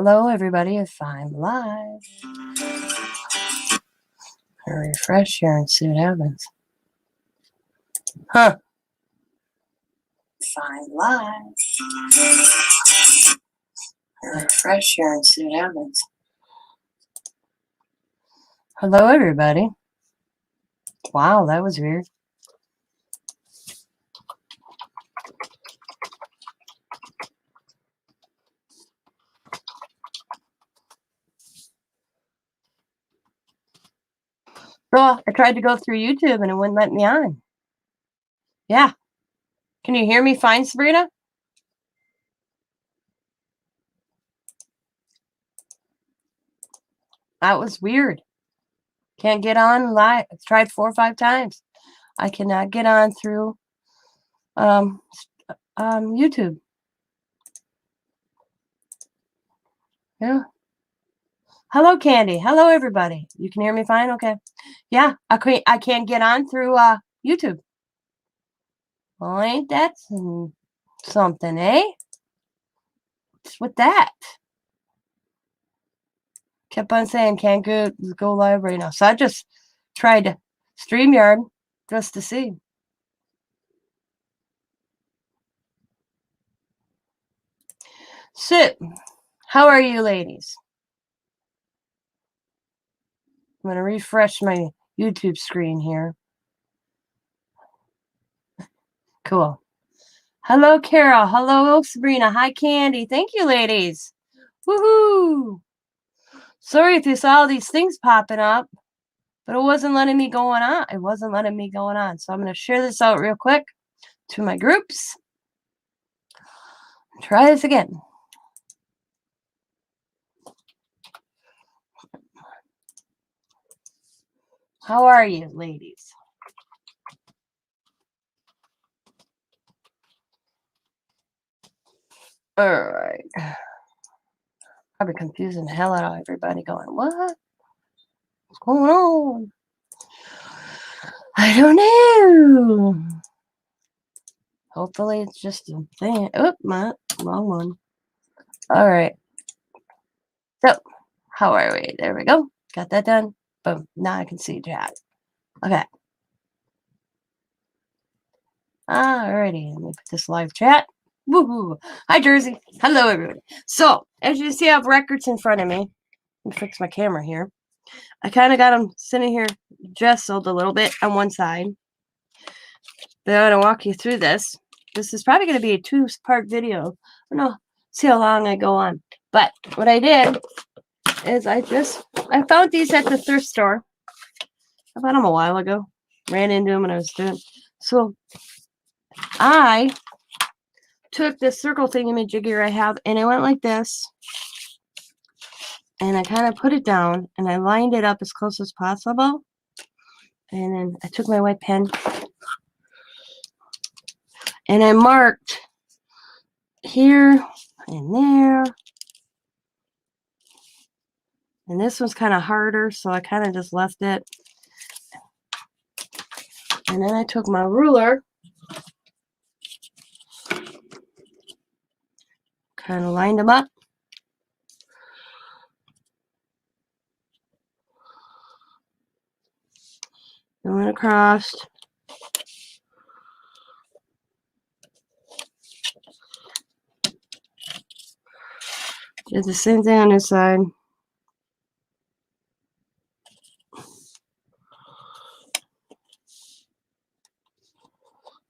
Hello, everybody, if I'm live. I'll refresh here and see what happens. Huh. If I'm live. I'll refresh here and see what happens. Hello, everybody. Wow, that was weird. So I tried to go through YouTube and it wouldn't let me on. Yeah. Can you hear me fine, Sabrina? That was weird. Can't get on live. I've tried 4 or 5 times. I cannot get on through YouTube. Yeah. Hello, Candy. Hello, everybody. You can hear me fine? Okay. Yeah, I can't get on through YouTube. Well, ain't that something, eh? What's with that? Kept on saying can't go live right now. So I just tried to StreamYard just to see. So, how are you, ladies? I'm going to refresh my YouTube screen here. Cool. Hello, Carol. Hello, Sabrina. Hi, Candy. Thank you, ladies. Woohoo! Sorry if you saw these things popping up, but it wasn't letting me go on. It wasn't letting me go on. So I'm going to share this out real quick to my groups. Try this again. How are you, ladies? All right. Probably confusing the hell out of everybody going, what? What's going on? I don't know. Hopefully it's just a thing. Oop, my wrong one. All right. So, how are we? There we go. Got that done. Boom. Now I can see chat. Okay. Alrighty. Let me put this live chat. Woohoo. Hi, Jersey. Hello, everybody. So, as you see, I have records in front of me. Let me fix my camera here. I kind of got them sitting here jostled a little bit on one side. But I'm going to walk you through this. This is probably going to be a 2-part video. I don't know. See how long I go on. But what I did is I found these at the thrift store. I bought them a while ago. Ran into them when I was doing. So I took this circle thingamajigger I have, and I went like this. And I kind of put it down, and I lined it up as close as possible. And then I took my white pen, and I marked here and there. And this one's kind of harder, so I kind of just left it. And then I took my ruler, kind of lined them up. And went across. Did the same thing on this side.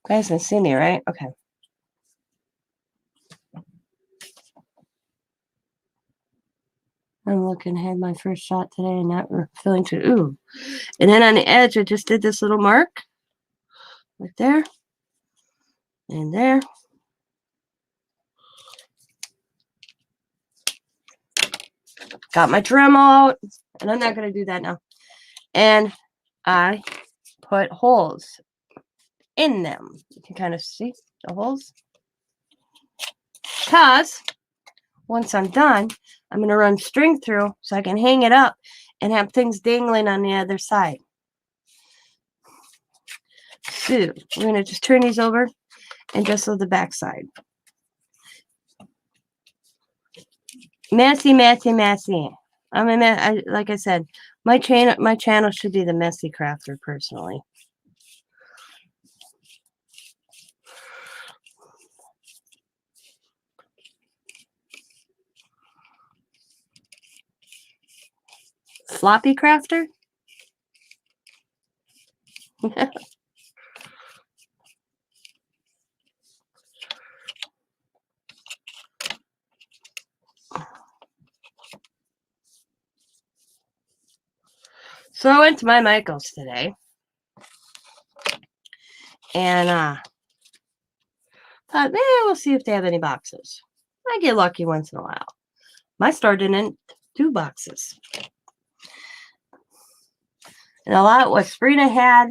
You guys can see me, right? Okay. I'm looking, had my first shot today and not feeling too, ooh. And then on the edge, I just did this little mark. Right there. And there. Got my Dremel out. And I'm not going to do that now. And I put holes in them. You can kind of see the holes. Because once I'm done, I'm going to run string through so I can hang it up and have things dangling on the other side. So we're going to just turn these over and just on the back side. Messy. I mean, like I said, my channel should be the Messy Crafter, personally. Floppy Crafter? So I went to my Michael's today. And thought, we'll see if they have any boxes. I get lucky once in a while. My store didn't do boxes. And a lot what Sabrina had.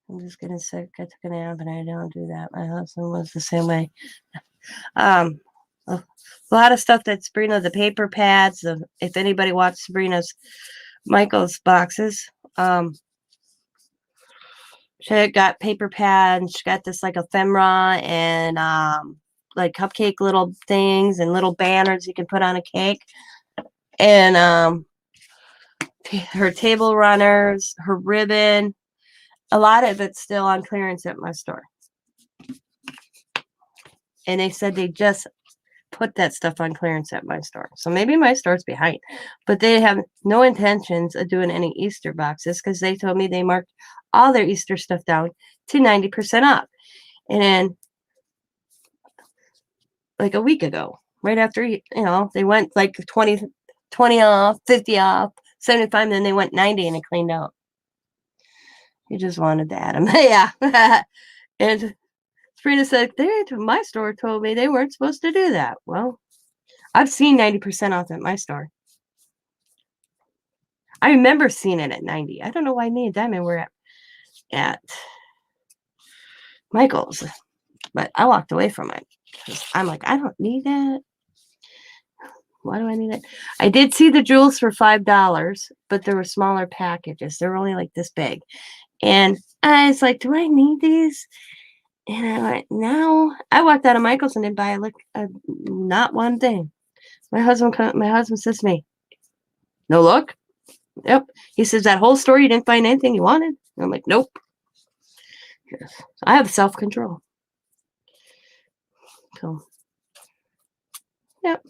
I'm just gonna say I took a nap, but I don't do that. My husband was the same way. A lot of stuff that Sabrina, the paper pads. If anybody watched Sabrina's Michael's boxes, she got paper pads. She got this like ephemera and like cupcake little things and little banners you can put on a cake. And her table runners, her ribbon, a lot of it's still on clearance at my store. And they said they just put that stuff on clearance at my store. So maybe my store's behind. But they have no intentions of doing any Easter boxes because they told me they marked all their Easter stuff down to 90% off. And then like a week ago, right after, they went like 20 off, 50 off, 75, and then they went 90 and it cleaned out. You just wanted to add them. Yeah. And Sabrina said, my store told me they weren't supposed to do that. Well, I've seen 90% off at my store. I remember seeing it at 90. I don't know why me and Diamond were at Michael's, but I walked away from it because I'm like, I don't need that. Why do I need it? I did see the jewels for $5, but there were smaller packages. They were only like this big. And I was like, do I need these? And I went, no. I walked out of Michael's and didn't buy not one thing. My husband says to me, no look. Yep. He says, that whole store, you didn't find anything you wanted? And I'm like, nope. Yes. I have self-control. So, yep.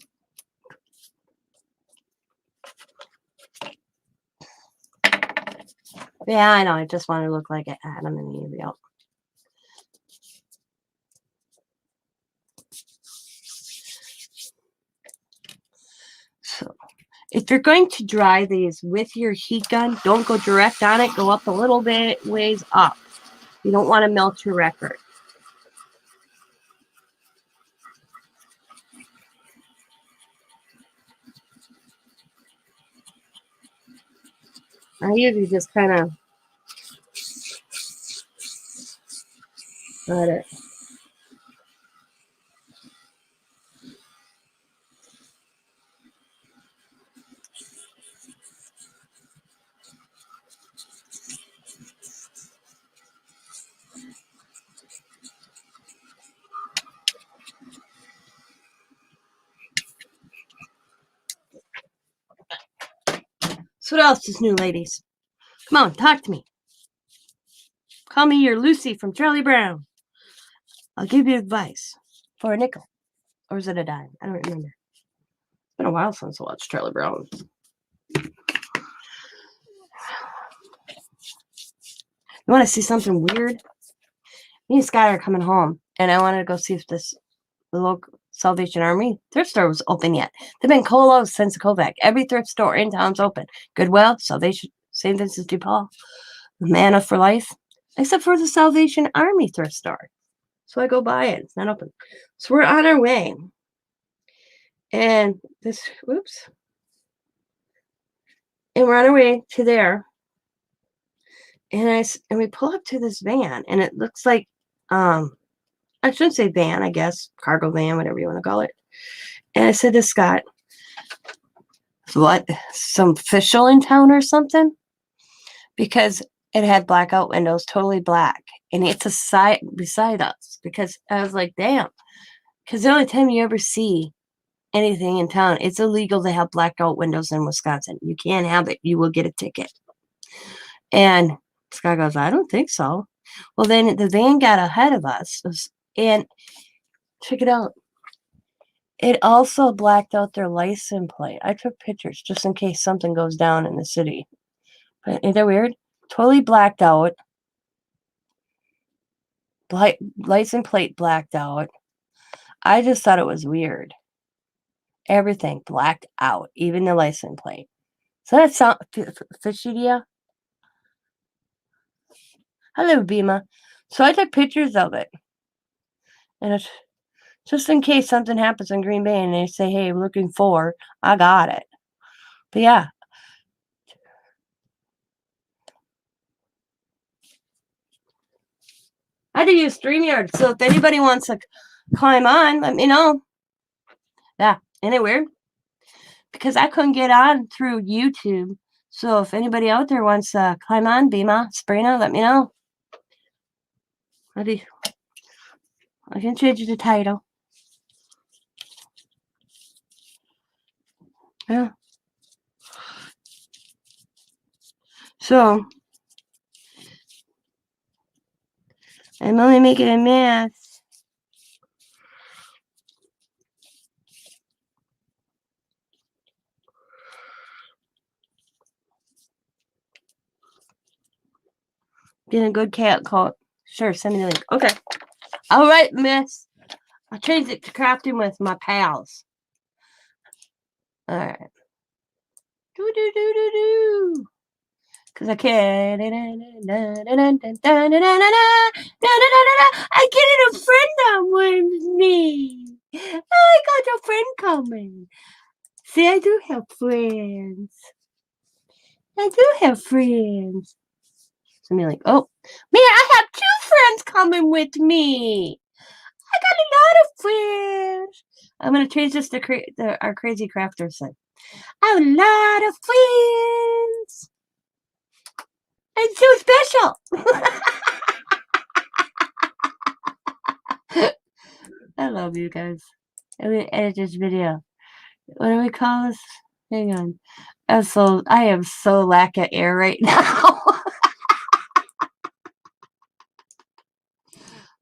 Yeah, I know. I just want to look like Adam and Eve. Yep. So, if you're going to dry these with your heat gun, don't go direct on it. Go up a little bit ways up. You don't want to melt your record. I usually just kind of let it. So what else is new, ladies? Come on, talk to me. Call me your Lucy from Charlie Brown. I'll give you advice for a nickel. Or is it a dime? I don't remember. It's been a while since I watched Charlie Brown. You want to see something weird? Me and Sky are coming home, and I wanted to go see if the local Salvation Army thrift store was open yet. They've been closed since the COVID. Every thrift store in town's open. Goodwill, Salvation, St. Vincent de Paul, Manna for Life, except for the Salvation Army thrift store. So I go by it. It's not open. So we're on our way. And and we're on our way to there. And we pull up to this van, and it looks like, I shouldn't say van, I guess, cargo van, whatever you want to call it. And I said to Scott, what, some official in town or something? Because it had blackout windows, totally black. And it's beside us. Because I was like, damn. Because the only time you ever see anything in town. It's illegal to have blacked out windows in Wisconsin. You can't have it. You will get a ticket. And this guy goes, I don't think so. Well, then the van got ahead of us. And check it out. It also blacked out their license plate. I took pictures just in case something goes down in the city. But isn't that weird? Totally blacked out. License plate blacked out. I just thought it was weird. Everything blacked out, even the license plate. So that sound fishy to you? Hello, Bima. So I took pictures of it. And it's just in case something happens in Green Bay and they say, hey, we're looking for, I got it. But yeah. I do use StreamYard. So if anybody wants to climb on, let me know. Yeah. Isn't it weird? Because I couldn't get on through YouTube. So if anybody out there wants to climb on, Bima, Sabrina, let me know. I can change the title. Yeah. So I'm only making a mess. Getting a good cat call. Sure, send me the link. Okay. All right, miss. I'll change it to crafting with my pals. All right. Do. Because I can. I get a friend on with me. I got a friend coming. See, I do have friends. Somebody like, oh, man, I have 2 friends coming with me. I got a lot of friends. I'm going to change this to our crazy crafter site. I have a lot of friends. It's so special. I love you guys. I'm going to edit this video. What do we call this? Hang on. I am so lack of air right now.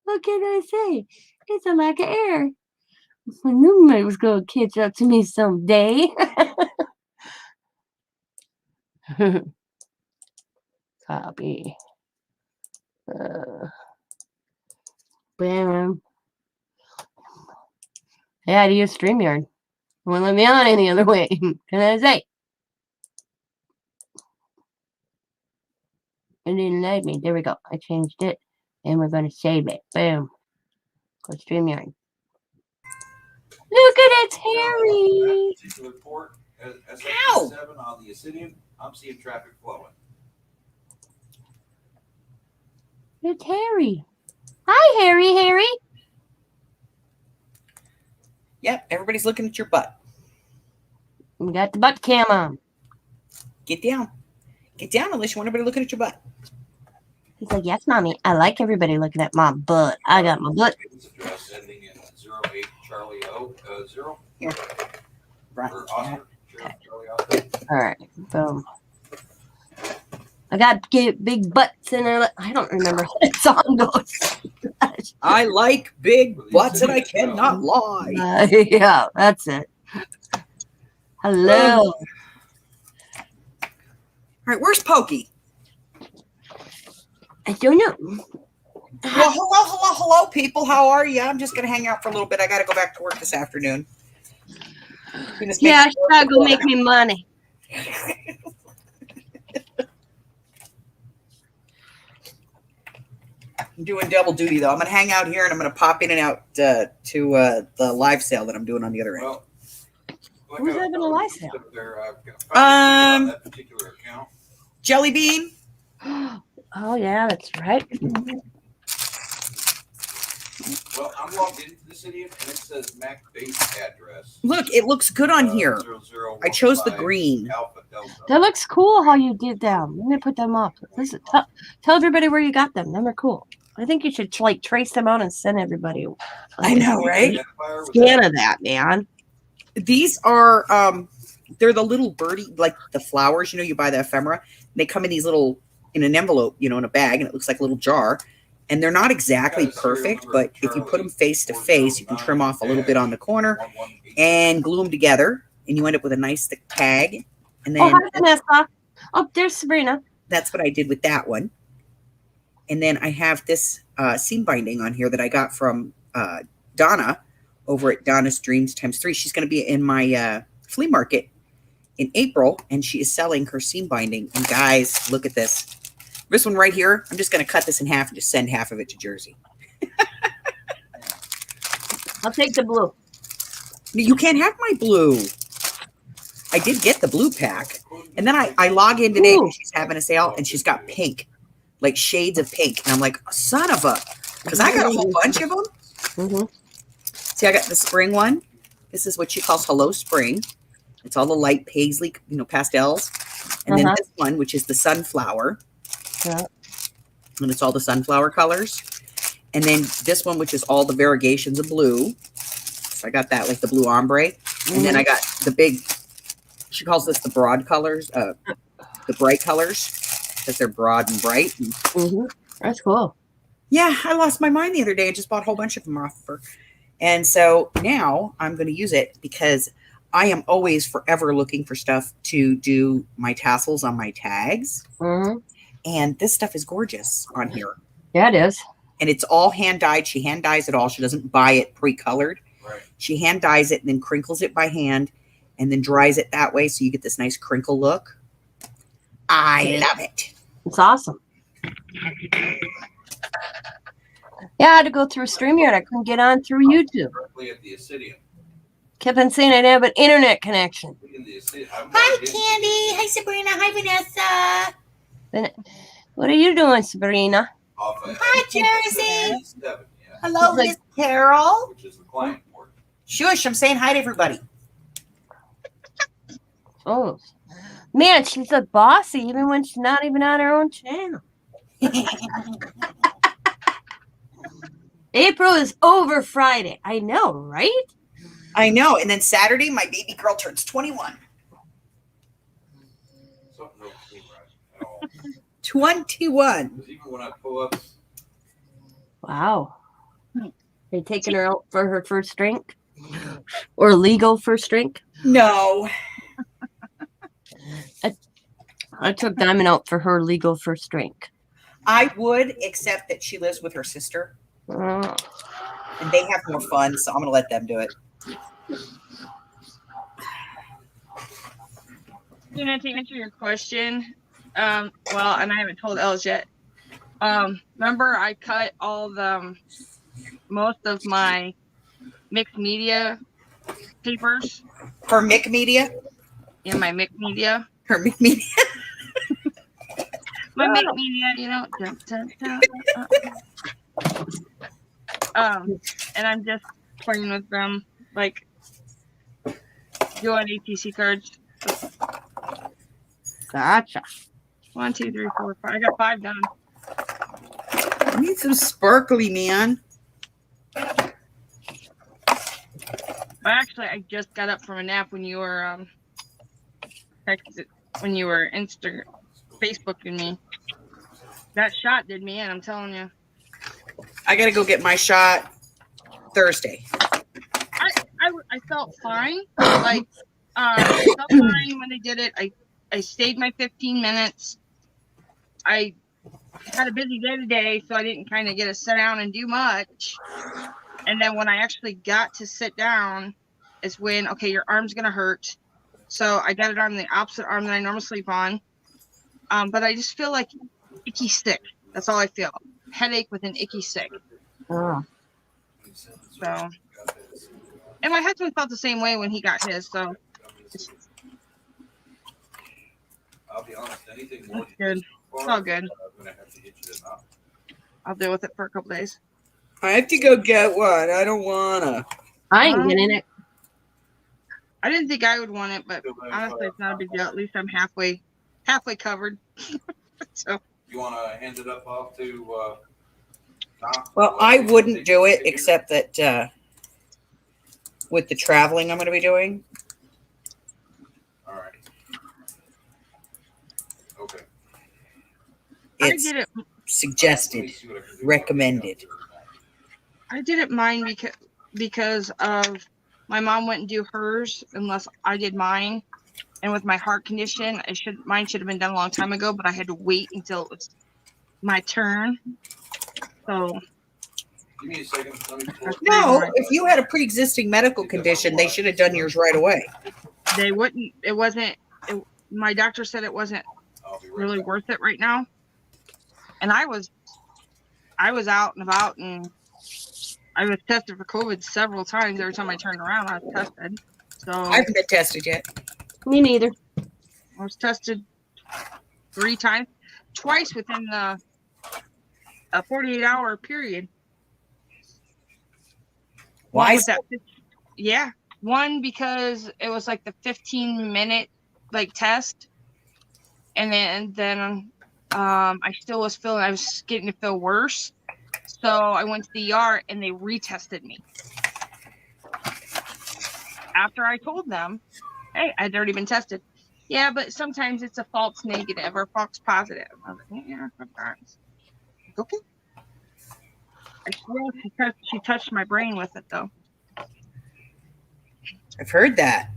What can I say? It's a lack of air. I knew it was going to catch up to me someday. Copy. Bam. Yeah, I use StreamYard. Won't let me on any other way. Can I say? It didn't let me. There we go. I changed it. And we're going to save it. Boom. Go StreamYard. Look at it, Harry. Particular port, Ow! SX7 on the Ascidian, I'm seeing traffic flowing. It's Harry. Hi, Harry. Yep, everybody's looking at your butt. We got the butt cam on. Get down. Get down unless you want everybody looking at your butt. He's like, yes, Mommy. I like everybody looking at my butt. I got my butt. Address ending in 08 Charlie O 0. Here. Right. Or Oscar, Charlie Oscar. All right. Boom. I got big butts in there. I don't remember how that song goes. I like big butts and I cannot lie. Yeah, that's it. Hello. All right, where's Pokey? I don't know. Well, hello, people. How are you? I'm just going to hang out for a little bit. I got to go back to work this afternoon. Yeah, Chicago make me money. I'm doing double duty, though. I'm going to hang out here, and I'm going to pop in and out to the live sale that I'm doing on the other end. Well, who's having a live sale? That particular account. Jelly Bean. Oh, yeah, that's right. Well, I'm logged into the city and it says MAC base address. Look, it looks good on here. 0015 I chose the green. Alpha Delta. That looks cool how you did them. Let me put them up. Listen, tell everybody where you got them. Them are cool. I think you should trace them out and send everybody. I know, right? Scan of that, man. These are they're the little birdie, like the flowers, you buy the ephemera. They come in these little, in an envelope, in a bag, and it looks like a little jar. And they're not exactly perfect, but if you put them face to face, you can trim off a little bit on the corner and glue them together, and you end up with a nice thick tag. And then hi, Vanessa. Oh, there's Sabrina. That's what I did with that one. And then I have this seam binding on here that I got from Donna over at Donna's Dreams Times 3. She's going to be in my flea market in April, and she is selling her seam binding. And guys, look at this. This one right here, I'm just going to cut this in half and just send half of it to Jersey. I'll take the blue. You can't have my blue. I did get the blue pack. And then I log in today because she's having a sale, and she's got pink, like shades of pink. And I'm like, son of a, because I got a whole bunch of them. Mm-hmm. See, I got the spring one. This is what she calls Hello Spring. It's all the light paisley, pastels. And then this one, which is the sunflower. Yeah. And it's all the sunflower colors. And then this one, which is all the variegations of blue. So I got that, like the blue ombre. And then I got the big, she calls this the broad colors, the bright colors, because they're broad and bright. That's cool. Yeah, I lost my mind the other day and just bought a whole bunch of them off of her. And so now I'm going to use it because I am always forever looking for stuff to do my tassels on my tags. And this stuff is gorgeous on here. Yeah, it is. And it's all hand dyed. She hand dyes it all. She doesn't buy it pre-colored. Right. She hand dyes it and then crinkles it by hand and then dries it that way. So you get this nice crinkle look. I love it. It's awesome. Yeah, I had to go through StreamYard. I couldn't get on through YouTube. Directly at the Acidium. Kept on saying I didn't have an internet connection. Hi, Candy. Hi, Sabrina. Hi, Vanessa. What are you doing, Sabrina? Hi, Jersey. Hello, Miss Carol. Which is the client port. Shush, I'm saying hi to everybody. Oh, man, she's a bossy even when she's not even on her own channel. April is over Friday. I know, right? I know. And then Saturday, my baby girl turns 21. Something don't seem right at all. 21. Because even when I pull up, Wow. Are you taking her out for her first drink? Or legal first drink? No. I took Diamond out for her legal first drink. I would, except that she lives with her sister. Oh. And they have more fun, so I'm going to let them do it. Tina, to answer your question, and I haven't told Els yet. Remember, I cut all the most of my mixed media papers. Her Mick Media? In my mixed media. Her Mick Media? My mixed media, and I'm just playing with them, like doing ATC cards. Gotcha. 1, 2, 3, 4, 5. I got 5 done. I need some sparkly, man. But actually, I just got up from a nap when you were Facebooking me. That shot did me in, I'm telling you. I got to go get my shot Thursday. I felt fine. Like, I felt fine when they did it. I stayed my 15 minutes. I had a busy day today, so I didn't kind of get to sit down and do much. And then when I actually got to sit down is when, okay, your arm's going to hurt. So I got it on the opposite arm that I normally sleep on. But I just feel like icky sick. That's all I feel. Headache with an icky sick. Oh. So, and my husband felt the same way when he got his. So I'll be honest, anything more that's good. It's all good. I'm gonna have to hit you in the I'll deal with it for a couple days. I have to go get one. I don't want to. I ain't getting it. I didn't think I would want it, but honestly, it's not a big deal. At least I'm halfway covered. So You want to hand it up off to? Well, I wouldn't do it except that with the traveling I'm going to be doing. All right. Okay. It's I did it. suggested, recommended. I didn't mind because of my mom wouldn't do hers unless I did mine. And with my heart condition, mine should have been done a long time ago, but I had to wait until it was my turn. So Give me a second. Let me pull it. No, if you had a pre-existing medical condition, they should have done yours right away. they wouldn't. It wasn't. My doctor said it wasn't I'll be right really back. worth it right now. And I was out and about, and I was tested for COVID several times. Every time I turned around, I was tested. So I haven't been tested yet. Me neither. I was tested 3 times, twice within a 48-hour period. Why? Was that? Yeah, one because it was like the 15-minute like test, and then I still was feeling, I was getting to feel worse, so I went to the ER and they retested me after I told them, hey, I'd already been tested. Yeah, but sometimes it's a false negative or false positive. I was like, yeah, sometimes. Okay. I swear she touched my brain with it though. I've heard that.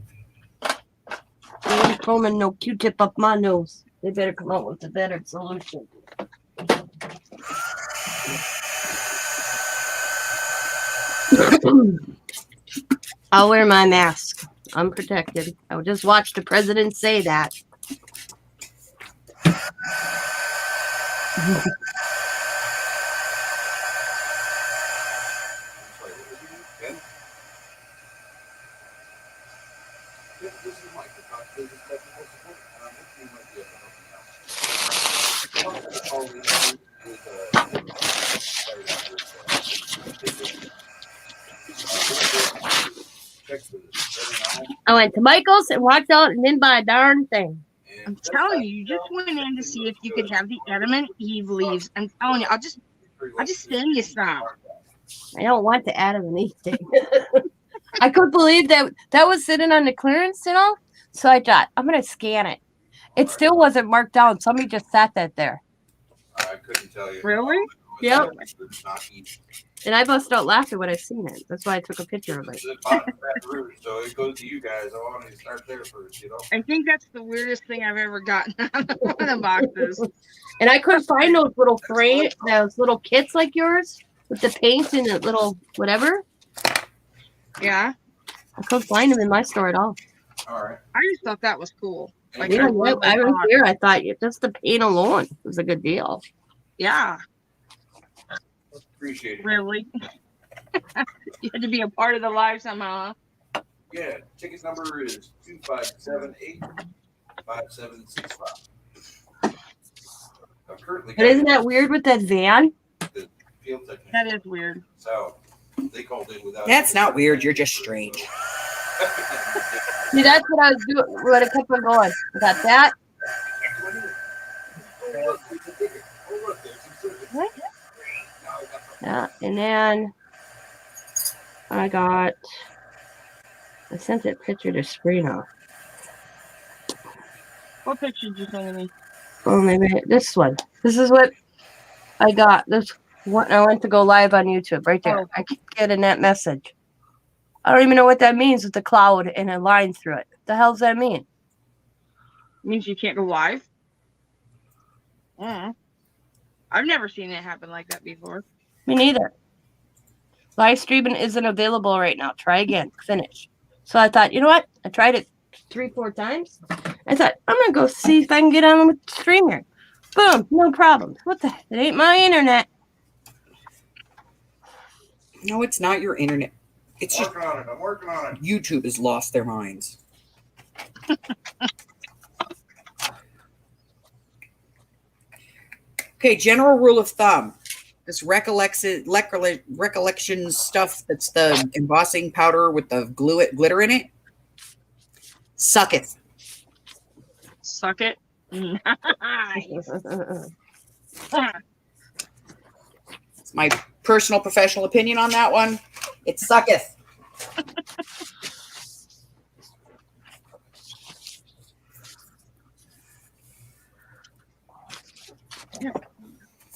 No comb and no Q-tip up my nose. They better come up with a better solution. I'll wear my mask. I'm protected. I just watched the president say that. Sorry, what was your name? Ben? Yep, this is Mike, the Cox Business Technical Support. Hopefully you might be able to help me out. The call we had I went to Michael's and walked out and didn't buy a darn thing. I'm telling you, you just went in to see if you could have the Adam and Eve leaves. I'm telling you, I'll just send you some. I don't want the Adam and Eve thing. I couldn't believe that was sitting on the clearance and all. So I thought, I'm going to scan it. It still wasn't marked down. Somebody just sat that there. I couldn't tell you. Really? Yep. Not each. And I busted out laughing when I seen it. That's why I took a picture of it. It's bought in Baton Rouge, so it goes to you guys. I wanted to start there first, you know. I think that's the weirdest thing I've ever gotten out of one of the boxes. And I couldn't find those little those little kits like yours with the paint and the little whatever. Yeah. I couldn't find them in my store at all. All right. I just thought that was cool. Like, Yeah, I really I was thought- here. I thought just the paint alone was a good deal. Yeah, Appreciate it. really. You had to be a part of the live somehow, huh? Yeah, ticket number is 2578-5765. I'm currently But isn't that weird with that van? the field technician. That is weird. So they called in without. That's not weird. You're just strange. See, that's what I was doing. What I kept on going. I got that. Yeah, and then I sent that picture to Sprino. What picture did you send to me? Oh, maybe this one. This is what I got. This one. I went to go live on YouTube right there. Oh. I keep getting that message. I don't even know what that means with the cloud and a line through it. What the hell does that mean? It means you can't go live? I've never seen it happen like that before. Me neither. Live streaming isn't available right now. Try again. Finish. So I thought, you know what? I tried it 3-4 times. I thought, I'm going to go see if I can get on with the stream here. Boom. No problem. What the heck? It ain't my internet. No, it's not your internet. It's just Working on it. I'm working on it. YouTube has lost their minds. Okay, general rule of thumb. This recollection stuff that's the embossing powder with the glitter in it. Sucketh. Suck it. Nice. It's my personal professional opinion on that one. It sucketh.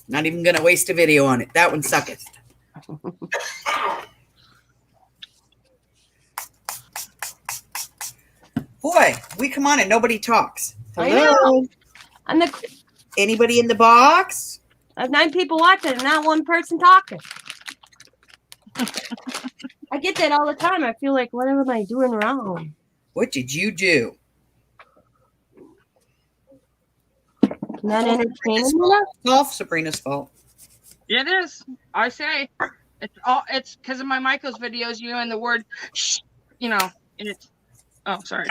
Not even gonna waste a video on it. That one sucketh. Boy, we come on and nobody talks. I Hello? know. I'm the. Anybody in the box? I have 9 people watching and not one person talking. I get that all the time. I feel like, what am I doing wrong? What did you do? Not entertaining Sabrina's enough? fault. It's all Sabrina's fault. It is. I say it's because of my Michael's videos, and the word shh, and it's oh sorry.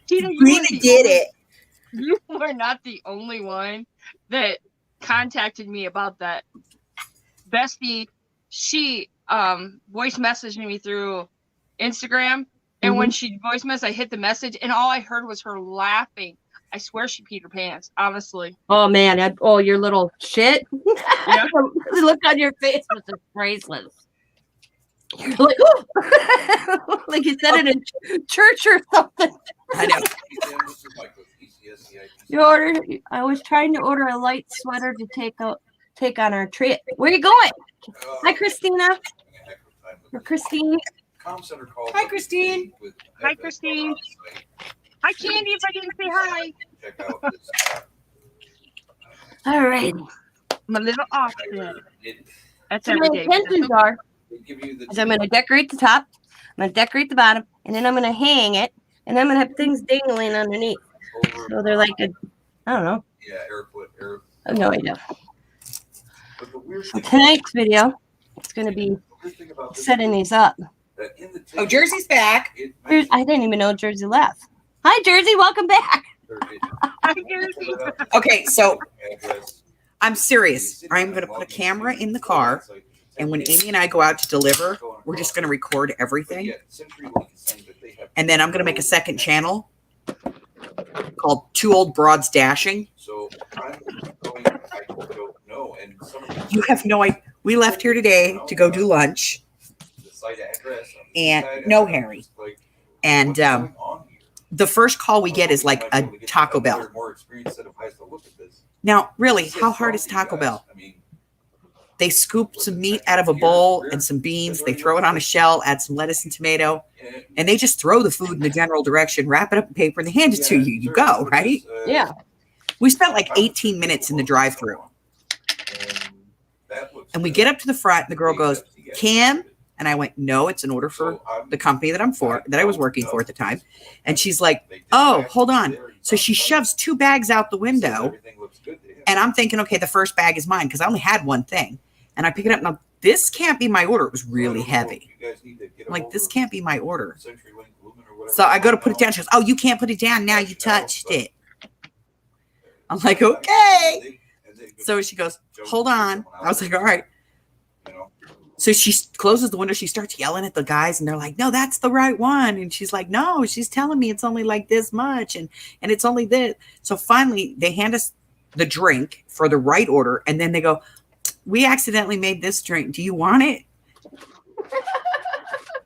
Tina, Sabrina did it. You were not the only one that contacted me about that. Bestie, she voice messaged me through Instagram, and when she voice messaged, I hit the message, and all I heard was her laughing. I swear she peed her pants, honestly. Oh, man. Your little shit. Yeah. The look on your face was just priceless. You're like, like you said it in church or something. I know. I was trying to order a light sweater to take on our trip. Where are you going? Hi, Christina. Or Christine. Hi, Christine. Hi, Christine. Hi, Candy, if I didn't say hi. All right. I'm a little off there. That's So every my day. intentions are is I'm going to decorate the top, I'm going to decorate the bottom, and then I'm going to hang it, and then I'm going to have things dangling underneath. So they're like I don't know. Yeah, air. I have no idea. So tonight's video, it's going to be setting these up. Oh, Jersey's back. I didn't even know Jersey left. Hi, Jersey. Welcome back. Hi, Jersey. Okay, so I'm serious. I'm going to put a camera in the car, and when Amy and I go out to deliver, we're just going to record everything. And then I'm going to make a second channel called Two Old Broads Dashing. So I'm going, I don't know. And some of You have no idea. We left here today to go do lunch. the site address. And no, Harry. And the first call we get is like a Taco Bell. Now, really, how hard is Taco Bell? They scoop some meat out of a bowl and some beans. They throw it on a shell, add some lettuce and tomato, and they just throw the food in the general direction, wrap it up in paper, and they hand it to you. You go, right? Yeah. We spent like 18 minutes in the drive-thru. And we get up to the front, and the girl goes, Kim? And I went, no, it's an order for the company that I was working for at the time. And she's like, oh, hold on. So she shoves 2 bags out the window, and I'm thinking, okay, the first bag is mine because I only had one thing. And I pick it up, and I'm, this can't be my order. It was really heavy. I'm like, this can't be my order. So I go to put it down. She goes, oh, you can't put it down now. You touched it. I'm like, okay. So she goes, hold on. I was like, all right. So she closes the window. She starts yelling at the guys, and they're like, no, that's the right one. And she's like, no, she's telling me it's only like this much. And it's only this. So finally, they hand us the drink for the right order. And then they go, we accidentally made this drink. Do you want it?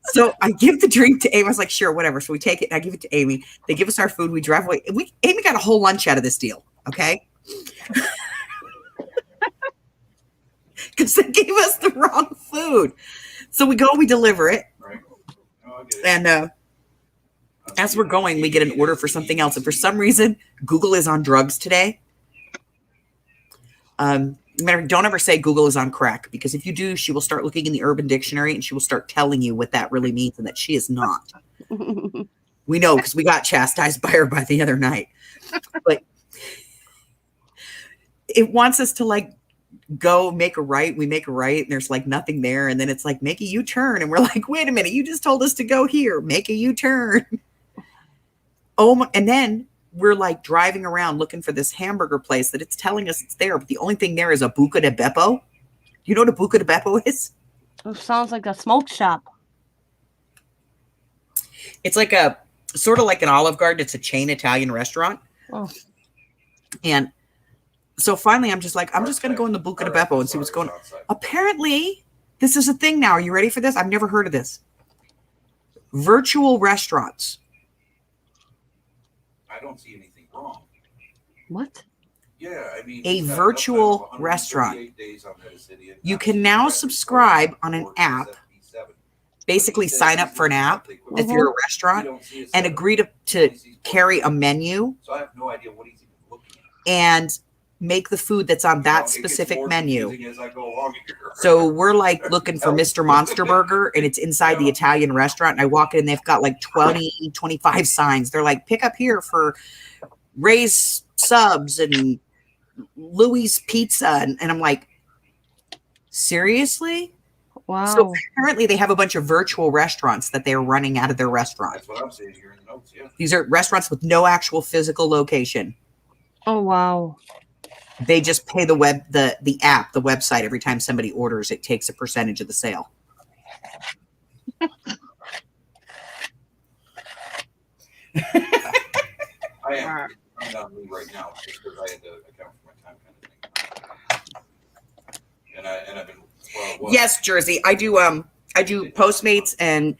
So I give the drink to Amy. I was like, sure, whatever. So we take it. I give it to Amy. They give us our food. We drive away. Amy got a whole lunch out of this deal. Okay. Because they gave us the wrong food. So we go, we deliver it. And as we're going, we get an order for something else. And for some reason, Google is on drugs today. Don't ever say Google is on crack, because if you do, she will start looking in the Urban Dictionary and she will start telling you what that really means and that she is not. We know because we got chastised by her by the other night. But it wants us to like go make a right. We make a right and there's like nothing there. And then it's like, make a U-turn. And we're like, wait a minute, you just told us to go here. Make a U-turn. Oh my, and then we're like driving around looking for this hamburger place that it's telling us it's there. But the only thing there is a Buca de Beppo. You know what a Buca de Beppo is? It sounds like a smoke shop. It's like a sort of like an Olive Garden. It's a chain Italian restaurant. Oh. And So finally, I'm just like, I'm just going to go in the Buca de Beppo and see what's going on. Apparently, this is a thing now. Are you ready for this? I've never heard of this. Virtual restaurants. I don't see anything wrong. What? Yeah, I mean, A he's got virtual enough time, restaurant. 138 days on Medicity and You not can now subscribe subscribe to on an 4 app. 77. Basically, sign up for an app if you're a restaurant and agree to carry a menu So I have no idea what he's even looking at. and make the food that's on Now, that it gets specific more menu. confusing as I go along here. So we're like looking for Mr. Monster Burger and it's inside the Italian restaurant. And I walk in and they've got like 20, 25 signs. They're like, pick up here for Ray's subs and Louis pizza. And I'm like, seriously? Wow. So apparently they have a bunch of virtual restaurants that they're running out of their restaurant. That's what I'm saying here in the notes, yeah. These are restaurants with no actual physical location. Oh, wow. They just pay the app, the website. Every time somebody orders, it takes a percentage of the sale. I'm not me right now just because I had to account for my time kind of thing. And I've been Yes, Jersey. I do Postmates and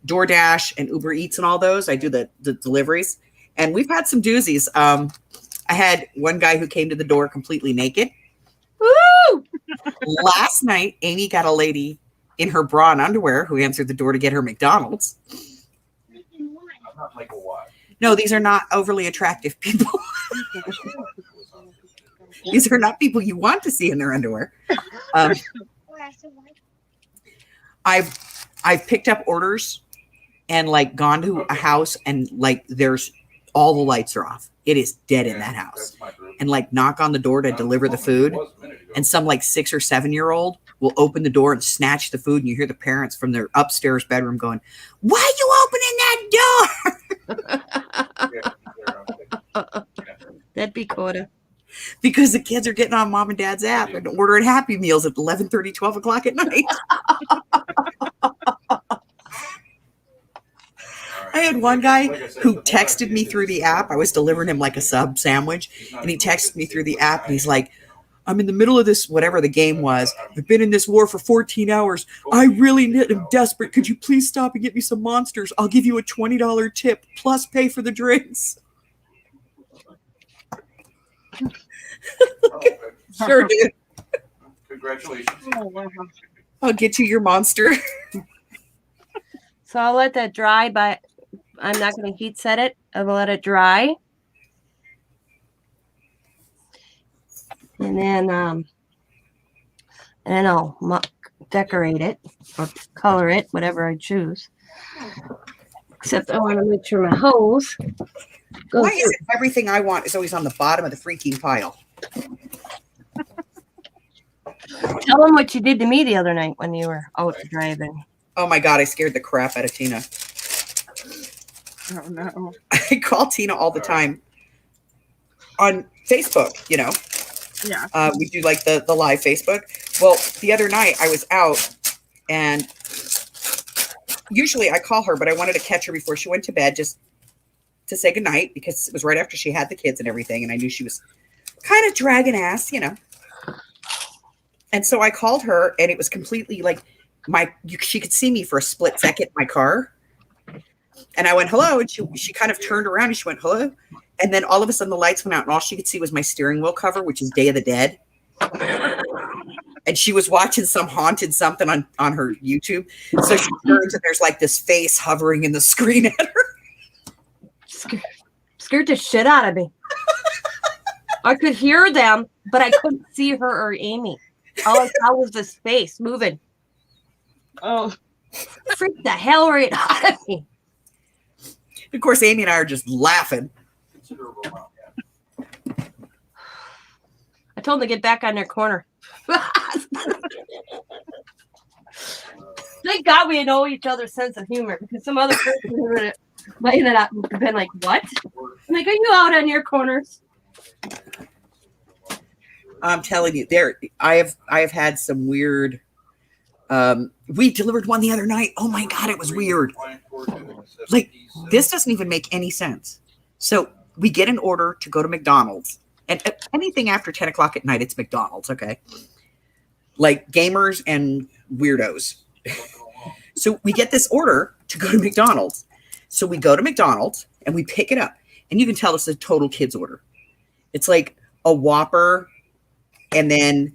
DoorDash and Uber Eats and all those. I do the deliveries. And we've had some doozies. I had one guy who came to the door completely naked. Woo! Last night, Amy got a lady in her bra and underwear who answered the door to get her McDonald's. I'm not Michael Watt. No, these are not overly attractive people. These are not people you want to see in their underwear. I've picked up orders and like gone to a house and like there's all the lights are off. It is dead in that house. And like knock on the door to deliver the food. And some like 6 or 7-year-old will open the door and snatch the food. And you hear the parents from their upstairs bedroom going, "Why are you opening that door?" That'd be cool. Because the kids are getting on mom and dad's app and ordering Happy Meals at 11:30, 12 o'clock at night. I had one guy who texted me through the app. I was delivering him like a sub sandwich, and he texted me through the app, and he's like, "I'm in the middle of this, whatever the game was. I've been in this war for 14 hours. I really am desperate. Could you please stop and get me some Monsters? I'll give you a $20 tip plus pay for the drinks." Sure, dude. Congratulations. I'll get you your Monster. So I'll let that dry, but I'm not going to heat set it. I'll let it dry. And then I'll decorate it or color it, whatever I choose. Except I want to make sure my hose goes Why is it everything I want is always on the bottom of the freaking pile? Tell them what you did to me the other night when you were out driving. Oh my God, I scared the crap out of Tina. Oh no. I call Tina all the time on Facebook, you know. Yeah. We do like the live Facebook. Well, the other night I was out and usually I call her, but I wanted to catch her before she went to bed just to say goodnight because it was right after she had the kids and everything. And I knew she was kind of dragging ass, you know. And so I called her and it was completely like she could see me for a split second in my car. And I went, "Hello." And she kind of turned around and she went, "Hello." And then all of a sudden the lights went out and all she could see was my steering wheel cover, which is Day of the Dead. And she was watching some haunted something on her YouTube. So she turns and there's like this face hovering in the screen at her. Scared the shit out of me. I could hear them, but I couldn't see her or Amy. All I saw was this face moving. Oh. Freaked the hell right out of me. Of course, Amy and I are just laughing. Considerable amount, yeah. I told them to get back on their corner. Thank God we know each other's sense of humor because some other person would have laying it up and been like, "What?" I'm like, "Are you out on your corners?" I'm telling you, I have had some weird. We delivered one the other night. Oh my God, it was weird. Like this doesn't even make any sense. So we get an order to go to McDonald's And anything after 10 o'clock at night, it's McDonald's, okay? Like gamers and weirdos. So we get this order to go to McDonald's. So we go to McDonald's and we pick it up. And you can tell it's a total kids order. It's like a Whopper and then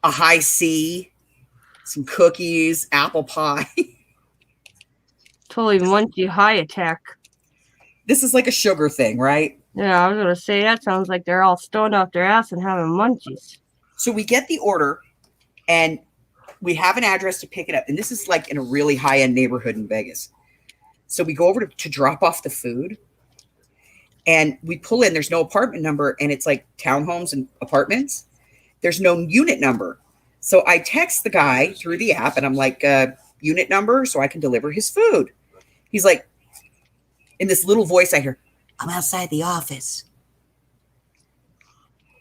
a high C, some cookies, apple pie. Totally munchie high attack. This is like a sugar thing, right? Yeah, I was gonna say that sounds like they're all stoned off their ass and having munchies. So we get the order and we have an address to pick it up. And this is like in a really high-end neighborhood in Vegas. So we go over to drop off the food and we pull in. There's no apartment number and it's like townhomes and apartments. There's no unit number. So I text the guy through the app and I'm like, unit number so I can deliver his food. He's like, in this little voice I hear, I'm outside the office.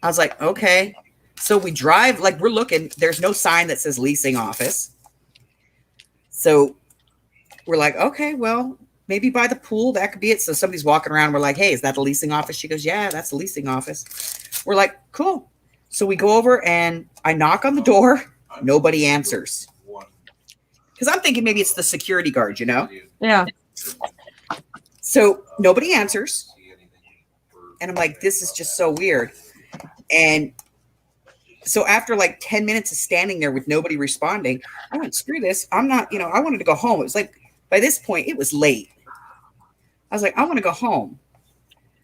I was like, okay. So we drive, like we're looking, there's no sign that says leasing office. So we're like, okay, well, maybe by the pool, that could be it. So somebody's walking around. We're like, hey, is that the leasing office? She goes, yeah, that's the leasing office. We're like, cool. So we go over and I knock on the door. Nobody answers. Because I'm thinking maybe it's the security guard, you know? Yeah. So nobody answers. And I'm like, this is just so weird. And so after like 10 minutes of standing there with nobody responding, I went, screw this. I'm not, I wanted to go home. It was like, by this point, it was late. I was like, I want to go home.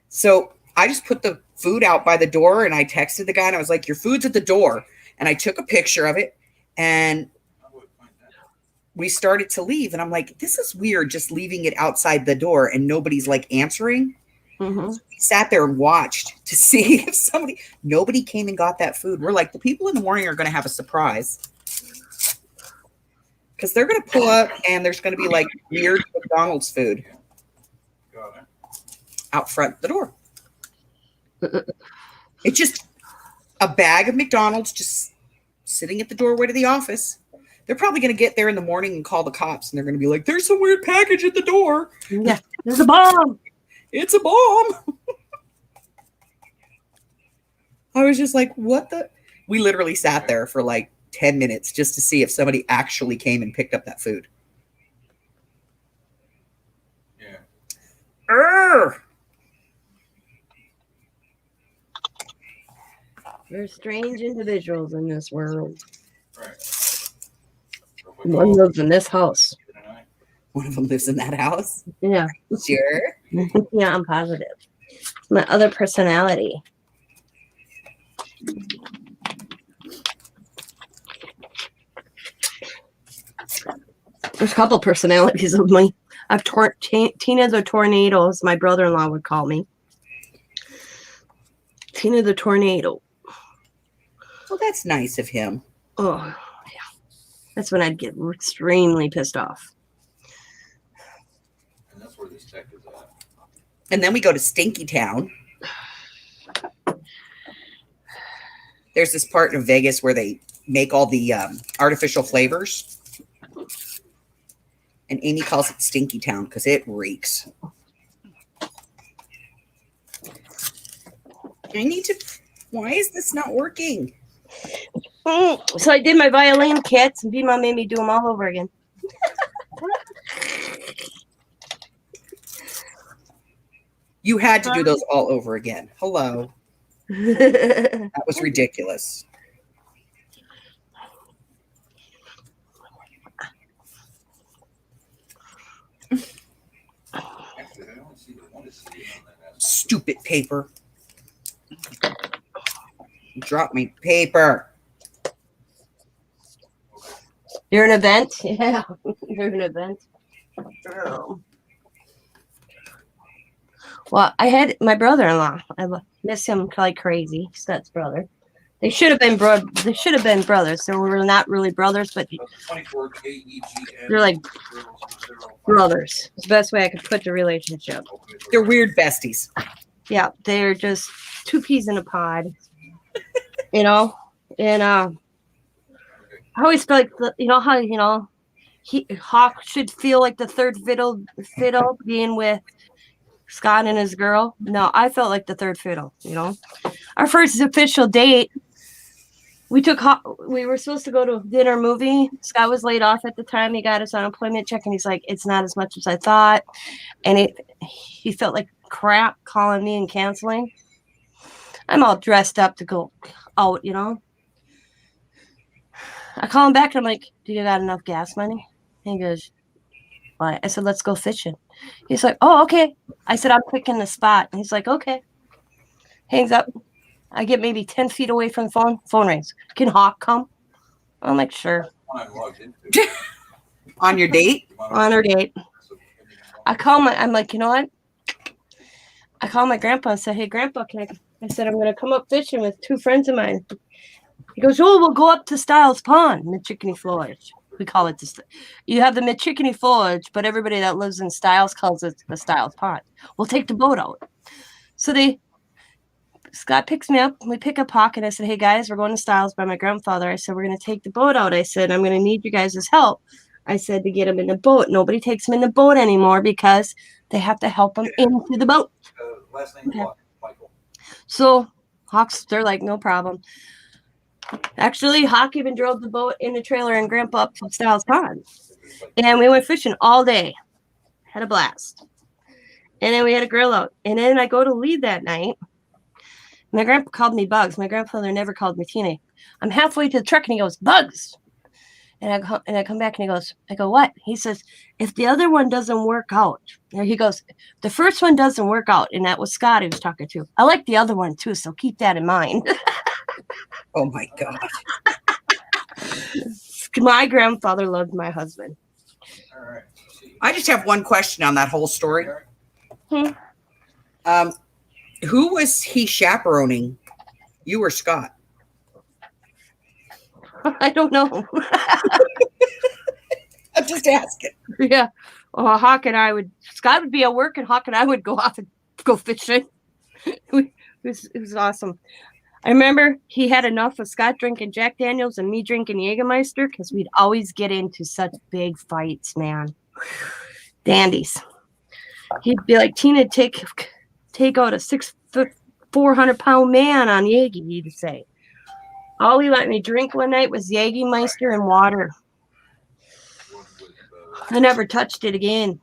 So I just put the food out by the door and I texted the guy and I was like, your food's at the door. And I took a picture of it and we started to leave. And I'm like, this is weird, just leaving it outside the door and nobody's like answering. Mm-hmm. So we sat there and watched to see if nobody came and got that food. We're like, the people in the morning are going to have a surprise. Because they're going to pull up and there's going to be like weird McDonald's food out front the door. It's just a bag of McDonald's just sitting at the doorway to the office. They're probably going to get there in the morning and call the cops. And they're going to be like, there's some weird package at the door. Yeah, there's a bomb. It's a bomb. I was just like, what the? We literally sat there for like 10 minutes just to see if somebody actually came and picked up that food. Yeah. There's strange individuals in this world. Right. One lives in this house. One of them lives in that house. Yeah. Sure. Yeah, I'm positive. My other personality. There's a couple personalities of me. I've Tina the Tornado, as my brother-in-law would call me. Tina the Tornado. Well, that's nice of him. Oh, yeah. That's when I'd get extremely pissed off. And that's where this tech is at. And then we go to Stinky Town. There's this part in Vegas where they make all the artificial flavors. And Amy calls it Stinky Town because it reeks. Why is this not working? So I did my violin kits, and B-Mom made me do them all over again. You had to do those all over again. Hello. That was ridiculous. Actually, I don't see the one to see it on that. Stupid paper. Drop me paper. You're an event? Yeah, you're an event. Oh. Well, I had my brother-in-law. I miss him like crazy. Stut's brother. They should have been They should have been brothers. So we were not really brothers, but 24 KEGN. they're like brothers. It's the best way I could put the relationship. They're weird besties. Yeah, they're just two peas in a pod. You know, and I always feel like how Hawk should feel like the third fiddle being with Scott and his girl. No, I felt like the third fiddle, you know. Our first official date, we were supposed to go to a dinner movie. Scott was laid off at the time. He got his unemployment check, and he's like, it's not as much as I thought. And he felt like crap calling me and canceling. I'm all dressed up to go out, you know. I call him back, and I'm like, do you got enough gas money? And he goes, why? I said, let's go fishing. He's like, oh, okay. I said, I'm picking the spot. And he's like, okay. Hangs up. I get maybe 10 feet away from the phone. Phone rings. Can Hawk come? I'm like, sure. On your date? On her date. I'm like, you know what? I called my grandpa and said, hey, Grandpa, I said, I'm going to come up fishing with 2 friends of mine. He goes, oh, we'll go up to Styles Pond, Michigan Forge. We call it you have the Michigan Forge, but everybody that lives in Styles calls it the Styles Pond. We'll take the boat out. So Scott picks me up. We pick up Hawk, and I said, hey, guys, we're going to Styles by my grandfather. I said, we're going to take the boat out. I said, I'm going to need you guys' help. I said, to get him in the boat. Nobody takes him in the boat anymore because they have to help him into the boat. Last name is Michael. So Hawks, they're like, no problem. Actually, Hawk even drove the boat in the trailer and Grandpa up to Styles Pond. And we went fishing all day. Had a blast. And then we had a grill out. And then I go to leave that night. My grandpa called me Bugs. My grandfather never called me Tina. I'm halfway to the truck, and he goes, Bugs. And I come back, and I go, what? He says, if the other one doesn't work out, or he goes, the first one doesn't work out, and that was Scott he was talking to. I like the other one, too, so keep that in mind. Oh, my God. My grandfather loved my husband. All right. I just have one question on that whole story. Hmm. Who was he chaperoning? You or Scott? I don't know. I'm just asking. Yeah. Well, Scott would be at work, and Hawk and I would go off and go fishing. It was awesome. I remember he had enough of Scott drinking Jack Daniels and me drinking Jägermeister because we'd always get into such big fights, man. Dandies. He'd be like, Tina, take out a 6 foot, 400-pound man on Jäger, he'd say. All he let me drink one night was Jägermeister and water. I never touched it again.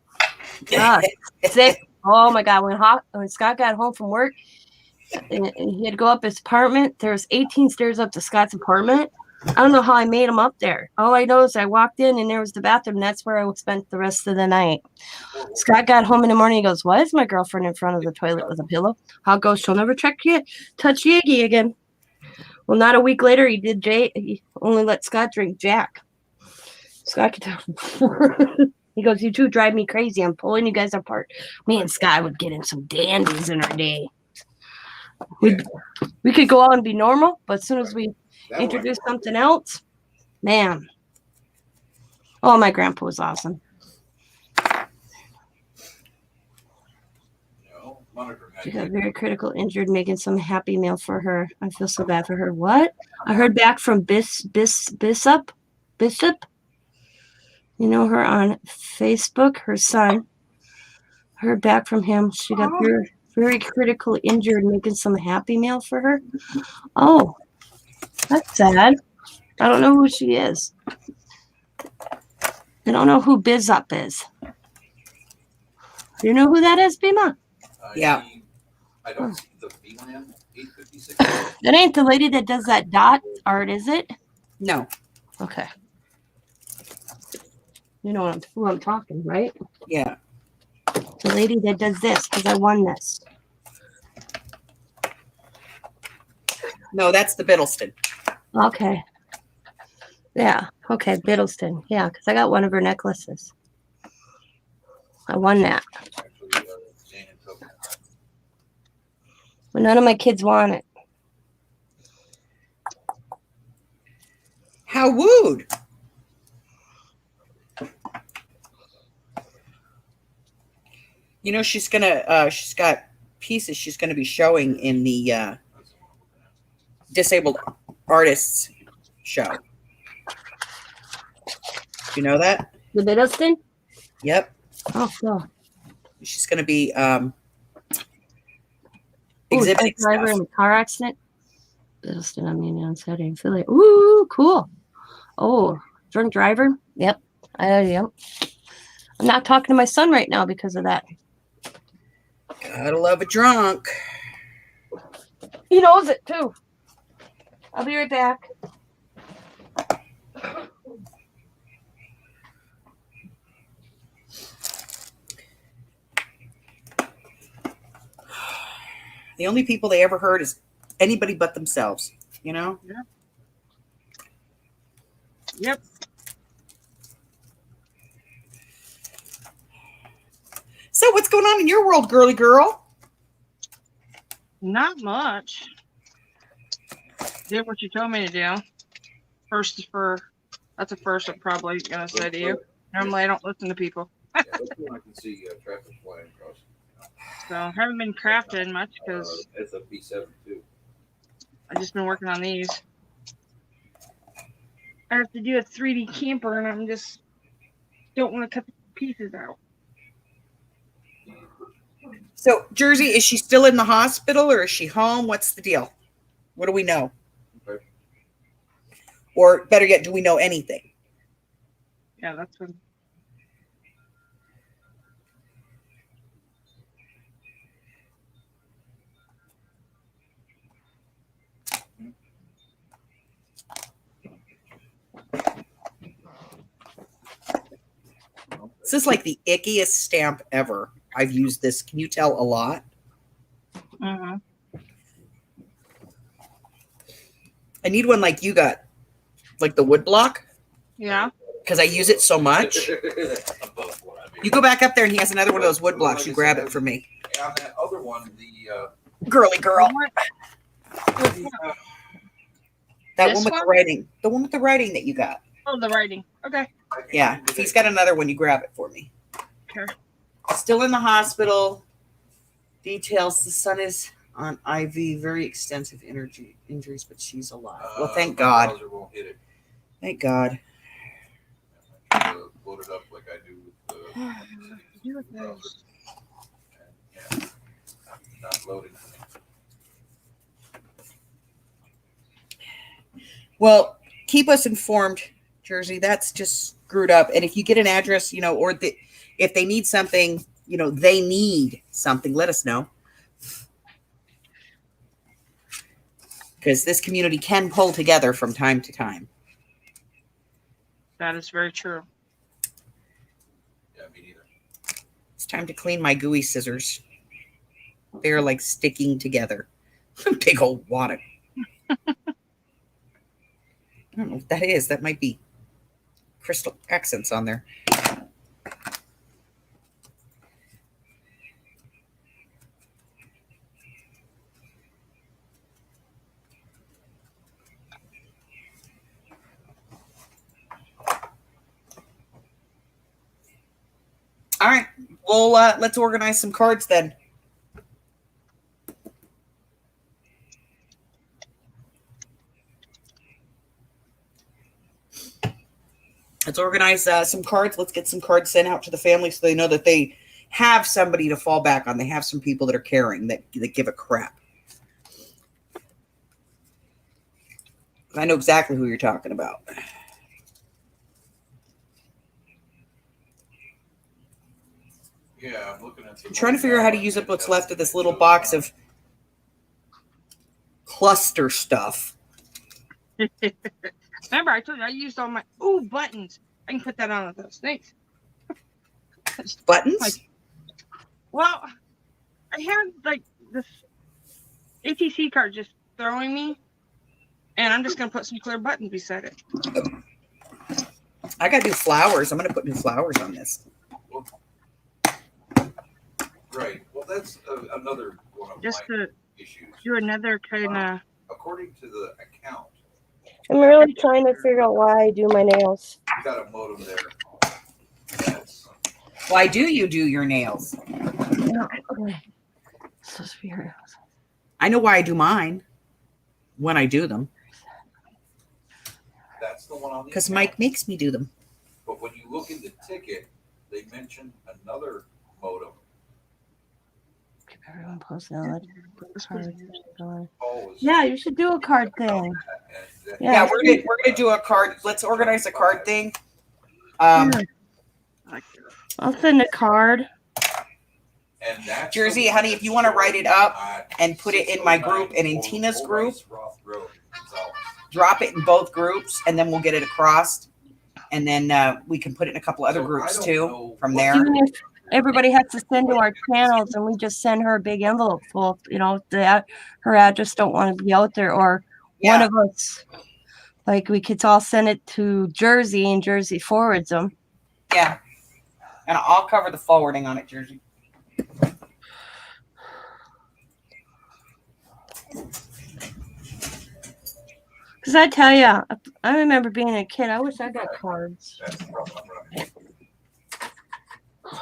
God, sick. Oh my God. When Scott got home from work, and he had to go up his apartment. There's 18 stairs up to Scott's apartment. I don't know how I made him up there. All I know is I walked in, and there was the bathroom. And that's where I spent the rest of the night. Scott got home in the morning. He goes, why is my girlfriend in front of the toilet with a pillow? I'll go, she'll never touch Yegi again. Well, not a week later, he only let Scott drink Jack. Scott could tell. He goes, you two drive me crazy. I'm pulling you guys apart. Me and Scott would get in some dandies in our day. We could go out and be normal, but as soon as we introduce something else, man. Oh, my grandpa was awesome. She got very critical injured, making some happy meal for her. I feel so bad for her. What? I heard back from Bishop. You know her on Facebook, her son. Heard back from him. She got very critical injured, making some happy meal for her. Oh, that's sad. I don't know who she is. I don't know who Biz Up is. Do you know who that is, Bima? Yeah. I don't see the VLAN 856. That ain't the lady that does that dot art, is it? No. Okay. You know who I'm talking, right? Yeah. The lady that does this, because I won this. No, that's the Biddleston. Okay. Yeah. Okay, Biddleston. Yeah, because I got one of her necklaces. I won that. But none of my kids want it. How wooed. You know, she's got pieces she's gonna be showing in the disabled artists show. You know that? The Biddleston? Yep. Oh, no. She's gonna be exhibiting drunk driver stuff. in a car accident. Listed on the announced heading. Affiliate. Ooh, cool. Oh, drunk driver. Yep. Yep. I'm not talking to my son right now because of that. Gotta love a drunk. He knows it too. I'll be right back. The only people they ever hurt is anybody but themselves, you know? Yeah. Yep. So what's going on in your world, girly girl? Not much. Did what you told me to do. That's the first I'm probably gonna say to you. Normally I don't listen to people. Yeah, that's when I can see traffic flying across. So I haven't been crafting much because It's a B7 too. I've just been working on these. I have to do a 3D camper and I'm just don't want to cut the pieces out. So, Jersey, is she still in the hospital or is she home? What's the deal? What do we know? Okay. Or better yet, do we know anything? Yeah, that's what. This is like the ickiest stamp ever. I've used this. Can you tell a lot? Mm-hmm. I need one like you got, like the wood block, Yeah. because I use it so much. Above what I mean. You go back up there and he has another one of those wood blocks. You grab it for me. On that other one, the Girly girl. What? That This one with one? the writing. The one with the writing that you got. Oh, the writing. Okay. Yeah. If he's got another one, you grab it for me. Okay. Still in the hospital. Details. The son is on IV. Very extensive injuries, but she's alive. Well, thank my God. browser won't hit it. Thank God. I try to load it up like I do with the Do it browser. first. And, yeah, not loading. Well, keep us informed, Jersey. That's just screwed up. And if you get an address, or if they need something, they need something, let us know. Because this community can pull together from time to time. That is very true. Yeah, me neither. It's time to clean my gooey scissors. They're like sticking together. Big old wad of. I don't know what that is. That might be crystal accents on there. All right. Well, let's organize some cards then. Let's organize some cards. Let's get some cards sent out to the family so they know that they have somebody to fall back on. They have some people that are caring, that give a crap. I know exactly who you're talking about. Yeah, I'm looking at. I'm trying to figure out how to use up what's left of this little box of cluster stuff. Remember, I told you I used all my buttons. I can put that on with those things. Buttons? Well, I have like this ATC card just throwing me, and I'm just gonna put some clear buttons beside it. I got new flowers. I'm going to put new flowers on this. Right. Well, that's another one of Just my to issues. do another kind of. According to the account, I'm really trying to figure out why I do my nails. you got a modem there. That's Why do you do your nails? Okay. So spirit. I know why I do mine when I do them. that's the one on the Because account. Mike makes me do them. But when you look in the ticket, they mention another modem. Everyone posts now. Let's This card was- going. Oh, Yeah, you should do a card thing. and Yeah. Yeah, we're gonna do a card. Let's organize a card thing. Um, I'll send a card. And that's Jersey, the honey, if you want to write it up at and put it in my group and in 609 Tina's Old group, Rice Roth Road in Gonzales. drop it in both groups, and then we'll get it across. And then we can put it in a couple other So groups I don't too know from what- there. Even if everybody has to send to our channels and we just send her a big envelope full, her address don't want to be out there, or one Yeah, of us, like we could all send it to Jersey and Jersey forwards them. yeah. And I'll cover the forwarding on it, Jersey. Because I tell you, I remember being a kid. I wish I got cards. That's the problem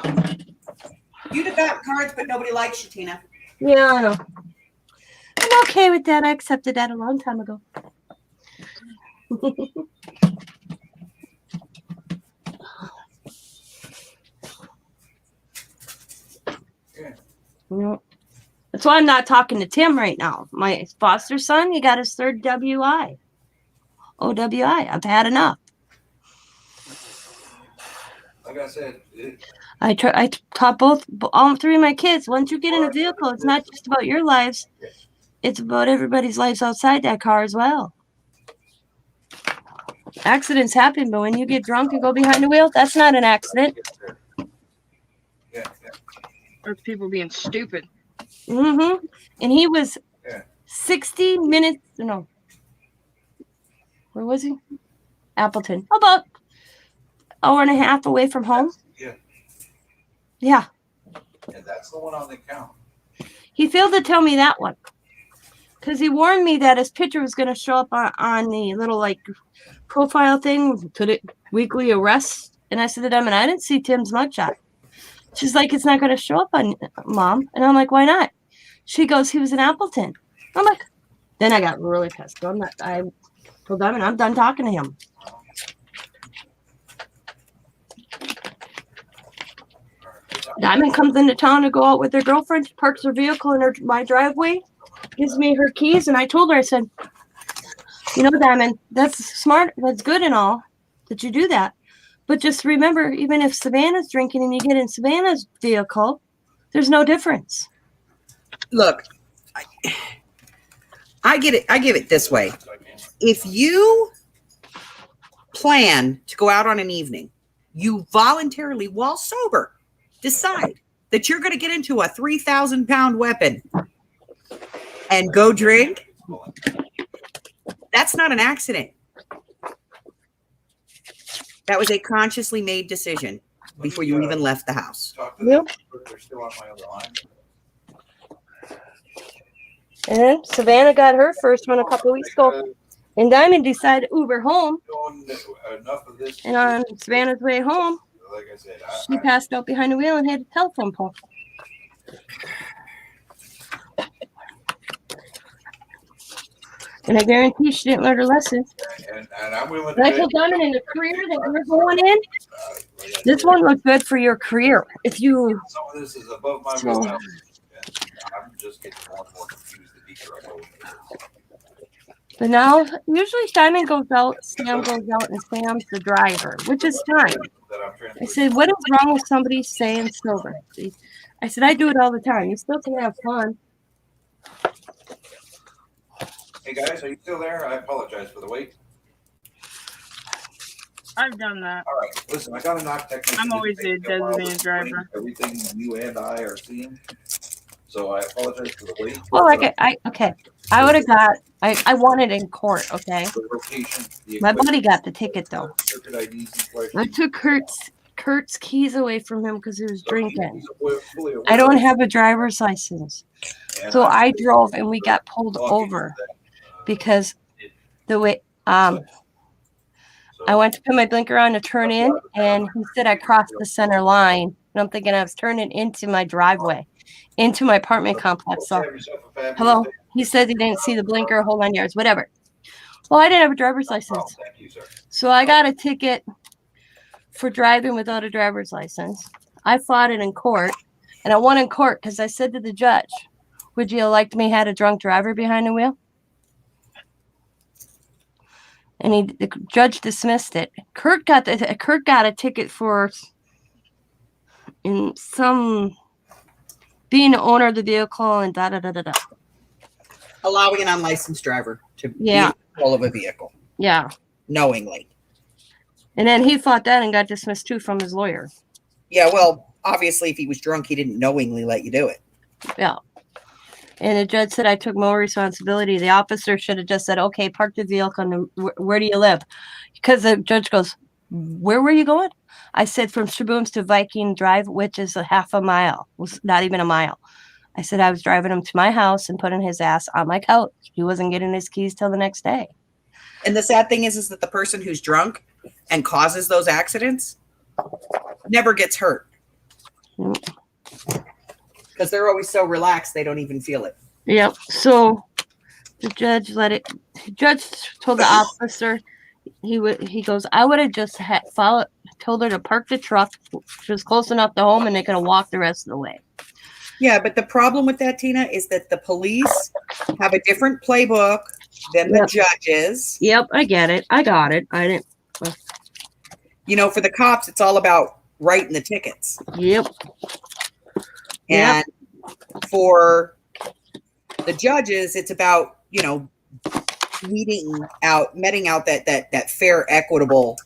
I'm running. You'd have got cards, but nobody likes you, Tina. Yeah, I know. I'm okay with that. I accepted that a long time ago. No. That's why I'm not talking to Tim right now. My foster son, he got his third OWI. I've had enough. Like I said, I taught all three of my kids. Once you get in a vehicle, it's not just about your lives. It's about everybody's lives outside that car as well. Accidents happen, but when you get drunk and go behind the wheel, that's not an accident. yeah. Or people being stupid. Mm-hmm. And he was Yeah. 60 minutes. No. Where was he? Appleton. About hour and a half away from home. Yeah. Yeah. And that's the one on the account. He failed to tell me that one. Because he warned me that his picture was going to show up on the little profile thing to the weekly arrest. And I said to them, and I didn't see Tim's mugshot. She's like, it's not going to show up on Mom. And I'm like, why not? She goes, he was in Appleton. I'm like, then I got really pissed. I told them, and I'm done talking to him. Diamond comes into town to go out with her girlfriend. She parks her vehicle in my driveway, gives me her keys, and I told her, I said, Diamond, that's smart, that's good and all that you do that. But just remember, even if Savannah's drinking and you get in Savannah's vehicle, there's no difference. Look, I get it. I give it this way. If you plan to go out on an evening, you voluntarily, while sober, decide that you're going to get into a 3,000-pound weapon and go drink, that's not an accident. That was a consciously made decision before you even left the house. Talk to Yep. them. They're still on my other line. And then Savannah got her first one a couple weeks ago. And Diamond decided to Uber home. Enough of this. And on Savannah's way home, Like I said, she passed out behind the wheel and had a telephone pole. And I guarantee she didn't learn her lesson. and I'm willing And I to told bet. Diamond, in the career that you're going in, this one looks good for your career. If you, Some of this is above my So- wheelhouse. And I'm just getting more and more confused the deeper I go with it. but now, usually Diamond goes out, Sam goes out, and Sam's the driver, which is fine. That I'm I translating. said, what is wrong with somebody staying sober? I said, I do it all the time. You still can have fun. Hey guys, are you still there? I apologize for the wait. I've done that. All right, listen, I got a knock technician. I'm always It's taking the a while to designated explain driver. Everything you and I are seeing. So I apologize for the wait. Well, I would have got, I won it in court, okay? The location, the My equipment, buddy got the ticket though. circuit IDs in question. I took Kurt's keys away from him because he was So drinking. he's fully aware I don't of it, have a driver's license. and So I I'm drove and we got pulled talking over that, because the way so I went to put my blinker on to turn in and he said I crossed the center line. And I'm thinking I was turning into my driveway, into my apartment complex. So have yourself a fabulous hello. day. He said he didn't see the blinker, hold on yards, whatever. Well, I didn't have a driver's Oh, license. thank you, sir. So I got a ticket for driving without a driver's license. I fought it in court. And I won in court because I said to the judge, would you have liked me had a drunk driver behind the wheel? And the judge dismissed it. Kurt got a ticket for in some being the owner of the vehicle and da da da da da. Allowing an unlicensed driver to be Yeah. in control of a vehicle Yeah. knowingly. And then he fought that and got dismissed too from his lawyer. Yeah, well, obviously, if he was drunk, he didn't knowingly let you do it. Yeah. And the judge said I took more responsibility. The officer should have just said, okay, park the vehicle. And where do you live? Because the judge goes, where were you going? I said from Shabooms to Viking Drive, which is a half a mile. It was not even a mile. I said I was driving him to my house and putting his ass on my couch. He wasn't getting his keys till the next day. And the sad thing is that the person who's drunk and causes those accidents never gets hurt. Because they're always so relaxed, they don't even feel it. Yep. So the judge told the officer, he goes, I would have just told her to park the truck. She was close enough to home and they could have walked the rest of the way. Yeah, but the problem with that, Tina, is that the police have a different playbook than the judges. Yep, I get it. I got it. I didn't. You know, for the cops, it's all about writing the tickets. Yep. And for the judges, it's about, you know, meting out that fair, equitable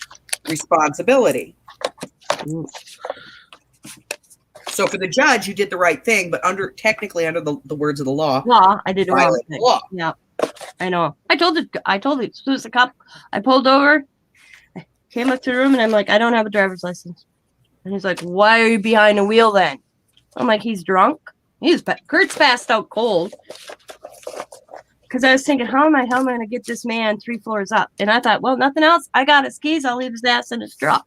responsibility. So for the judge, you did the right thing, but technically under the words of the law, I did the wrong thing. Law. Yeah, I know. I told it. As soon as the cop, I pulled over, I came up to the room, and I'm like, I don't have a driver's license. And he's like, why are you behind the wheel then? I'm like, he's drunk. Kurt's passed out cold. Because I was thinking, how am I going to get this man 3 floors up? And I thought, well, nothing else. I got his keys. I'll leave his ass in his truck.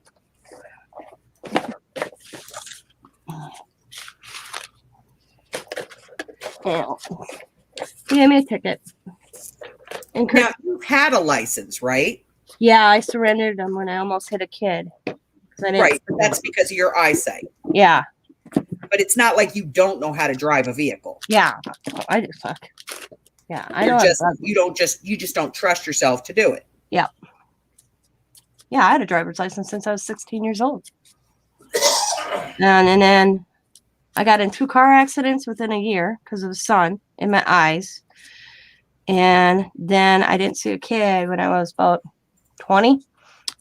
He gave me a ticket. And Now, you've had a license, right? Yeah, I surrendered them when I almost hit a kid. Right, but that's because of your eyesight. Yeah. But it's not like you don't know how to drive a vehicle. Yeah, I do. Fuck. Yeah, I know. You just don't trust yourself to do it. Yeah. Yeah, I had a driver's license since I was 16 years old. And then I got in 2 car accidents within a year because of the sun in my eyes. And then I didn't see a kid when I was about 20.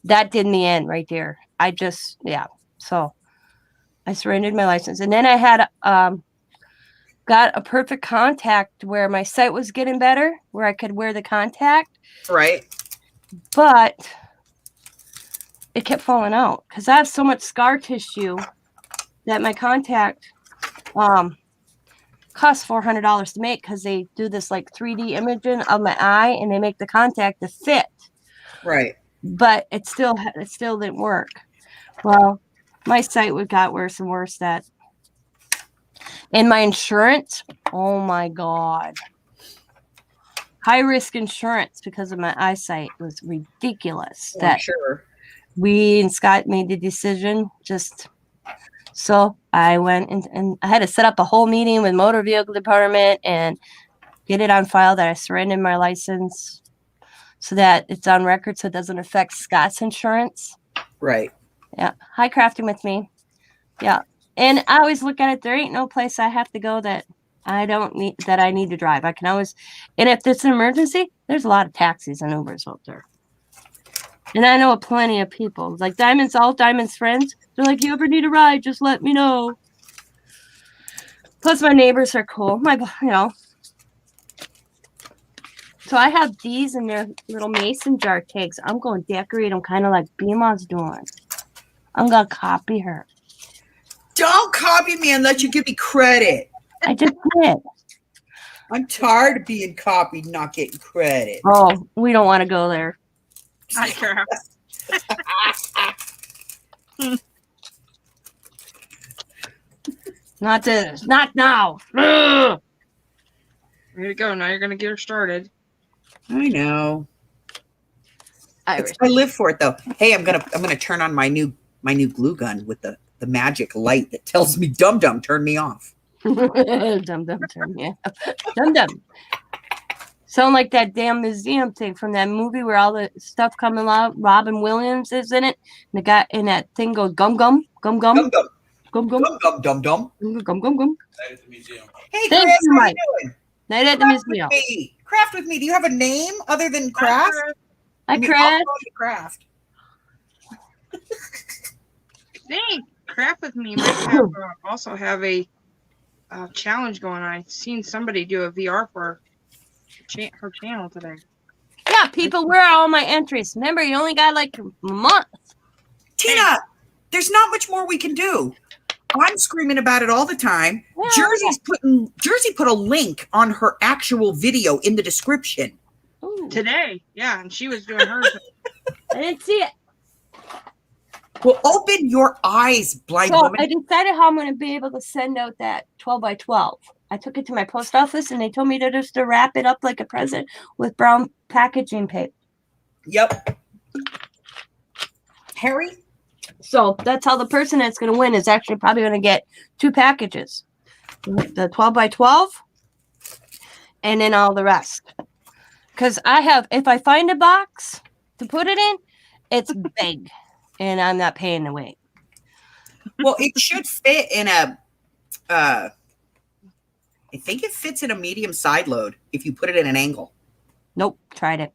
That did me in right there. So I surrendered my license. And then I had got a perfect contact where my sight was getting better, where I could wear the contact. Right. But it kept falling out because I have so much scar tissue that my contact costs $400 to make because they do this like 3D imaging of my eye and they make the contact to fit. Right. But it still didn't work. Well, my sight got worse and worse. And my insurance, oh my God. High risk insurance because of my eyesight was ridiculous. I'm sure. We and Scott made the decision so I went and I had to set up a whole meeting with motor vehicle department and get it on file that I surrendered my license so that it's on record so it doesn't affect Scott's insurance. Right. Yeah. High crafting with me. Yeah. And I always look at it. There ain't no place I have to go that I need to drive. I can always, and if it's an emergency, there's a lot of taxis and Ubers out there. And I know plenty of people like Diamond's friends. They're like, you ever need a ride? Just let me know. Plus my neighbors are cool. So I have these in their little mason jar tags. I'm going to decorate them kind of like Beema's doing. I'm going to copy her. Don't copy me and let you give me credit. I just did. I'm tired of being copied, not getting credit. Oh, we don't want to go there. I care. Not this. Not now. Ugh. Here you go. Now you're gonna get her started. I know. Irish. I live for it though. Hey, I'm gonna turn on my new glue gun with the the magic light that tells me dum dum, turn me off. Dum dum turn, yeah. Dum dum. Sound like that damn museum thing from that movie where all the stuff coming out. Robin Williams is in it. And the guy in that thing goes gum gum, gum gum, Dum dum, gum gum, dum dum, dum dum. gum gum gum. Night at the museum. Hey, Thank Chris, you, how Mike. you doing? Night at the Craft museum. with me. Craft with me. Do you have a name other than Craft? I I'll craft. call you Craft. Think Craft with Me might have, also have a challenge going on. I've seen somebody do a VR for her channel today. Yeah, people, where are all my entries? Remember, you only got like a month. Tina, there's not much more we can do. I'm screaming about it all the time. Yeah, Jersey put a link on her actual video in the description. Ooh, Today, yeah, and she was doing hers. I didn't see it. Well, open your eyes, blind So woman. I decided how I'm going to be able to send out that 12 by 12. I took it to my post office and they told me to wrap it up like a present with brown packaging tape. Yep. Harry? So that's how the person that's going to win is actually probably going to get 2 packages. The 12 by 12 and then all the rest. Because if I find a box to put it in, it's big and I'm not paying the weight. Well, it should fit in a, I think it fits in a medium side load if you put it in an angle. Nope, tried it.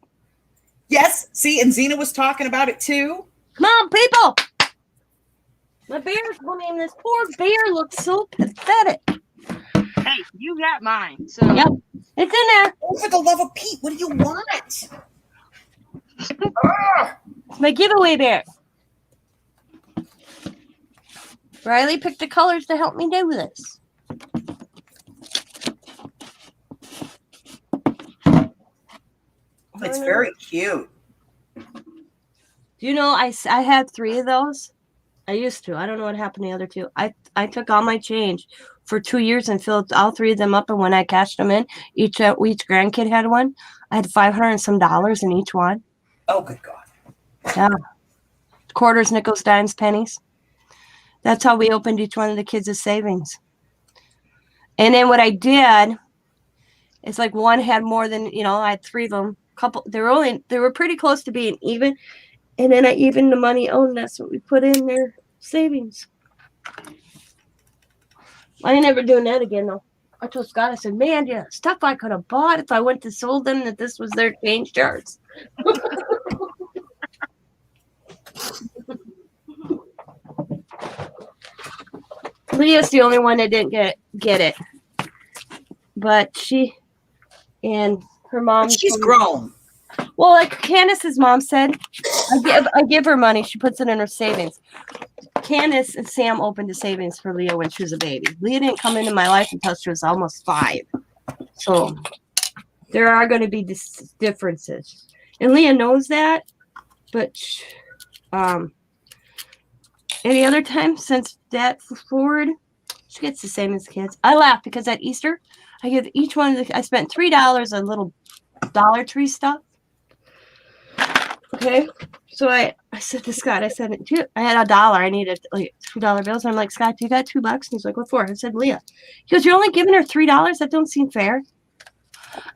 Yes, see, and Xena was talking about it too. Come on, people! My bear's name. This poor bear looks so pathetic. Hey, you got mine. So Yep, it's in there. Oh, for the love of Pete, what do you want? Ah! It's my giveaway bear. Riley picked the colors to help me do this. It's very cute. Do you know I had 3 of those? I used to. I don't know what happened to the other 2. I took all my change for 2 years and filled all 3 of them up. And when I cashed them in, each grandkid had one. I had $500 and some in each one. Oh, good God. Yeah. Quarters, nickels, dimes, pennies. That's how we opened each one of the kids' savings. And then what I did is like one had more than, I had 3 of them. They were pretty close to being even. And then I evened the money out, and that's what we put in their savings. I ain't never doing that again, though. I told Scott, I said, man, yeah, stuff I could have bought if I went to sold them that this was their change jars. Leah's the only one that didn't get it. But she and her mom. But she's grown. Well, like Candace's mom said, I give her money. She puts it in her savings. Candace and Sam opened the savings for Leah when she was a baby. Leah didn't come into my life until she was almost 5. So there are going to be differences. And Leah knows that. But any other time since that forward, she gets the same as kids. I laugh because at Easter, I give each one, I spent $3 on little Dollar Tree stuff. Okay, so I said to Scott, I said, I had $1. I needed like $2 bills. I'm like, Scott, you got $2? And he's like, what for? I said, Leah. He goes, you're only giving her $3? That don't seem fair.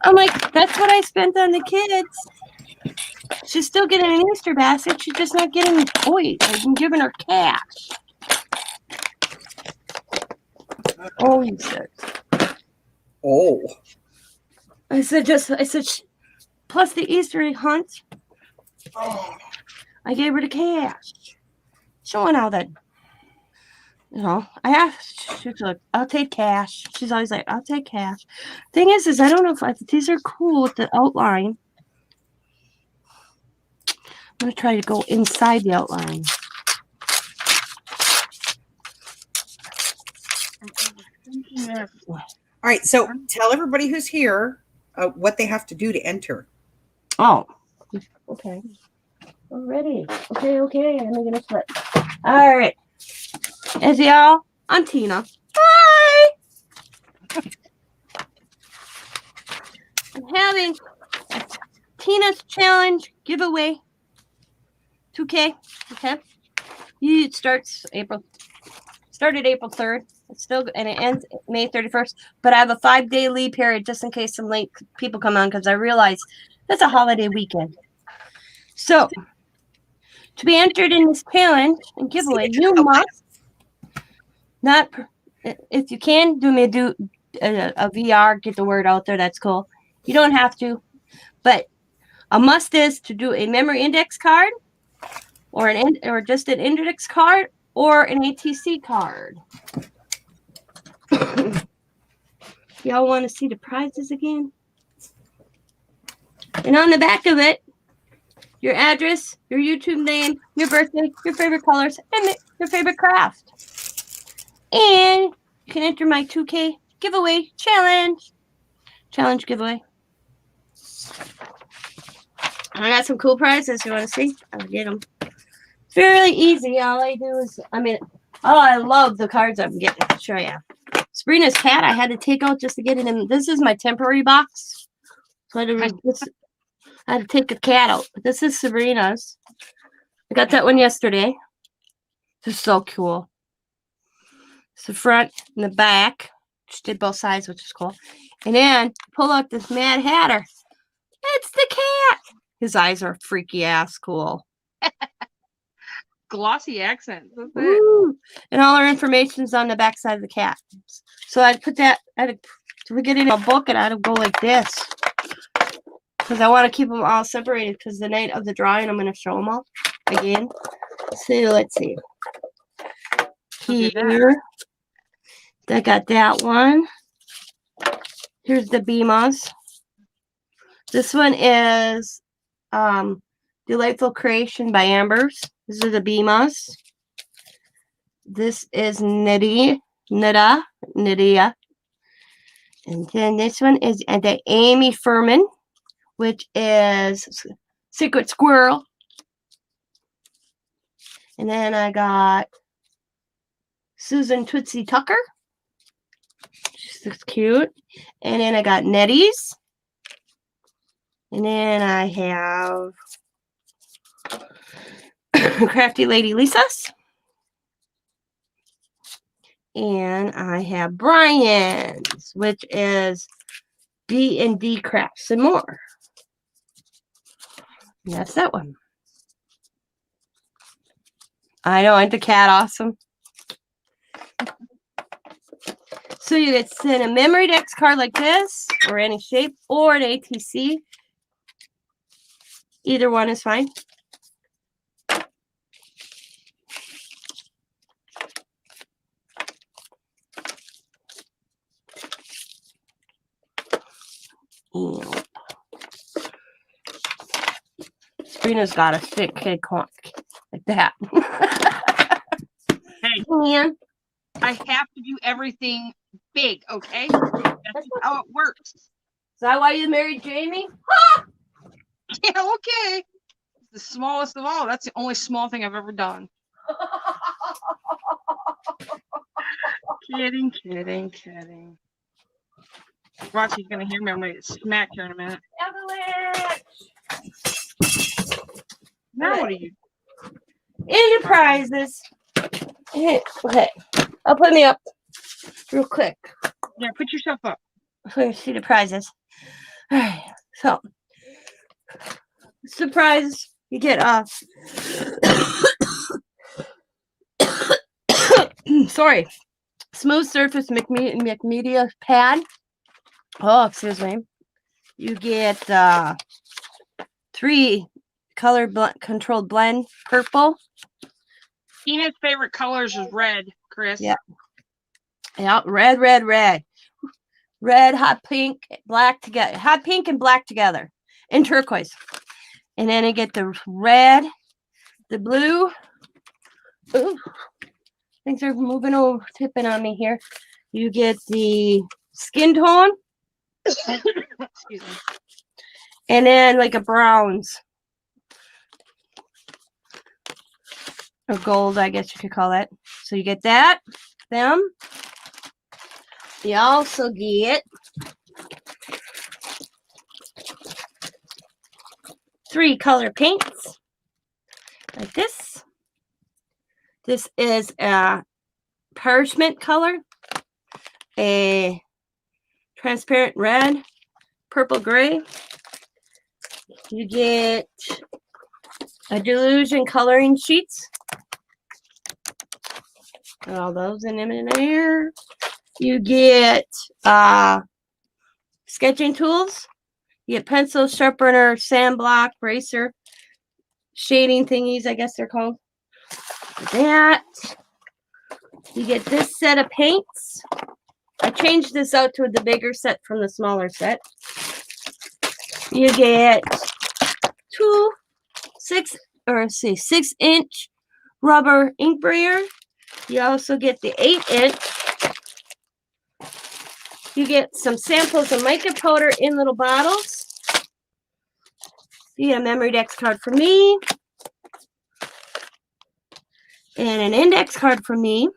I'm like, that's what I spent on the kids. She's still getting an Easter basket. She's just not getting toys. I'm giving her cash. Oh, he said. Oh. I said, plus the Easter egg hunt. Oh. I gave her the cash. Showing how that, I asked, she's like, I'll take cash. She's always like, I'll take cash. Thing is I don't know if these are cool with the outline. I'm going to try to go inside the outline. All right, so tell everybody who's here what they have to do to enter. Oh, okay. Already. Okay. I'm going to flip. All right. As y'all, I'm Tina. Hi. I'm having Tina's challenge giveaway. 2K. Okay. It starts April Started April 3rd. It's still, and it ends May 31st. But I have a 5-day leave period just in case some late people come on because I realize that's a holiday weekend. So, to be entered in this challenge and giveaway, you must not, if you can, do a VR, get the word out there. That's cool. You don't have to, but a must is to do a memory index card, or just an index card, or an ATC card. Y'all want to see the prizes again? And on the back of it, your address, your YouTube name, your birthday, your favorite colors, and your favorite craft. And you can enter my 2K giveaway challenge giveaway. I got some cool prizes. You want to see? I'll get them. It's really easy. All I do is, I love the cards I'm getting. I'll show you. Sabrina's cat I had to take out just to get it in. This is my temporary box. So I had to take the cat out. But this is Sabrina's. I got that one yesterday. This is so cool. It's the front and the back. Just did both sides, which is cool. And then pull out this Mad Hatter. It's the cat. His eyes are freaky ass cool. Glossy accent. Ooh. And all our information's on the back side of the cat. So I'd put that, to get it in a book, and I'd go like this. Because I want to keep them all separated, because the night of the drawing, I'm going to show them all again. So let's see. Here, I got that one. Here's the Beamas. This one is Delightful Creation by Ambers. This is the Beamas. This is Nydia. And then this one is the Amy Furman, which is Secret Squirrel. And then I got Susan Tootsie Tucker. She's cute. And then I got Nettie's. And then I have Crafty Lady Lisa's. And I have Brian's, which is D&D Crafts and More. And that's that one. I know, ain't the cat awesome? So you get sent a memory dex card like this, or any shape, or an ATC. Either one is fine. Sabrina's got a thick head conch like that. Hey, Man. I have to do everything big, okay? That's how it works. Is that why you married Jamie? Yeah, okay. The smallest of all. That's the only small thing I've ever done. Kidding. Watch, he's gonna hear me. I'm gonna get smacked here in a minute. Now what are you? Enterprises. Okay, I'll put me up real quick. Yeah, put yourself up. So you see the prizes. All right, so surprise, you get sorry, smooth surface McMedia pad. Oh, excuse me. You get 3 color controlled blend purple. Tina's favorite colors is red, Chris. Yeah. Yeah, red. Red, hot pink, black together. Hot pink and black together. And turquoise. And then you get the red, the blue. Ooh. Things are moving over, tipping on me here. You get the skin tone. Excuse me. And then like a bronze. Or gold, I guess you could call it. So you get that, them. You also get 3 color paints, like this. This is a parchment color, a transparent red, purple gray. You get a delusion coloring sheets. Got all those in there. You get sketching tools. You get pencil, sharpener, sand block, eraser, shading thingies, I guess they're called. That. You get this set of paints. I changed this out to the bigger set from the smaller set. You get 6-inch rubber ink brayer. You also get the 8-inch. You get some samples of mica powder in little bottles. You get a memory dex card for me. And an index card for me.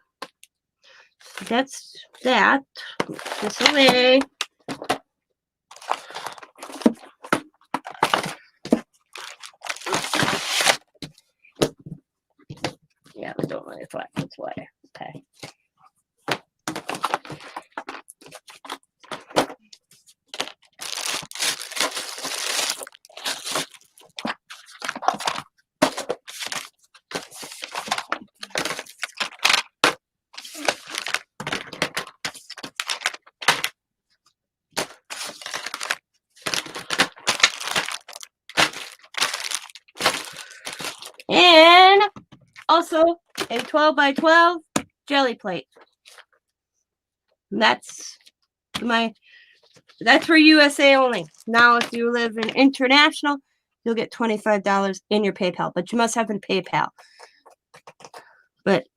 That's that. This away. Yeah, I don't really flat this way. Okay. And also a 12 by 12 jelly plate. And that's for USA only. Now, if you live in international, you'll get $25 in your PayPal, but you must have in PayPal. But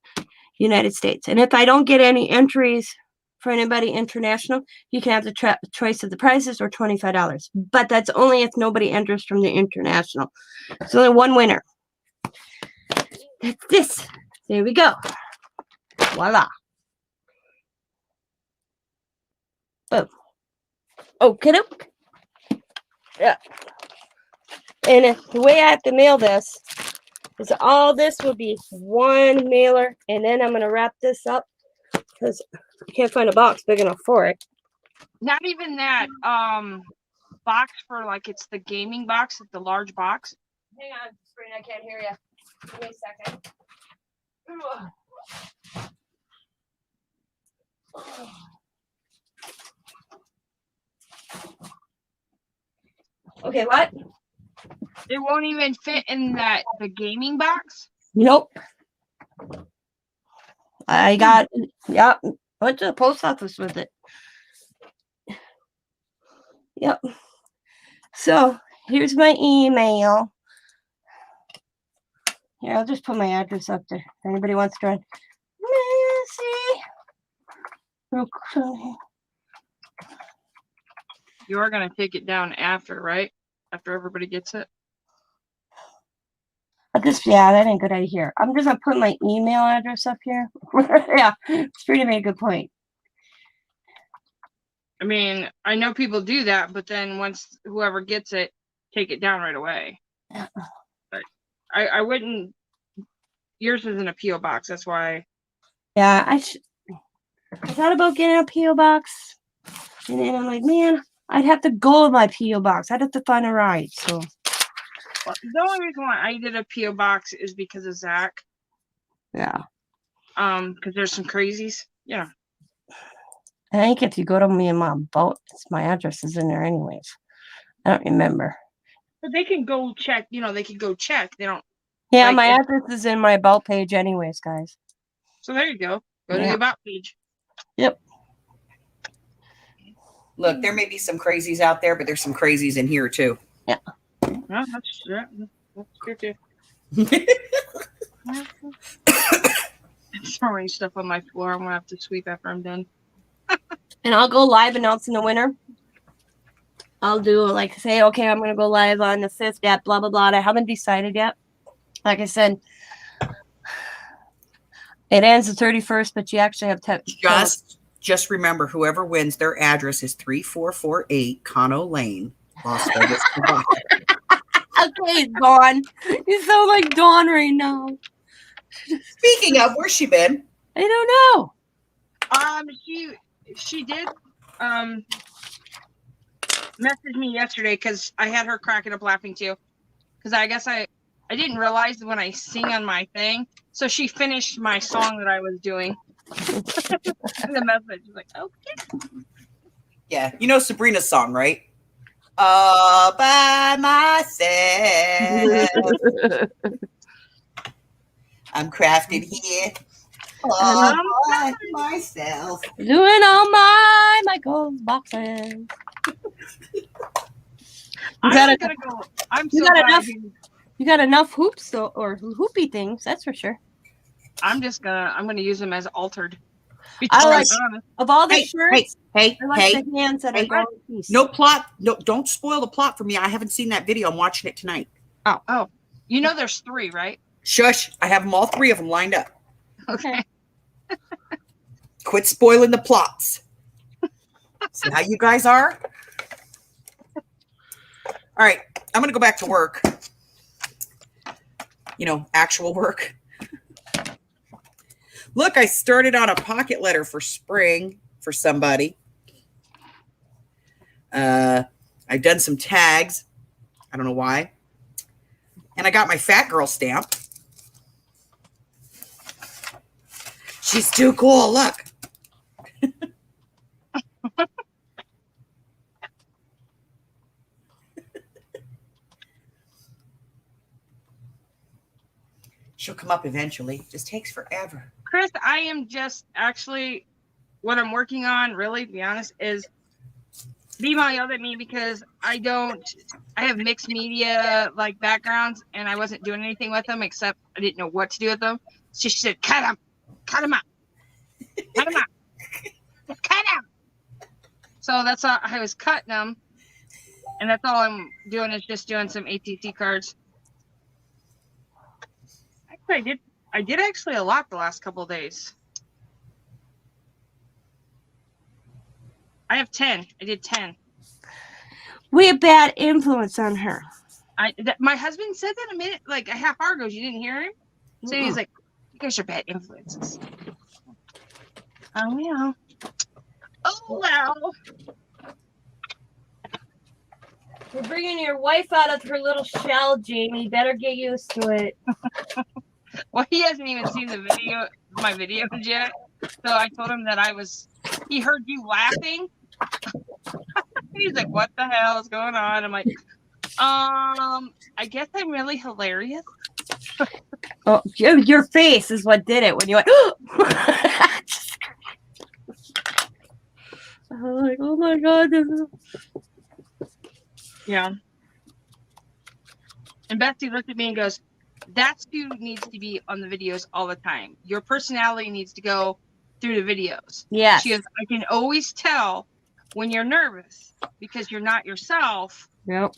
United States. And if I don't get any entries for anybody international, you can have the choice of the prices or $25. But that's only if nobody enters from the international. There's only one winner. That's this. There we go. Voila. Boom. Okay. Yeah. And the way I have to mail this is all this will be one mailer, and then I'm going to wrap this up because I can't find a box big enough for it. Not even that box for like it's the gaming box, the large box. Hang on, Spring, I can't hear you. Give me a second. Okay, what? It won't even fit in the gaming box. Nope. I got, yep, went to the post office with it. Yep. So here's my email. Here, I'll just put my address up there. If anybody wants to join. You are gonna take it down after, right? After everybody gets it. Yeah, that ain't a good idea. I'm just gonna put my email address up here. Yeah, Sabrina made a good point. I mean, I know people do that, but then once whoever gets it, take it down right away. But I wouldn't. Yours isn't a PO box, that's why. Yeah, I thought about getting a PO box, and then I'm like, man, I'd have to go with my PO box. I'd have to find a ride. So Well, the only reason why I did a PO box is because of Zach. yeah. Because there's some crazies. Yeah. I think if you go to me and my boat, my address is in there anyways. I don't remember. But they can go check. They can go check. They don't. Yeah, like, my address is in my about page anyways, guys. So there you go. Go to Yeah. the about page. Yep. Look, there may be some crazies out there, but there's some crazies in here too. Yeah. Well, that's good too. Throwing stuff on my floor. I'm gonna have to sweep after I'm done. And I'll go live announcing the winner. I'll do like say, okay, I'm gonna go live on the 5th at blah blah blah. And I haven't decided yet. Like I said, it ends the 31st, but you actually have to just remember, whoever wins, their address is 3448 Cano Lane, Las Vegas, Nevada. Okay, Dawn. You sound like Dawn right now. Speaking of, where's she been? I don't know. She did message me yesterday because I had her cracking up laughing too. Because I guess I didn't realize when I sing on my thing. So she finished my song that I was doing. And the message was like, okay. Yeah, you know Sabrina's song, right? All by myself. I'm crafting here all by myself. Doing all my gold boxes. I'm gotta- gonna go. I'm you so got glad enough- he- You got enough hoops though, or hoopy things, that's for sure. I'm gonna use them as altered. I like honest. of all the Hey, shirts. hey, I like the hands that are going piece. no plot. No, don't spoil the plot for me. I haven't seen that video. I'm watching it tonight. Oh, you know there's 3, right? Shush! I have them all 3 of them lined up. Okay. Quit spoiling the plots. See how you guys are? All right, I'm gonna go back to work. You know, actual work. Look, I started on a pocket letter for spring for somebody. I've done some tags. I don't know why. And I got my fat girl stamp. She's too cool. Look. She'll come up eventually. Just takes forever. Chris, I am just actually what I'm working on, really, to be honest, is Bima yelled at me because I have mixed media like backgrounds and I wasn't doing anything with them except I didn't know what to do with them. So she said, cut them out, cut them out, cut them. So that's all I was cutting them. And that's all I'm doing is just doing some ATC cards. Actually, I did actually a lot the last couple of days. I have 10. I did 10. We have bad influence on her. My husband said that a minute, like a half hour ago. You didn't hear him? So he's like, you guys are bad influences. Oh, yeah. Oh, well. We're bringing your wife out of her little shell, Jamie. Better get used to it. Well, he hasn't even seen my videos yet. So I told him that he heard you laughing. He's like, what the hell is going on? I'm like, I guess I'm really hilarious. Oh, your face is what did it when you went. I was like, oh my god. Yeah. And Betsy looked at me and goes, that's who needs to be on the videos all the time. Your personality needs to go through the videos. Yeah. She goes, I can always tell when you're nervous because you're not yourself. Yep.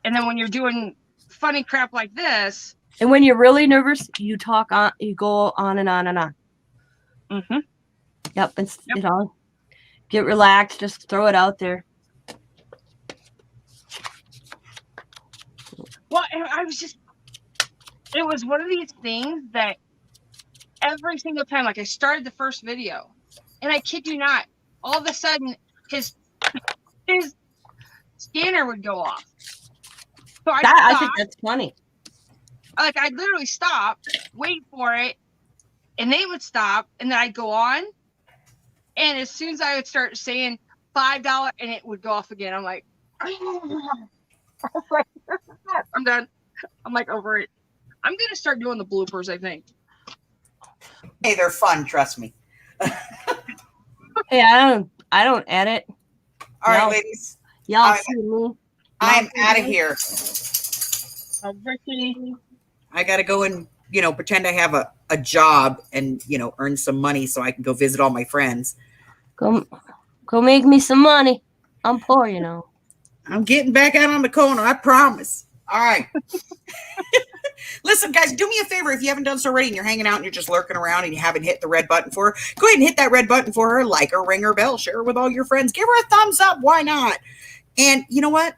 And then when you're doing funny crap like this. And when you're really nervous, you talk on, you go on and on and on. Mm-hmm. Yep. You know, get relaxed. Just throw it out there. Well, it was one of these things that every single time, like I started the first video, and I kid you not, all of a sudden his scanner would go off. So I think that's funny. Like I'd literally stop, wait for it, and they would stop, and then I'd go on. And as soon as I would start saying $5, and it would go off again, I'm like, I'm done. I'm like over it. I'm gonna start doing the bloopers, I think. Hey, they're fun, trust me. Hey, I don't edit. All right, ladies. Y'all see me. I'm out of here. Ricky. I gotta go and, pretend I have a job and, earn some money so I can go visit all my friends. Go make me some money. I'm poor, you know. I'm getting back out on the corner, I promise. All right. Listen, guys, do me a favor. If you haven't done so already and you're hanging out and you're just lurking around and you haven't hit the red button for her, go ahead and hit that red button for her. Like her, ring her bell, share her with all your friends. Give her a thumbs up. Why not? And you know what?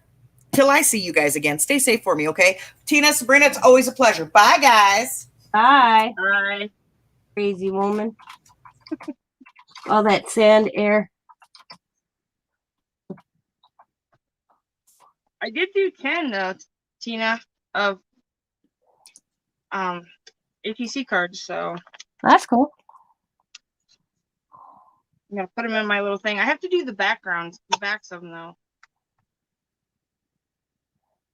Till I see you guys again, stay safe for me, okay? Tina, Sabrina, it's always a pleasure. Bye, guys. Bye. Bye. Crazy woman. All that sand air. I did do 10 though, Tina, of ATC cards, so That's cool. I'm gonna put them in my little thing. I have to do the backgrounds, the backs of them though.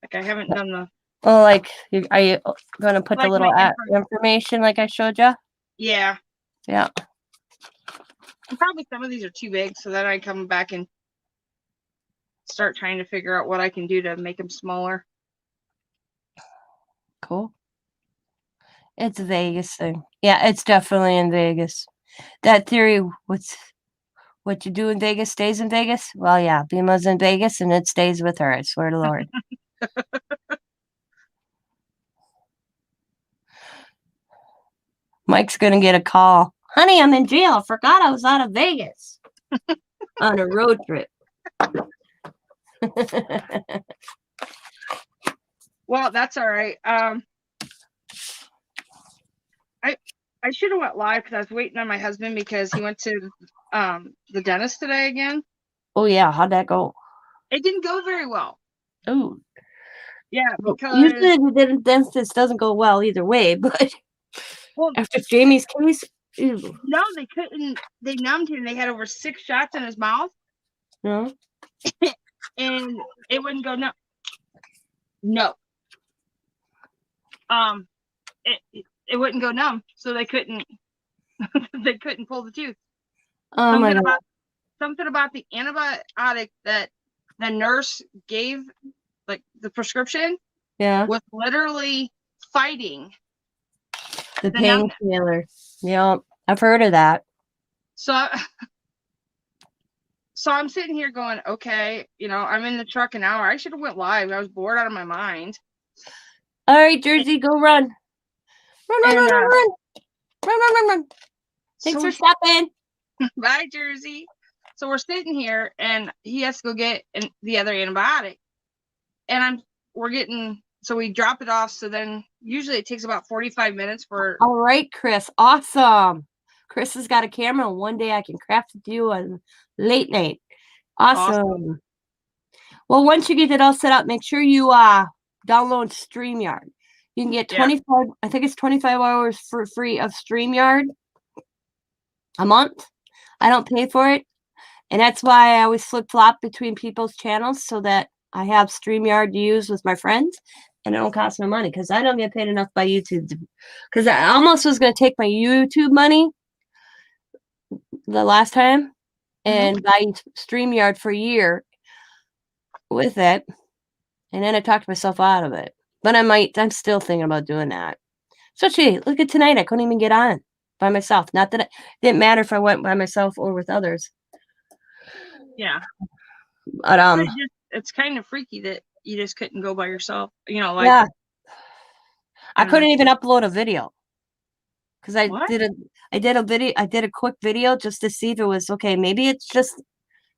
Like I haven't done the Oh, like, are you gonna put the Like little my information like I showed you? yeah. Yeah. And probably some of these are too big, so then I come back and start trying to figure out what I can do to make them smaller. Cool. It's a Vegas thing. Yeah, it's definitely in Vegas. That theory, what you do in Vegas stays in Vegas? Well, yeah, Bima's in Vegas and it stays with her, I swear to Lord. Mike's gonna get a call. Honey, I'm in jail. Forgot I was out of Vegas on a road trip. Well, that's all right. I should have went live because I was waiting on my husband because he went to the dentist today again. Oh yeah, how'd that go? It didn't go very well. Oh, Yeah, because usually the dentist doesn't go well either way, but well, after Jamie's case, ew. no, they couldn't. They numbed him. They had over 6 shots in his mouth, No? and it wouldn't go. No. It wouldn't go numb, so they couldn't. They couldn't pull the tooth. Oh my God. Something about the antibiotic that the nurse gave, like the prescription, Yeah. was literally fighting The numbness. painkiller. Yeah, I've heard of that. So I'm sitting here going, okay, I'm in the truck an hour. I should have went live. I was bored out of my mind. All right, Jersey, go run. Run. Run. Thanks for stopping. Bye, Jersey. So we're sitting here, and he has to go get the other antibiotic, and so we drop it off. So then usually it takes about 45 minutes for. All right, Chris. Awesome. Chris has got a camera, and one day I can craft with you on late night. Awesome. Well, once you get it all set up, make sure you download StreamYard. You can get 25. I think it's 25 hours for free of StreamYard a month. I don't pay for it. And that's why I always flip-flop between people's channels so that I have StreamYard to use with my friends and it don't cost no money because I don't get paid enough by YouTube. Because I almost was going to take my YouTube money the last time and buy StreamYard for a year with it. And then I talked myself out of it. But I'm still thinking about doing that. Especially, look at tonight. I couldn't even get on by myself. Not that it didn't matter if I went by myself or with others. Yeah. But it's kind of freaky that you just couldn't go by yourself. Yeah. I couldn't even upload a video. Because I did a quick video just to see if it was okay. Maybe it's just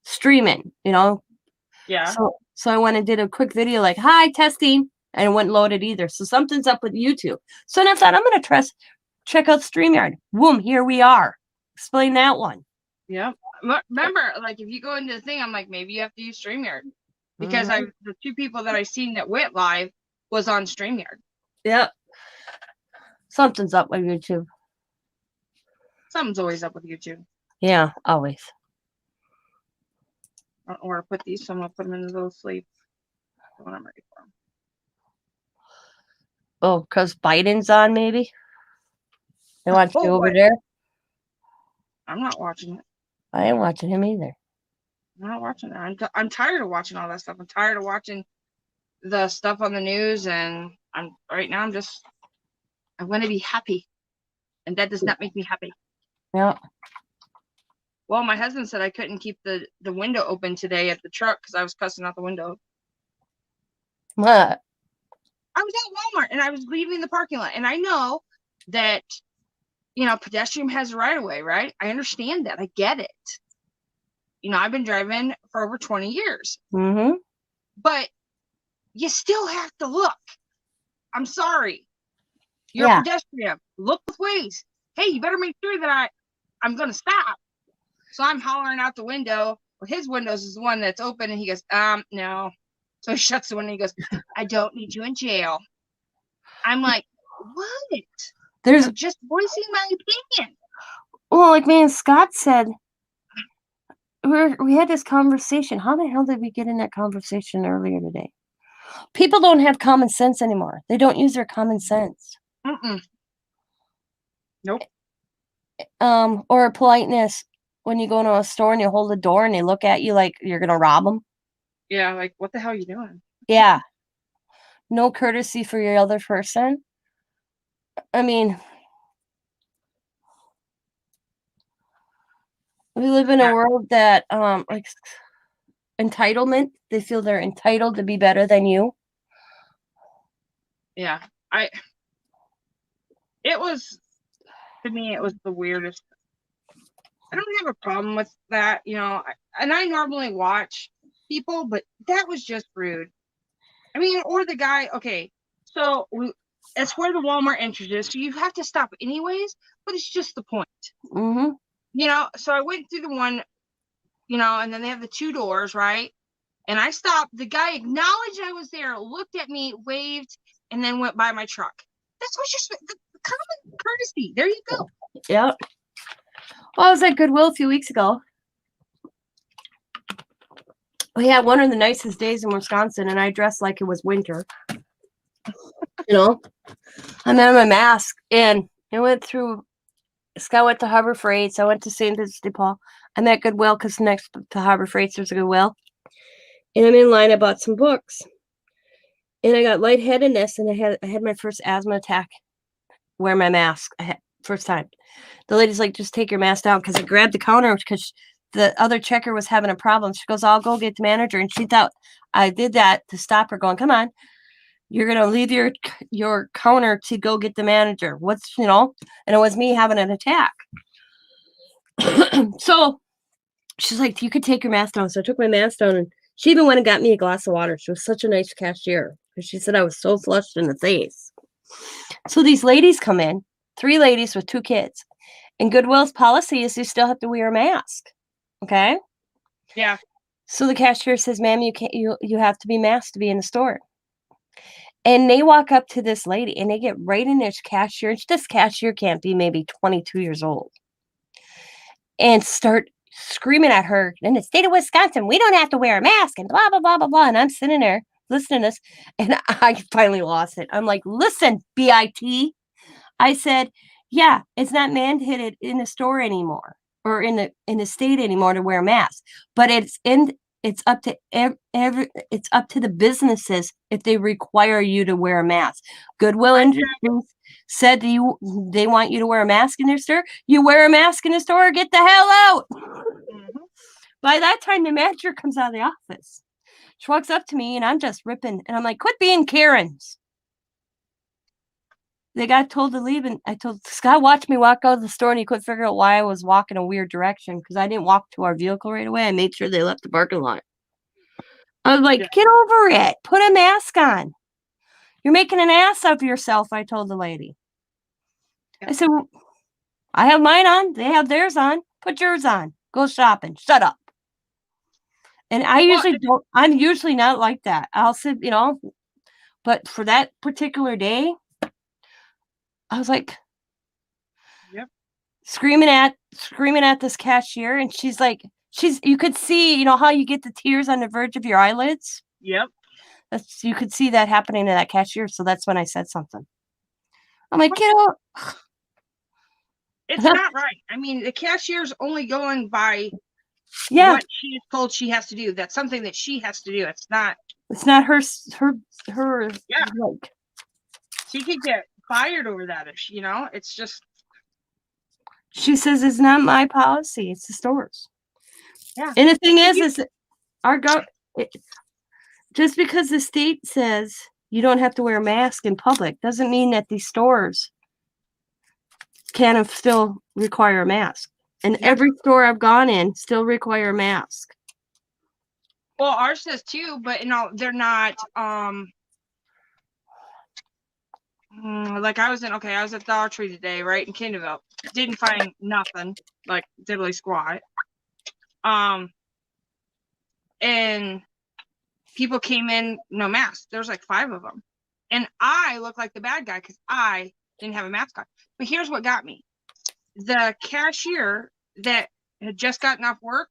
streaming, Yeah. So I went and did a quick video like, hi, testing. And it wouldn't load it either. So something's up with YouTube. So then I thought I'm going to check out StreamYard. Boom, here we are. Explain that one. Yeah. Remember, like if you go into the thing, I'm like, maybe you have to use StreamYard. Because the 2 people that I seen that went live was on StreamYard. Yep. Something's up with YouTube. Something's always up with YouTube. Yeah, always. I don't know where to put these, so I'm going to put them in the little sleeve when I'm ready for them. Oh, because Biden's on, maybe? They want you over there? I'm not watching it. I ain't watching him either. I'm not watching it. I'm tired of watching all that stuff. I'm tired of watching the stuff on the news, and I want to be happy, and that does not make me happy. Yeah. Well, my husband said I couldn't keep the window open today at the truck because I was cussing out the window. What? I was at Walmart and I was leaving the parking lot, and I know that pedestrian has a right of way, right? I understand that. I get it. I've been driving for over 20 years. Mm-hmm. But you still have to look. I'm sorry. You're a pedestrian. Look both ways. Hey, you better make sure that I'm going to stop. So I'm hollering out the window. Well, his windows is the one that's open, and he goes, no. So he shuts the window. And he goes, I don't need you in jail. I'm like, what? There's I'm just voicing my opinion. well, like me and Scott said, we had this conversation. How the hell did we get in that conversation earlier today? People don't have common sense anymore. They don't use their common sense. Nope. Or politeness when you go into a store and you hold the door and they look at you like you're gonna rob them. Yeah, like, what the hell are you doing? Yeah. No courtesy for your other person. I mean, we live in a world that like entitlement. They feel they're entitled to be better than you. Yeah. It was, to me, it was the weirdest. I don't have a problem with that, and I normally watch people, but that was just rude. I mean, or the guy, okay, so it's where the Walmart entrance is, so you have to stop anyways, but it's just the point. Mm-hmm. So I went through the one, and then they have the two doors, right? And I stopped. The guy acknowledged I was there, looked at me, waved, and then went by my truck. That's what you're the common courtesy. There you go. Yep. Well, I was at Goodwill a few weeks ago. We had one of the nicest days in Wisconsin, and I dressed like it was winter. I'm in my mask, and I went through. Scott went to Harbor Freights. I went to St. Vincent de Paul. I'm at Goodwill because next to Harbor Freights there's a Goodwill. And I'm in line. I bought some books, and I got lightheadedness, and I had my first asthma attack. Wear my mask. First time. The lady's like, just take your mask down, because I grabbed the counter because the other checker was having a problem. She goes, I'll go get the manager, and she thought I did that to stop her. Going, come on, you're gonna leave your counter to go get the manager. And it was me having an attack. So she's like, you could take your mask down. So I took my mask down, and she even went and got me a glass of water. She was such a nice cashier because she said I was so flushed in the face. So these ladies come in, 3 ladies with 2 kids. And Goodwill's policy is you still have to wear a mask. Okay? Yeah. So the cashier says, ma'am, you have to be masked to be in the store. And they walk up to this lady and they get right in this cashier. And this cashier can't be maybe 22 years old. And start screaming at her. In the state of Wisconsin, we don't have to wear a mask and blah, blah, blah, blah, blah. And I'm sitting there listening to this. And I finally lost it. I'm like, listen, BIT. I said, yeah, it's not mandated in the store anymore or in the state anymore to wear a mask. But it's up to it's up to the businesses if they require you to wear a mask. Goodwill Industries said they want you to wear a mask in their store. You wear a mask in the store, get the hell out. Mm-hmm. By that time, the manager comes out of the office. She walks up to me and I'm just ripping. And I'm like, quit being Karens. They got told to leave, and I told Scott, watch me walk out of the store, and he couldn't figure out why I was walking a weird direction because I didn't walk to our vehicle right away. I made sure they left the parking lot. I was like, get over it. Put a mask on. You're making an ass of yourself, I told the lady. I said, well, I have mine on. They have theirs on. Put yours on. Go shopping. Shut up. And I'm usually not like that. I'll sit, but for that particular day, I was like, yep, screaming at this cashier, and you could see, how you get the tears on the verge of your eyelids. Yep. You could see that happening to that cashier. So that's when I said something. I'm like, kiddo. It's not right. I mean, the cashier's only going by what she is told she has to do. That's something that she has to do. It's not her. Yeah. Like, she could get fired over that if it's just. She says it's not my policy. It's the stores. Yeah. And the thing is just because the state says you don't have to wear a mask in public doesn't mean that these stores can still require a mask. And every store I've gone in still require a mask. Well, ours says too, but they're not. Like I was at Dollar Tree today, right in Kendallville. Didn't find nothing, like diddly squat. And people came in no mask. There's like 5 of them. And I look like the bad guy because I didn't have a mask on. But here's what got me. The cashier that had just gotten off work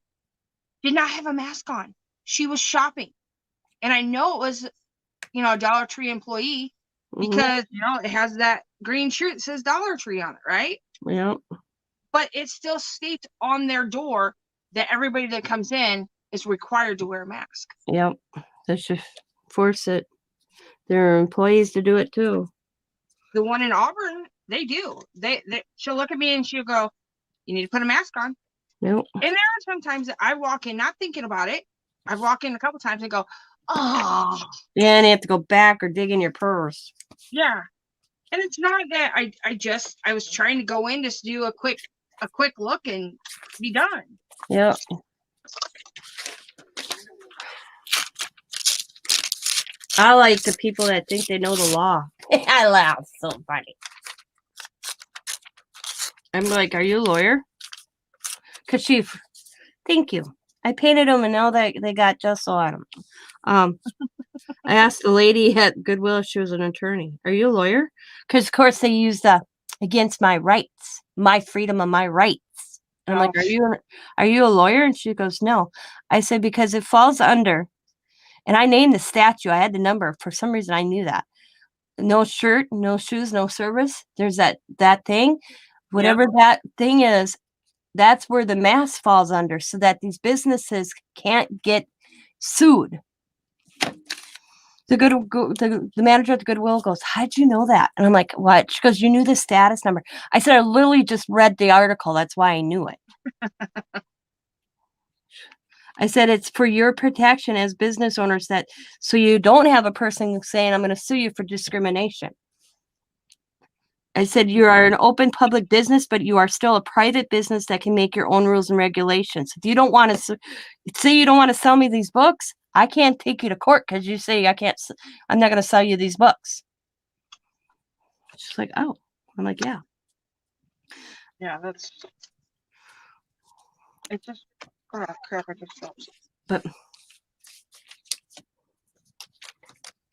did not have a mask on. She was shopping. And I know it was, a Dollar Tree employee because, it has that green shirt that says Dollar Tree on it, right? Yep. But it still states on their door that everybody that comes in is required to wear a mask. Yep. They should force their employees to do it too. The one in Auburn, they do. She'll look at me and she'll go, "You need to put a mask on." Yep. And there are sometimes that I walk in not thinking about it. I walk in a couple times and go, "Oh." Yeah, and you have to go back or dig in your purse. Yeah. And it's not that I was trying to go in just to do a quick look and be done. Yep. I like the people that think they know the law. I laugh. So funny. I'm like, are you a lawyer? Because thank you. I painted them and now they got gesso on them. I asked the lady at Goodwill if she was an attorney. Are you a lawyer? Because, of course, they use the against my rights, my freedom of my rights. And I'm like, are you a lawyer? And she goes, no. I said, because it falls under, and I named the statue. I had the number. For some reason, I knew that. No shirt, no shoes, no service. There's that thing. Whatever that thing is, that's where the mask falls under so that these businesses can't get sued. The manager at the Goodwill goes, how'd you know that? And I'm like, what? She goes, you knew the status number. I said, I literally just read the article. That's why I knew it. I said, it's for your protection as business owners so you don't have a person saying, I'm going to sue you for discrimination. I said, you are an open public business, but you are still a private business that can make your own rules and regulations. If you don't want to say you don't want to sell me these books, I can't take you to court because you say I'm not going to sell you these books. She's like, oh. I'm like, yeah. Yeah, it just, oh crap, I just felt. But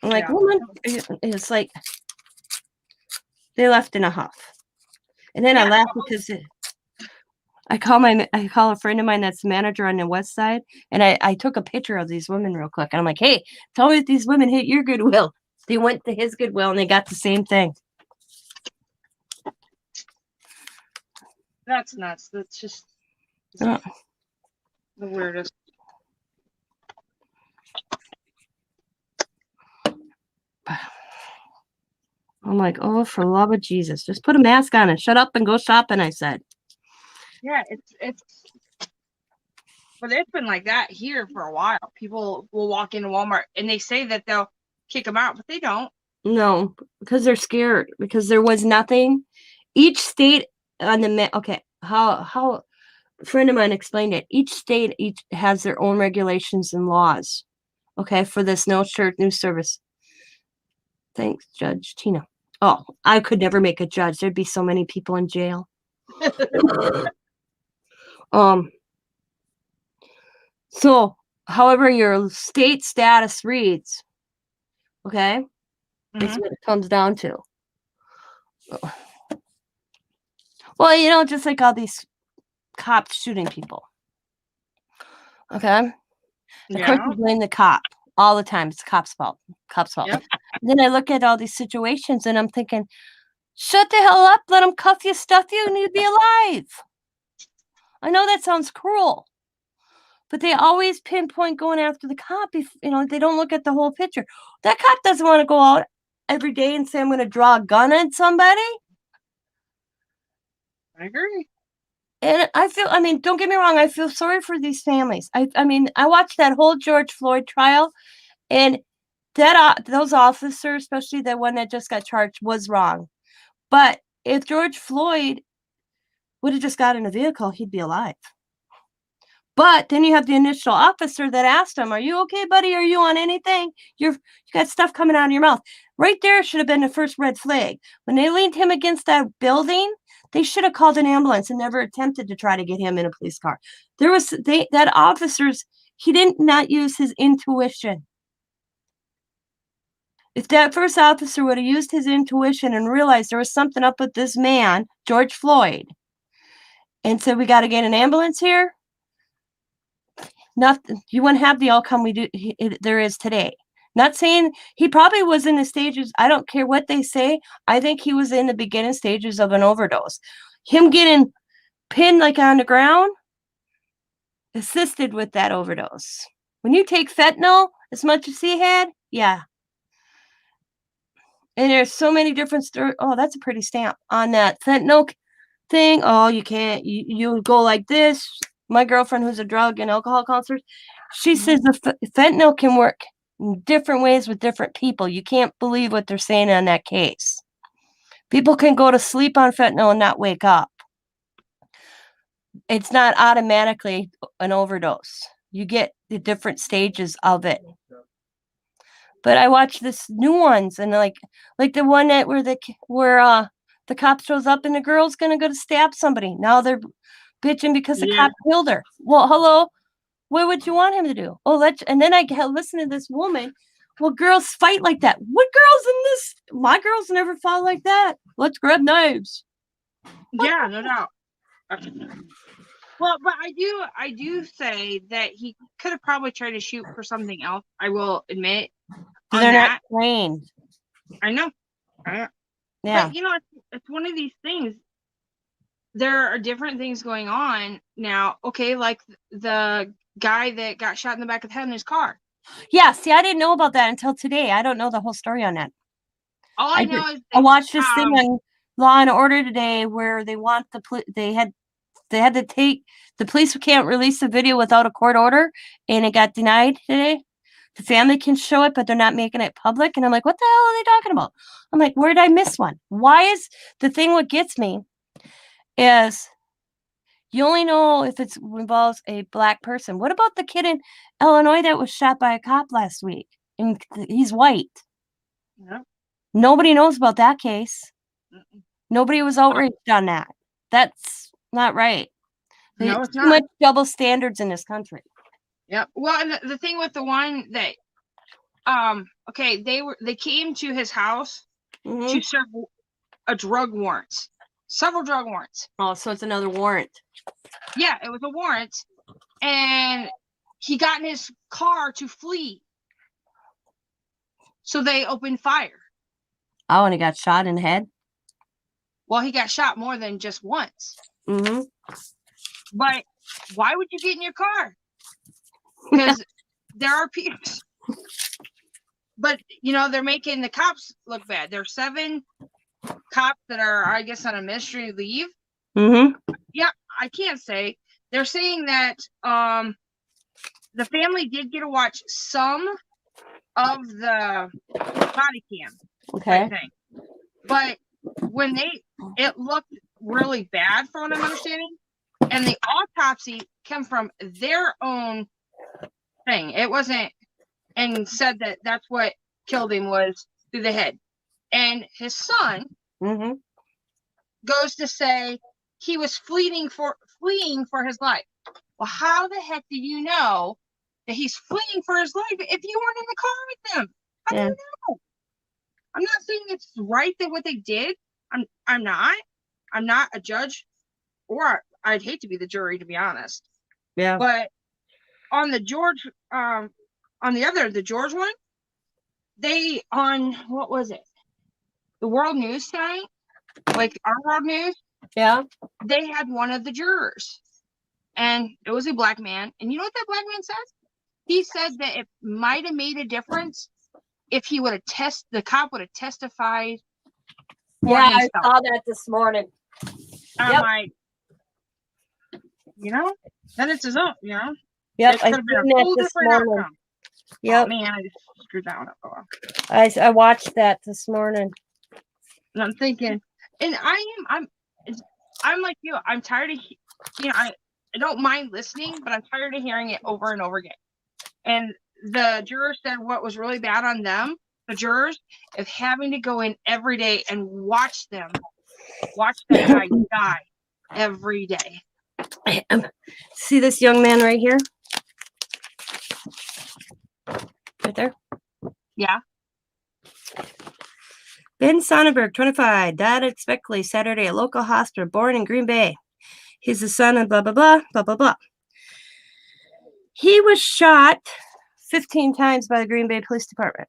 I'm like, woman, it's like they left in a huff. And then I laugh because I call a friend of mine that's the manager on the west side, and I took a picture of these women real quick. And I'm like, hey, tell me if these women hit your Goodwill. They went to his Goodwill, and they got the same thing. That's nuts. That's just the weirdest. I'm like, oh, for the love of Jesus, just put a mask on and shut up and go shopping, I said. Yeah, but it's been like that here for a while. People will walk into Walmart and they say that they'll kick them out, but they don't. No, because they're scared. Because there was nothing. Each state on how a friend of mine explained it. Each state has their own regulations and laws. Okay, for this no shirt news service. Thanks, Judge Tina. Oh, I could never make a judge. There'd be so many people in jail. So, however your state status reads, okay, is what it comes down to. Well, just like all these cops shooting people. Okay? Of course, you blame the cop all the time. It's the cop's fault. Yep. Then I look at all these situations and I'm thinking, shut the hell up, let them cuff you, stuff you, and you'd be alive. I know that sounds cruel, but they always pinpoint going after the cop if, they don't look at the whole picture. That cop doesn't want to go out every day and say, I'm going to draw a gun at somebody. I agree. And don't get me wrong, I feel sorry for these families. I watched that whole George Floyd trial, and those officers, especially the one that just got charged, was wrong. But if George Floyd would have just got in a vehicle, he'd be alive. But then you have the initial officer that asked him, are you okay, buddy? Are you on anything? You got stuff coming out of your mouth. Right there should have been the first red flag. When they leaned him against that building, they should have called an ambulance and never attempted to try to get him in a police car. That officers, he did not use his intuition. If that first officer would have used his intuition and realized there was something up with this man, George Floyd, and said, we got to get an ambulance here, nothing, you wouldn't have the outcome there is today. Not saying he probably was in the stages. I don't care what they say. I think he was in the beginning stages of an overdose. Him getting pinned like on the ground assisted with that overdose. When you take fentanyl as much as he had, yeah. And there's so many different stories. Oh, that's a pretty stamp on that fentanyl thing. Oh, you can't. You go like this. My girlfriend, who's a drug and alcohol counselor, she says the fentanyl can work in different ways with different people. You can't believe what they're saying on that case. People can go to sleep on fentanyl and not wake up. It's not automatically an overdose. You get the different stages of it. But I watched this new ones, and like the one that where the cop shows up and the girl's gonna go to stab somebody. Now they're bitching because the cop killed her. Well, hello, what would you want him to do? Oh, and then I listen to this woman. Well, girls fight like that. What girls in this? My girls never fought like that. Let's grab knives. Yeah, no doubt. Well, but I do say that he could have probably tried to shoot for something else. I will admit. They're not trained. I know. Yeah. But it's one of these things. There are different things going on now. Okay, like the guy that got shot in the back of the head in his car. Yeah, see, I didn't know about that until today. I don't know the whole story on that. All I know is I watched this thing on Law and Order today where they want they had to take the police can't release the video without a court order, and it got denied today. The family can show it, but they're not making it public. And I'm like, what the hell are they talking about? I'm like, where did I miss one? Why is the thing what gets me is you only know if it involves a black person. What about the kid in Illinois that was shot by a cop last week? And he's white. Yeah. Nobody knows about that case. Nobody was outraged on that. That's not right. No, There's it's too not. much double standards in this country. Yep. Well, and the thing with the one that, okay, they came to his house to serve a drug warrant, several drug warrants. Oh, so it's another warrant. Yeah, it was a warrant, and he got in his car to flee. So they opened fire. Oh, and he got shot in the head? Well, he got shot more than just once. Mm-hmm. But why would you get in your car? Because there are people. But, they're making the cops look bad. There are 7 cops that are, I guess, on administrative leave. Mm-hmm. Yeah, I can't say. They're saying that the family did get to watch some of the body cam. Okay. Thing. But when it looked really bad from what I'm understanding. And the autopsy came from their own thing. It wasn't, and said that that's what killed him was through the head. And his son goes to say he was fleeing for his life. Well, how the heck do you know that he's fleeing for his life if you weren't in the car with them? How do you know? I'm not saying it's right that what they did. I'm not a judge, or I'd hate to be the jury, to be honest. Yeah. But on the George, the George one, what was it? The World News tonight, like our World News. Yeah. They had one of the jurors, and it was a black man. And you know what that black man says? He said that it might have made a difference if he would have the cop would have testified. Yeah, I saw that this morning. I'm like, then it's his own, Yep, it could have been a whole different outcome. Yep. Oh, man, I just screwed that one up. Oh. I watched that this morning. And I'm thinking, and I'm like you. I'm tired of, I don't mind listening, but I'm tired of hearing it over and over again. And the juror said what was really bad on them the jurors of having to go in every day and watch that guy die every day. See this young man right here? Right there? Yeah. Ben Sonnenberg, 25, died unexpectedly Saturday at local hospital, born in Green Bay. He's the son of blah, blah, blah, blah, blah, blah. He was shot 15 times by the Green Bay Police Department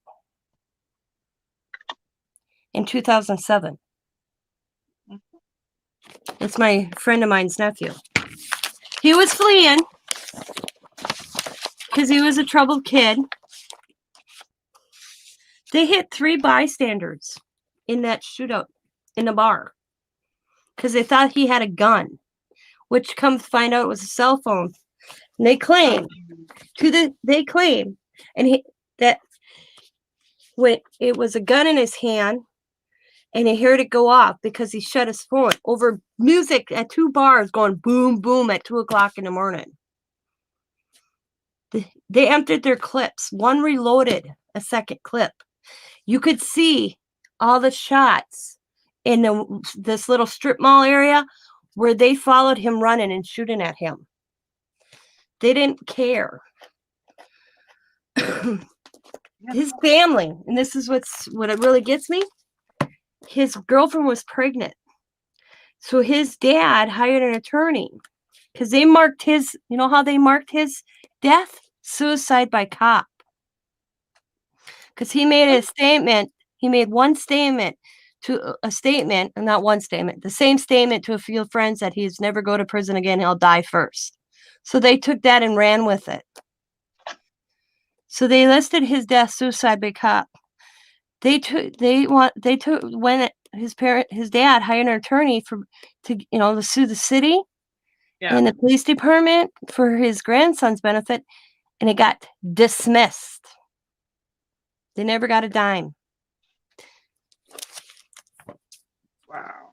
in 2007. It's my friend of mine's nephew. He was fleeing because he was a troubled kid. They hit 3 bystanders in that shootout in the bar because they thought he had a gun, which come to find out was a cell phone. And they claim that when it was a gun in his hand and he heard it go off because he shut his phone over music at 2 bars going boom, boom at 2:00 in the morning. They emptied their clips. One reloaded a second clip. You could see all the shots in this little strip mall area where they followed him running and shooting at him. They didn't care. His family, and this is what it really gets me, his girlfriend was pregnant. So his dad hired an attorney because they marked his, you know how they marked his death? Suicide by cop. Because he made a statement. He made one statement to a statement, and not one statement, the same statement to a few friends that he's never go to prison again. He'll die first. So they took that and ran with it. So they listed his death suicide by cop. When his dad hired an attorney to sue the city and the police department for his grandson's benefit, and it got dismissed. They never got a dime. Wow.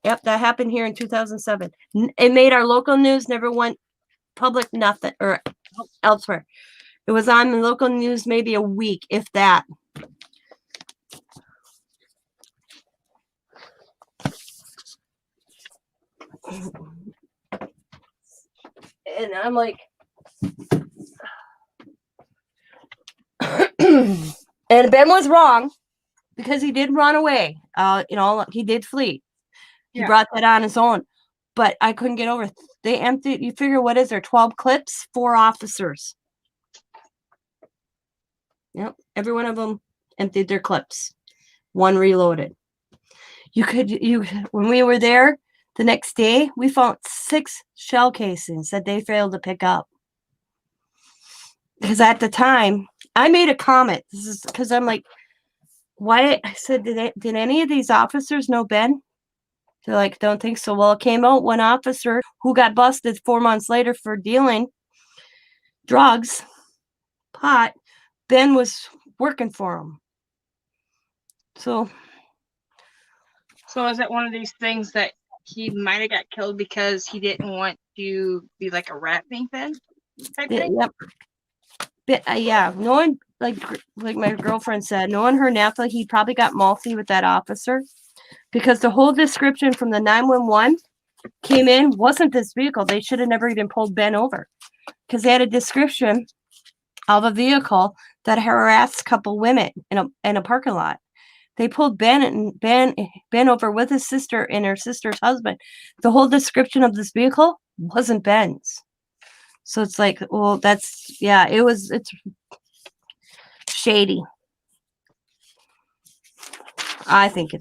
Yep, that happened here in 2007. It made our local news, never went public, nothing, or elsewhere. It was on the local news maybe a week, if that. And I'm like, and Ben was wrong because he did run away. He did flee. He brought that on his own, but I couldn't get over it. They emptied. You figure what is there? 12 clips, 4 officers. Yep, every one of them emptied their clips. 1 reloaded. When we were there the next day, we found 6 shell casings that they failed to pick up. Because at the time, I made a comment. This is because I'm like, why? I said, did any of these officers know Ben? They're like, don't think so. Well, it came out one officer who got busted 4 months later for dealing drugs, pot. Ben was working for him. So is it one of these things that he might have got killed because he didn't want to be like a rat kingpin type thing? Yep. Yeah, knowing like my girlfriend said, knowing her naphtha, he probably got multi with that officer because the whole description from the 911 came in wasn't this vehicle. They should have never even pulled Ben over because they had a description of a vehicle that harassed a couple women in a parking lot. They pulled Ben over with his sister and her sister's husband. The whole description of this vehicle wasn't Ben's. So it's like, well, it's shady. I think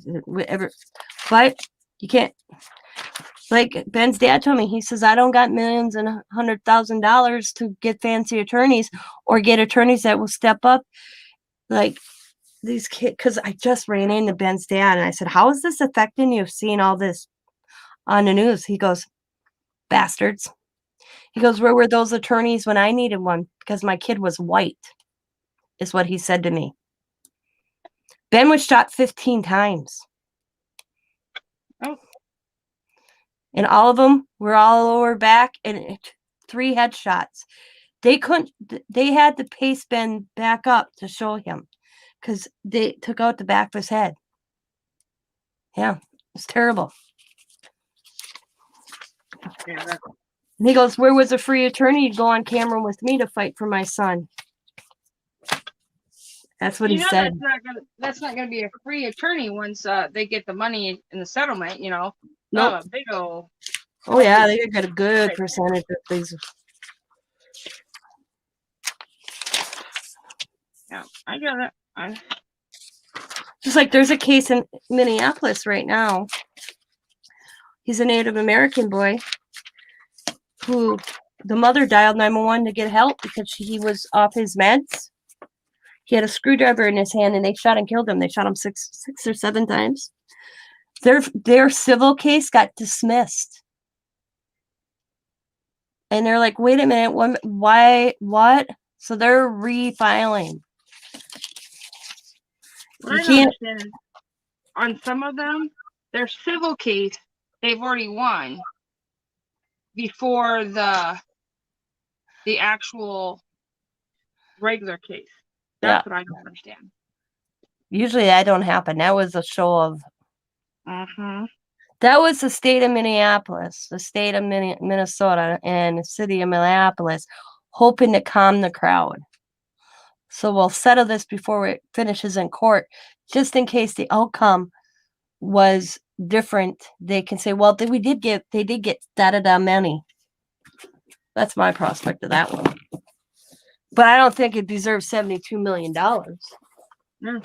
but you can't, like Ben's dad told me, he says, I don't got millions and $100,000 to get fancy attorneys or get attorneys that will step up like these kids. Because I just ran into Ben's dad and I said, how is this affecting you seeing all this on the news? He goes, bastards. He goes, where were those attorneys when I needed one? Because my kid was white, is what he said to me. Ben was shot 15 times. Oh. And all of them were all over back and 3 headshots. They had to pace Ben back up to show him because they took out the back of his head. Yeah, it's terrible. Yeah, that- And he goes, "Where was a free attorney to go on camera with me to fight for my son?" That's what he said. That's not gonna be a free attorney once they get the money in the settlement. You know, Nope. a big old. Oh yeah, they got a good percentage of things. Yeah, I get it. Just like there's a case in Minneapolis right now. He's a Native American boy who the mother dialed 911 to get help because he was off his meds. He had a screwdriver in his hand and they shot and killed him. They shot him six or seven times. Their civil case got dismissed. And they're like, wait a minute, why, what? So they're refiling. What I don't understand is, on some of them, their civil case, they've already won before the actual regular case. That's what I don't understand. Usually that don't happen. That was a show of. That was the state of Minneapolis, the state of Minnesota, and the city of Minneapolis, hoping to calm the crowd. So we'll settle this before it finishes in court, just in case the outcome was different. They can say, "Well, they did get da money." That's my prospect of that one. But I don't think it deserves $72 million. No.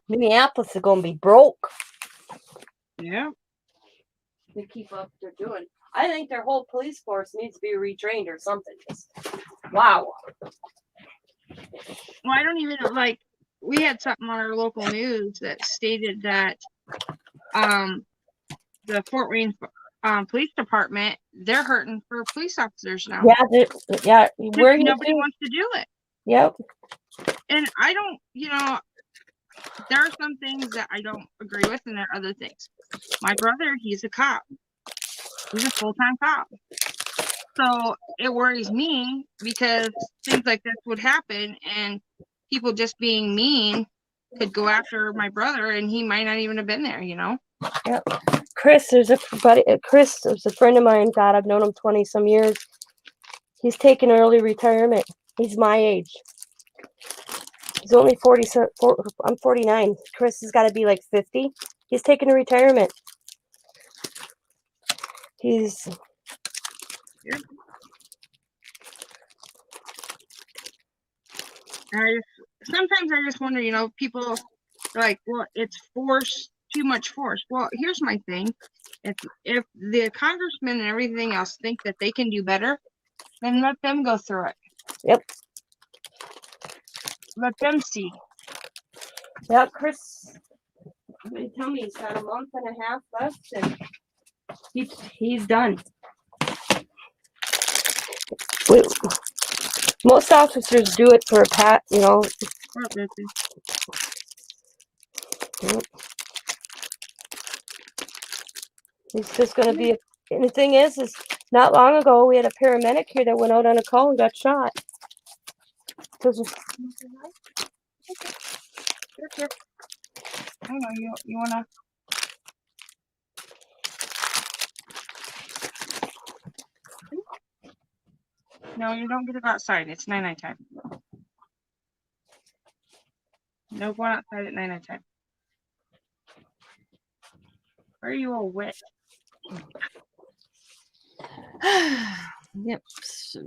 Minneapolis is going to be broke. Yeah. To keep up what they're doing. I think their whole police force needs to be retrained or something. Wow. Well, I don't even like. We had something on our local news that stated that the Fort Wayne police department, they're hurting for police officers now. Yeah. Nobody wants to do it. Yep. And I don't, there are some things that I don't agree with, and there are other things. My brother, he's a cop. He's a full-time cop. So it worries me because things like this would happen, and people just being mean could go after my brother, and he might not even have been there, Yep. Chris, there's a buddy. Chris is a friend of mine. God, I've known him 20 some years. He's taking early retirement. He's my age. He's only 40. I'm 49. Chris has got to be like 50. He's taking a retirement. He's. Yeah. Sometimes I just wonder, people are like, well, it's force, too much force. Well, here's my thing. If the congressmen and everything else think that they can do better, then let them go through it. Yep. Let them see. Yeah, Chris. They tell me he's got a month and a half left, and he's done. Most officers do it for a pat, Yep. It's just going to be. And the thing is not long ago we had a paramedic here that went out on a call and got shot. I know you wanna. No, you don't get to go outside. It's night time. No going outside at night time. Why are you all wet? Yep. So.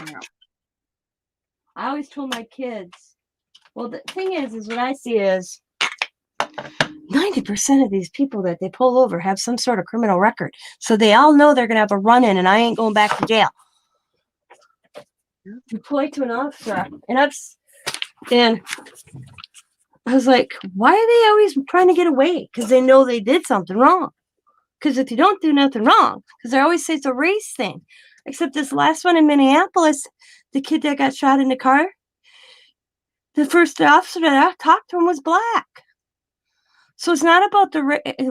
Yeah. I always told my kids. Well, the thing is what I see is 90% of these people that they pull over have some sort of criminal record. So they all know they're going to have a run-in, and I ain't going back to jail. You point to an officer, and I was like, why are they always trying to get away? Because they know they did something wrong. Because if you don't do nothing wrong, because they always say it's a race thing. Except this last one in Minneapolis, the kid that got shot in the car, the first officer that I talked to him was black. So it's not about the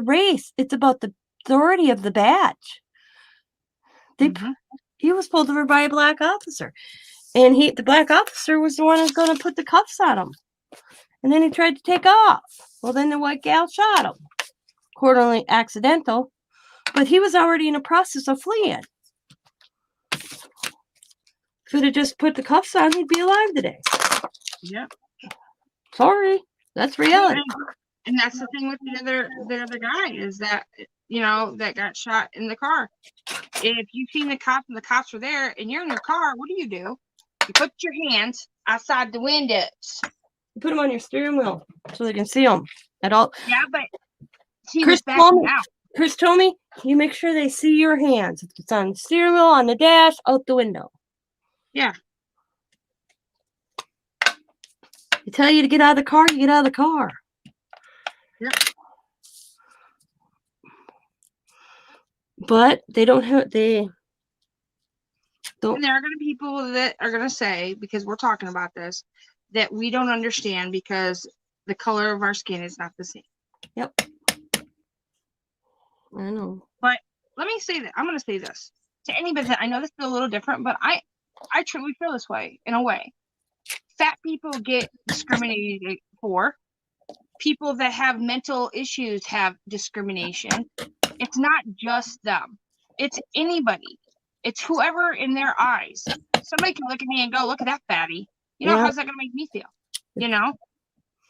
race. It's about the authority of the badge. Mhm. He was pulled over by a black officer. And the black officer was the one who's going to put the cuffs on him. And then he tried to take off. Well, then the white gal shot him. Quarterly accidental. But he was already in the process of fleeing. If he'd have just put the cuffs on, he'd be alive today. Yeah. Sorry. That's reality. And that's the thing with the other guy is that, you know, that got shot in the car. If you've seen the cops and the cops were there and you're in your car, what do? You put your hands outside the windows. You put them on your steering wheel so they can see them at all. Yeah, but he was backing out. Chris told me, you make sure they see your hands. If it's on the steering wheel, on the dash, out the window. Yeah. They tell you to get out of the car, you get out of the car. Yeah. But they don't have, And there are going to be people that are going to say, because we're talking about this, that we don't understand because the color of our skin is not the same. Yep. I know. But let me say that. I'm going to say this to anybody that I know this is a little different, but I truly feel this way in a way. Fat people get discriminated for. People that have mental issues have discrimination. It's not just them. It's anybody. It's whoever in their eyes. Somebody can look at me and go, look at that fatty. You know, how's that going to make me feel? You know,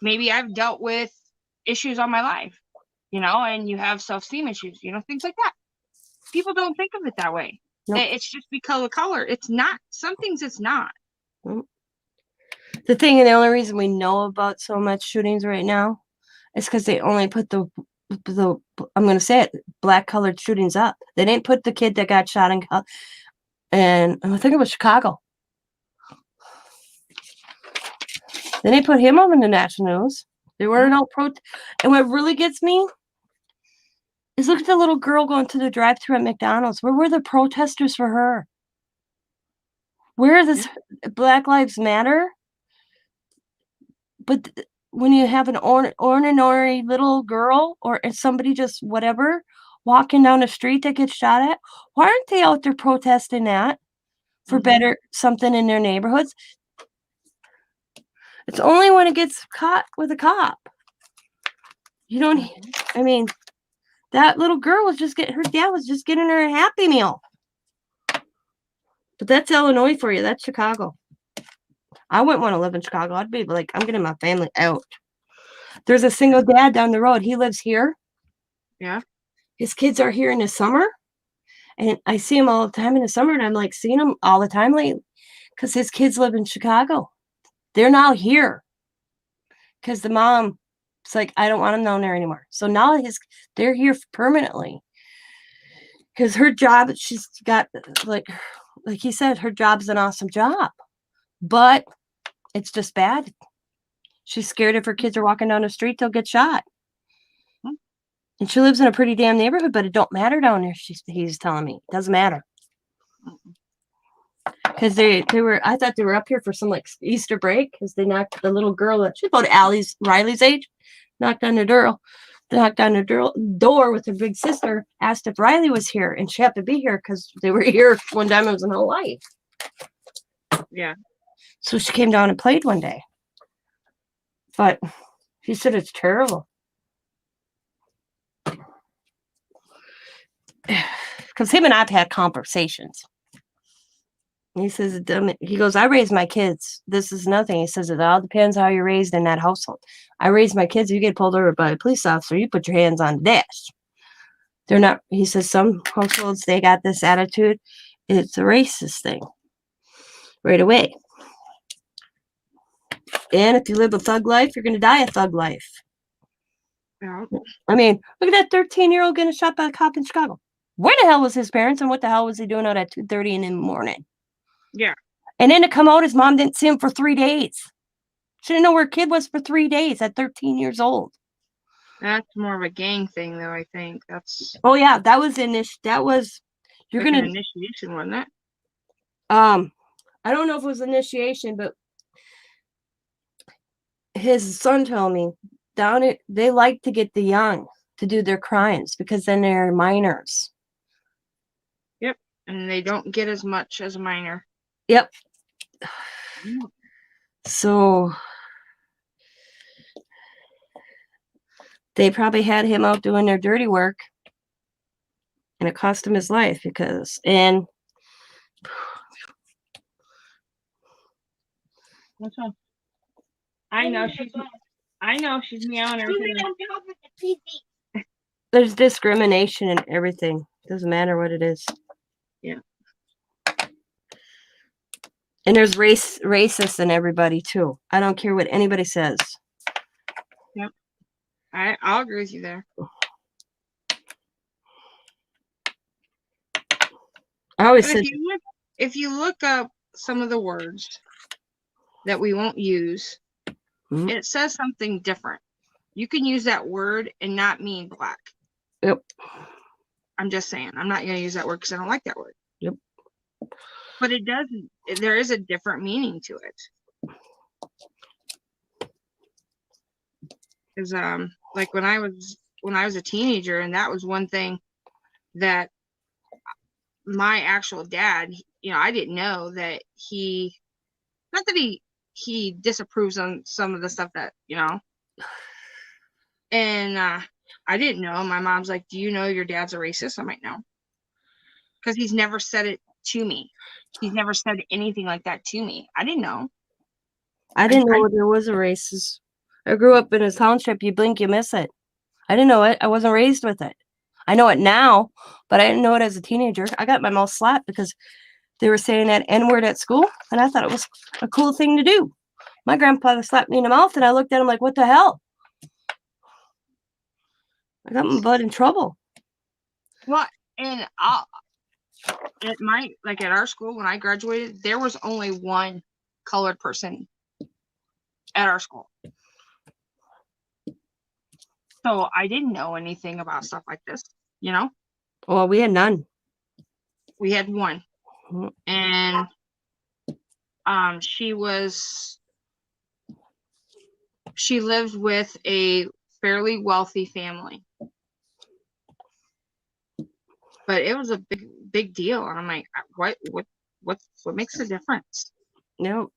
maybe I've dealt with issues on my life, you know, and you have self-esteem issues, you know, things like that. People don't think of it that way. Nope. It's just because of color. It's not. Some things it's not. Nope. The thing, and the only reason we know about so much shootings right now is because they only put the I'm going to say it, black colored shootings up. They didn't put the kid that got shot and I think it was Chicago. They didn't put him on the national news. There were no and what really gets me is look at the little girl going to the drive-thru at McDonald's. Where were the protesters for her? Where is this Black Lives Matter? But when you have an ordinary little girl or somebody just whatever walking down the street that gets shot at, why aren't they out there protesting that for better something in their neighborhoods? It's only when it gets caught with a cop. You don't, I mean, that little girl was just her dad was just getting her a Happy Meal. But that's Illinois for you. That's Chicago. I wouldn't want to live in Chicago. I'd be like, I'm getting my family out. There's a single dad down the road. He lives here. Yeah. His kids are here in the summer. And I see him all the time in the summer. And I'm like seeing him all the time lately because his kids live in Chicago. They're now here because the mom's like, I don't want them down there anymore. So now they're here permanently because her job, she's got like he said, her job's an awesome job, but it's just bad. She's scared if her kids are walking down the street, they'll get shot. And she lives in a pretty damn neighborhood, but it don't matter down there. He's telling me it doesn't matter. Because they were, I thought they were up here for some like Easter break because they knocked the little girl that she's about Riley's age, knocked on the door with her big sister, asked if Riley was here, and she happened to be here because they were here one time it was in her life. Yeah. So she came down and played one day. But she said it's terrible. Because him and I've had conversations. He says, he goes, I raised my kids. This is nothing. He says, it all depends how you're raised in that household. I raised my kids. You get pulled over by a police officer, you put your hands on the dash. They're not, he says, some households, they got this attitude. It's a racist thing right away. And if you live a thug life, you're going to die a thug life. Yeah. I mean, look at that 13-year-old getting shot by a cop in Chicago. Where the hell was his parents and what the hell was he doing out at 2:30 in the morning? Yeah. And then to come out, his mom didn't see him for 3 days. She didn't know where her kid was for 3 days at 13 years old. That's more of a gang thing, though, I think. That's. Oh, yeah. That was, you're like going to. An initiation, wasn't it? I don't know if it was initiation, but his son told me they like to get the young to do their crimes because then they're minors. Yep. And they don't get as much as a minor. Yep. Mm. So they probably had him out doing their dirty work, and it cost him his life and What's up? I know she's meowing everything. there's discrimination in everything. Doesn't matter what it is. Yeah. And there's racist in everybody too. I don't care what anybody says. Yep. I'll agree with you there. I always But said if you look up some of the words that we won't use, Mhm. it says something different. You can use that word and not mean black. Yep. I'm just saying. I'm not going to use that word because I don't like that word. Yep. But it does. There is a different meaning to it. Because like when I was a teenager, and that was one thing that my actual dad, I didn't know that not that he disapproves on some of the stuff that, and I didn't know. My mom's like, do you know your dad's a racist? I'm like, no. Because he's never said it to me. He's never said anything like that to me. I didn't know. I didn't know there was a racist. I grew up in a township. You blink, you miss it. I didn't know it. I wasn't raised with it. I know it now, but I didn't know it as a teenager. I got my mouth slapped because they were saying that N-word at school, and I thought it was a cool thing to do. My grandfather slapped me in the mouth, and I looked at him like, what the hell? I got my butt in trouble. Well, and at our school when I graduated, there was only one colored person at our school. So I didn't know anything about stuff like this, Well, we had none. We had one. Mhm. And she lived with a fairly wealthy family. But it was a big deal. And I'm like, what makes the difference? No.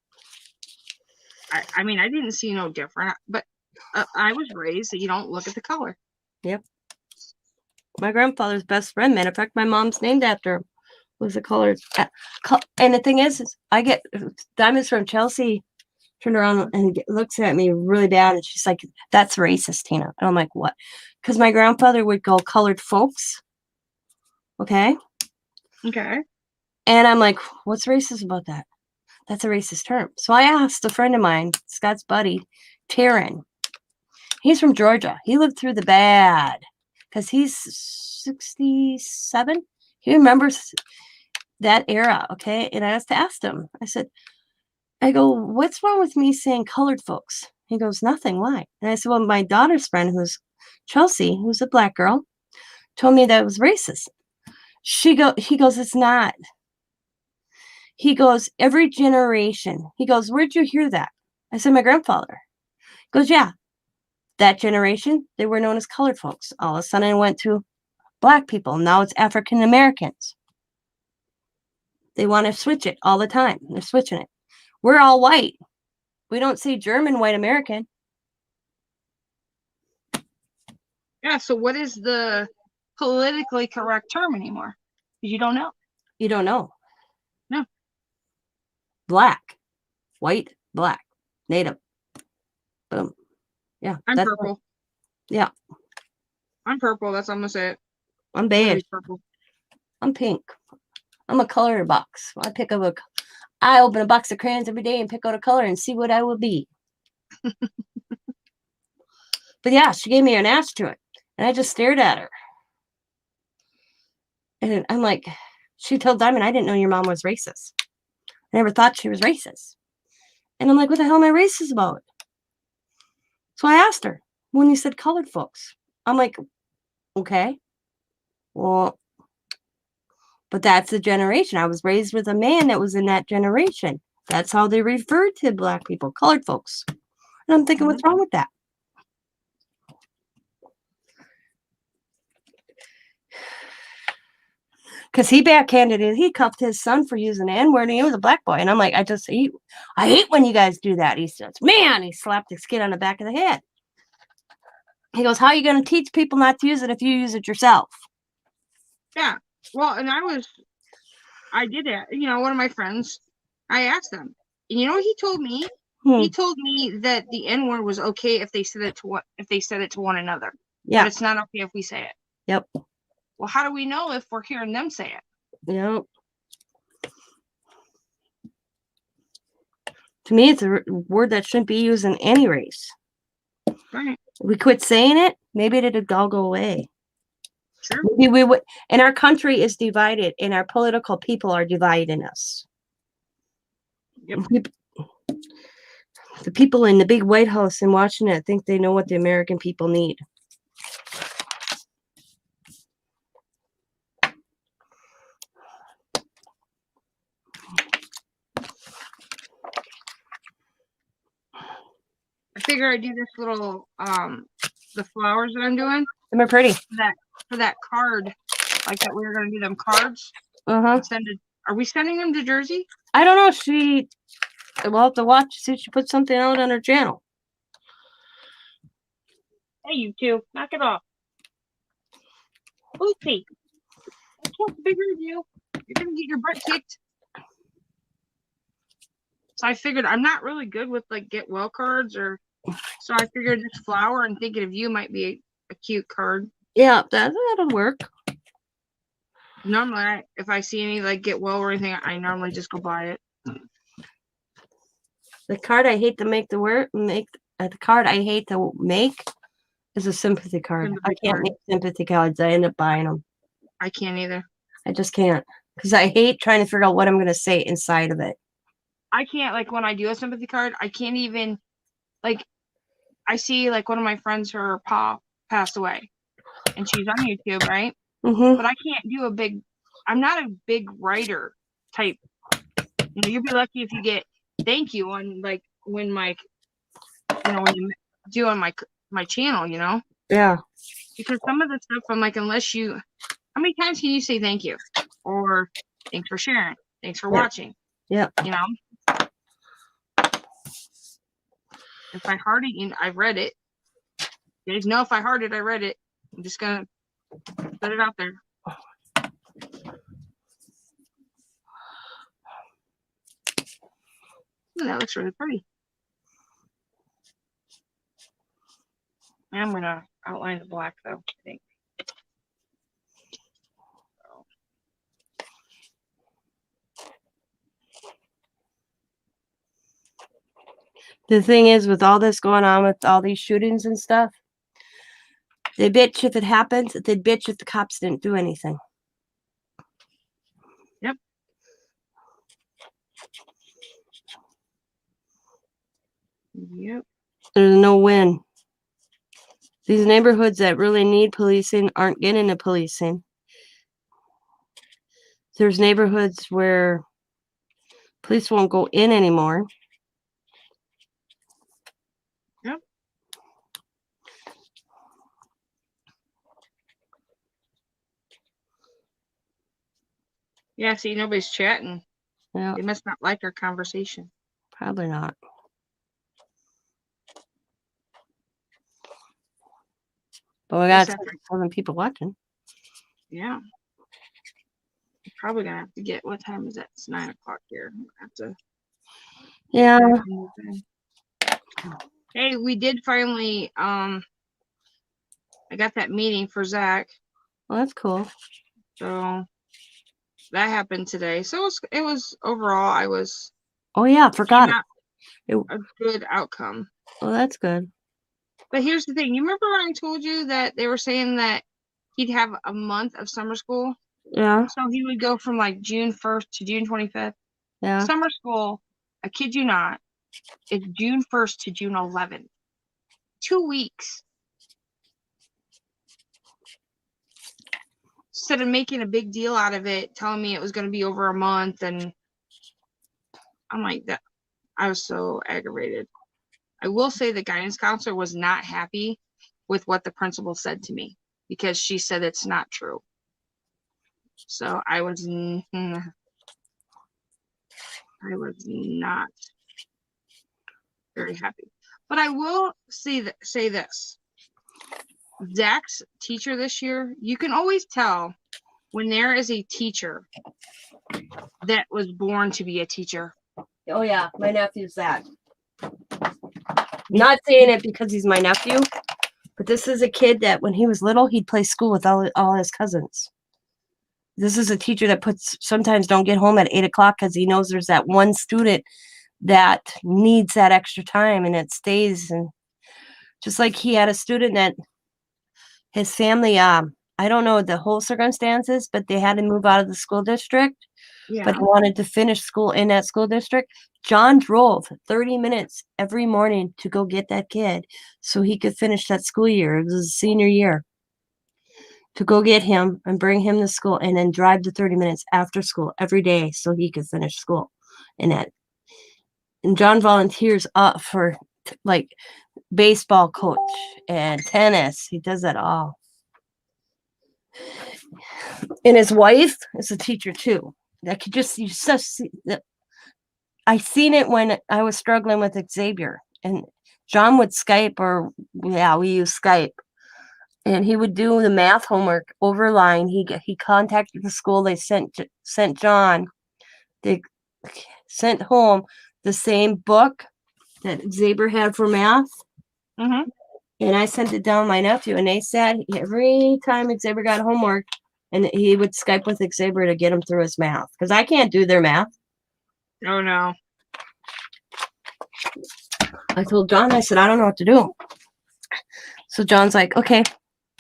I mean, I didn't see no different, but I was raised that you don't look at the color. Yep. My grandfather's best friend, matter of fact, my mom's named after him, was a colored. And the thing is I get Diamonds from Chelsea turned around and looks at me really bad, and she's like, that's racist, Tina. And I'm like, what? Because my grandfather would go colored folks. Okay. And I'm like, what's racist about that? That's a racist term. So I asked a friend of mine, Scott's buddy, Taryn. He's from Georgia. He lived through the bad because he's 67. He remembers that era. Okay. And I asked him, I go, what's wrong with me saying colored folks? He goes, nothing. Why? And I said, well, my daughter's friend, who's Chelsea, who's a black girl, told me that it was racist. He goes, it's not. He goes, every generation. He goes, where'd you hear that? I said, my grandfather. He goes, yeah, that generation, they were known as colored folks. All of a sudden it went to black people. Now it's African Americans. They want to switch it all the time. They're switching it. We're all white. We don't say German white American. Yeah, so what is the politically correct term anymore? Because you don't know. You don't know. No. Black, white, black, native. Boom. Yeah. I'm purple. Yeah. I'm purple. That's how I'm going to say it. I'm beige. Purple. I'm pink. I'm a color box. I open a box of crayons every day and pick out a color and see what I will be. But yeah, she gave me an ash to it. And I just stared at her. And I'm like, she told Diamond, I didn't know your mom was racist. I never thought she was racist. And I'm like, what the hell am I racist about? So I asked her when you said colored folks. I'm like, okay. Well, but that's the generation. I was raised with a man that was in that generation. That's how they referred to black people, colored folks. And I'm thinking, what's wrong with that? Because he backhanded it. He cuffed his son for using the N-word, and he was a black boy. And I'm like, I hate when you guys do that. He says, man, he slapped his kid on the back of the head. He goes, how are you going to teach people not to use it if you use it yourself? Yeah. Well, and I did that. You know, one of my friends, I asked them, and you know what he told me? He told me that the N-word was okay if they said it to one another. Yeah. But it's not okay if we say it. Yep. Well, how do we know if we're hearing them say it? Yep. To me, it's a word that shouldn't be used in any race. Right. We quit saying it, maybe it'd all go away. Sure. Maybe we would. And our country is divided, and our political people are dividing us. Yep. The people in the big White House in Washington think they know what the American people need. I figure I do this little the flowers that I'm doing. They're pretty. For that card, like that we were gonna do them cards. Uh-huh. Are we sending them to Jersey? I don't know. We'll have to watch, see if she puts something out on her channel. Hey, you two, knock it off. Lucy, I can't figure you. You're gonna get your butt kicked. So I figured I'm not really good with like get well cards, so I figured this flower and thinking of you might be a cute card. Yeah, that'll work. Normally, if I see any like get well or anything, I normally just go buy it. The card I hate to make the card I hate to make is a sympathy card. I can't make sympathy cards. I end up buying them. I can't either. I just can't, because I hate trying to figure out what I'm going to say inside of it. I can't, like, when I do a sympathy card, I can't even, like, I see, like, one of my friends, her pa passed away, and she's on YouTube, right? Mm-hmm. But I can't do I'm not a big writer type. You know, you'll be lucky if you get thank you on, like, when you do on my channel, you know? Yeah. Because some of the stuff, I'm like, how many times can you say thank you? Or thanks for sharing. Thanks for watching. Yeah. You know? If I heart it, I read it. You guys know if I heart it, I read it. I'm just gonna put it out there. Ooh, that looks really pretty. I'm gonna outline the black though, I think. The thing is, with all this going on with all these shootings and stuff, they bitch if it happens. They'd bitch if the cops didn't do anything. Yep. Yep. There's no win. These neighborhoods that really need policing aren't getting the policing. There's neighborhoods where police won't go in anymore. Yep. Yeah, see, nobody's chatting. Yeah. They must not like our conversation. Probably not. But we got 7 people watching. Yeah. Probably gonna have to get, what time is it? It's 9 o'clock here. Have to. Yeah. Hey, we did finally. I got that meeting for Zach. Well, that's cool. So that happened today. So it was overall. I was. Oh yeah, forgot it. A good outcome. Well, that's good. But here's the thing. You remember when I told you that they were saying that he'd have a month of summer school? Yeah. So he would go from like June 1st to June 25th. Yeah. Summer school, I kid you not, it's June 1st to June 11th. 2 weeks. Instead of making a big deal out of it, telling me it was going to be over a month, and I'm like, that. I was so aggravated. I will say the guidance counselor was not happy with what the principal said to me, because she said it's not true. So I was not very happy. But I will say this. Zach's teacher this year, you can always tell when there is a teacher that was born to be a teacher. Oh yeah, my nephew's that. Not saying it because he's my nephew, but this is a kid that when he was little, he'd play school with all his cousins. This is a teacher that sometimes don't get home at 8 o'clock because he knows there's that one student that needs that extra time and it stays. And just like he had a student that his family, I don't know the whole circumstances, but they had to move out of the school district, but he wanted to finish school in that school district. John drove 30 minutes every morning to go get that kid so he could finish that school year. It was his senior year. To go get him and bring him to school and then drive the 30 minutes after school every day so he could finish school in that. And John volunteers up for like baseball coach and tennis. He does that all. And his wife is a teacher too. I could just see that. I seen it when I was struggling with Xavier, and John would Skype, we use Skype, and he would do the math homework over line. He contacted the school. They sent John. They sent home the same book that Xavier had for math. Mm-hmm. And I sent it down to my nephew, and they said every time Xavier got homework, and he would Skype with Xavier to get him through his math because I can't do their math. Oh no. I told John, I said, I don't know what to do. So John's like, okay,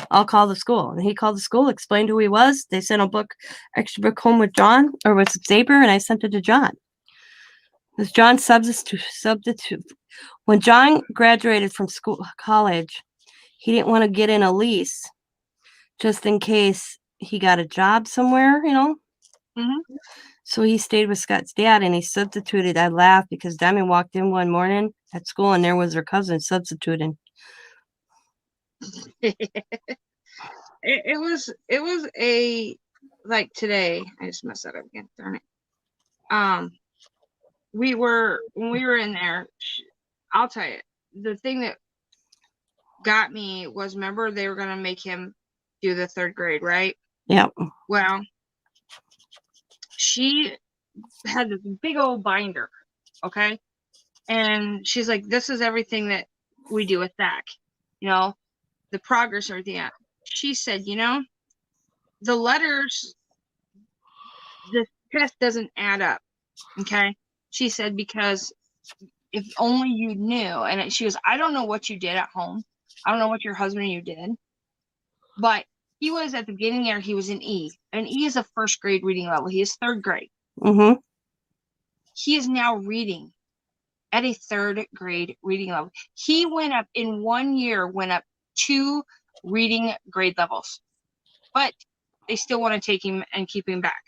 I'll call the school. And he called the school, explained who he was. They sent a extra book home with John, or with Xavier, and I sent it to John. Because John substitute. When John graduated from college, he didn't want to get in a lease just in case he got a job somewhere, Mm-hmm. So he stayed with Scott's dad, and he substituted. I laughed because Diamond walked in one morning at school, and there was her cousin substituting. It was a, like today. I just messed that up again. Darn it. When we were in there, I'll tell you, the thing that got me was, remember they were gonna make him do the 3rd grade, right? Yeah. Well, she had this big old binder, okay? And she's like, this is everything that we do with Zach, the progress, everything. She said, the letters, the test doesn't add up, okay? She said, because if only you knew. And she goes, I don't know what you did at home. I don't know what your husband and you did. But he was at the beginning there, he was an E. And E is a 1st grade reading level. He is 3rd grade. Mm-hmm. He is now reading at a 3rd grade reading level. He went up in 1 year, 2 reading grade levels. But they still want to take him and keep him back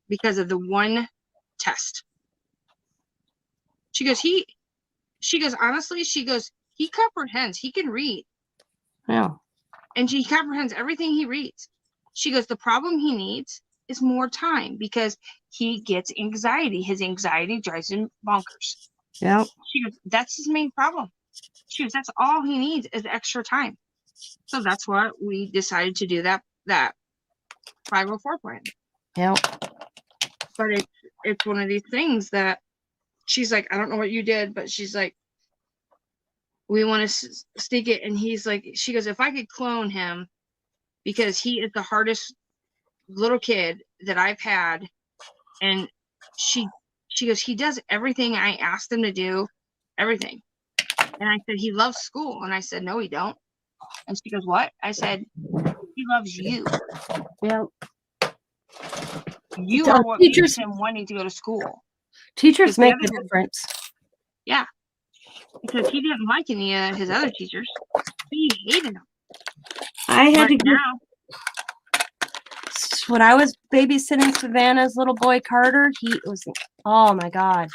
because of the one test. She goes, honestly, he comprehends. He can read. Yeah. And he comprehends everything he reads. She goes, the problem he needs is more time because he gets anxiety. His anxiety drives him bonkers. Yeah. She goes, that's his main problem. She goes, that's all he needs is extra time. So that's what we decided to do that 504 plan. Yeah. But it's one of these things that she's like, I don't know what you did, but she's like, we want to stick it. And he's like, she goes, if I could clone him, because he is the hardest little kid that I've had. And she goes, he does everything I asked him to do, everything. And I said, he loves school. And I said, no, he don't. And she goes, what? I said, he loves you. Yeah. You are what makes him wanting to go to school. Teachers make a difference. Yeah. Because he didn't like any of his other teachers. He hated them. I had to now. When I was babysitting Savannah's little boy Carter, he was, oh my God.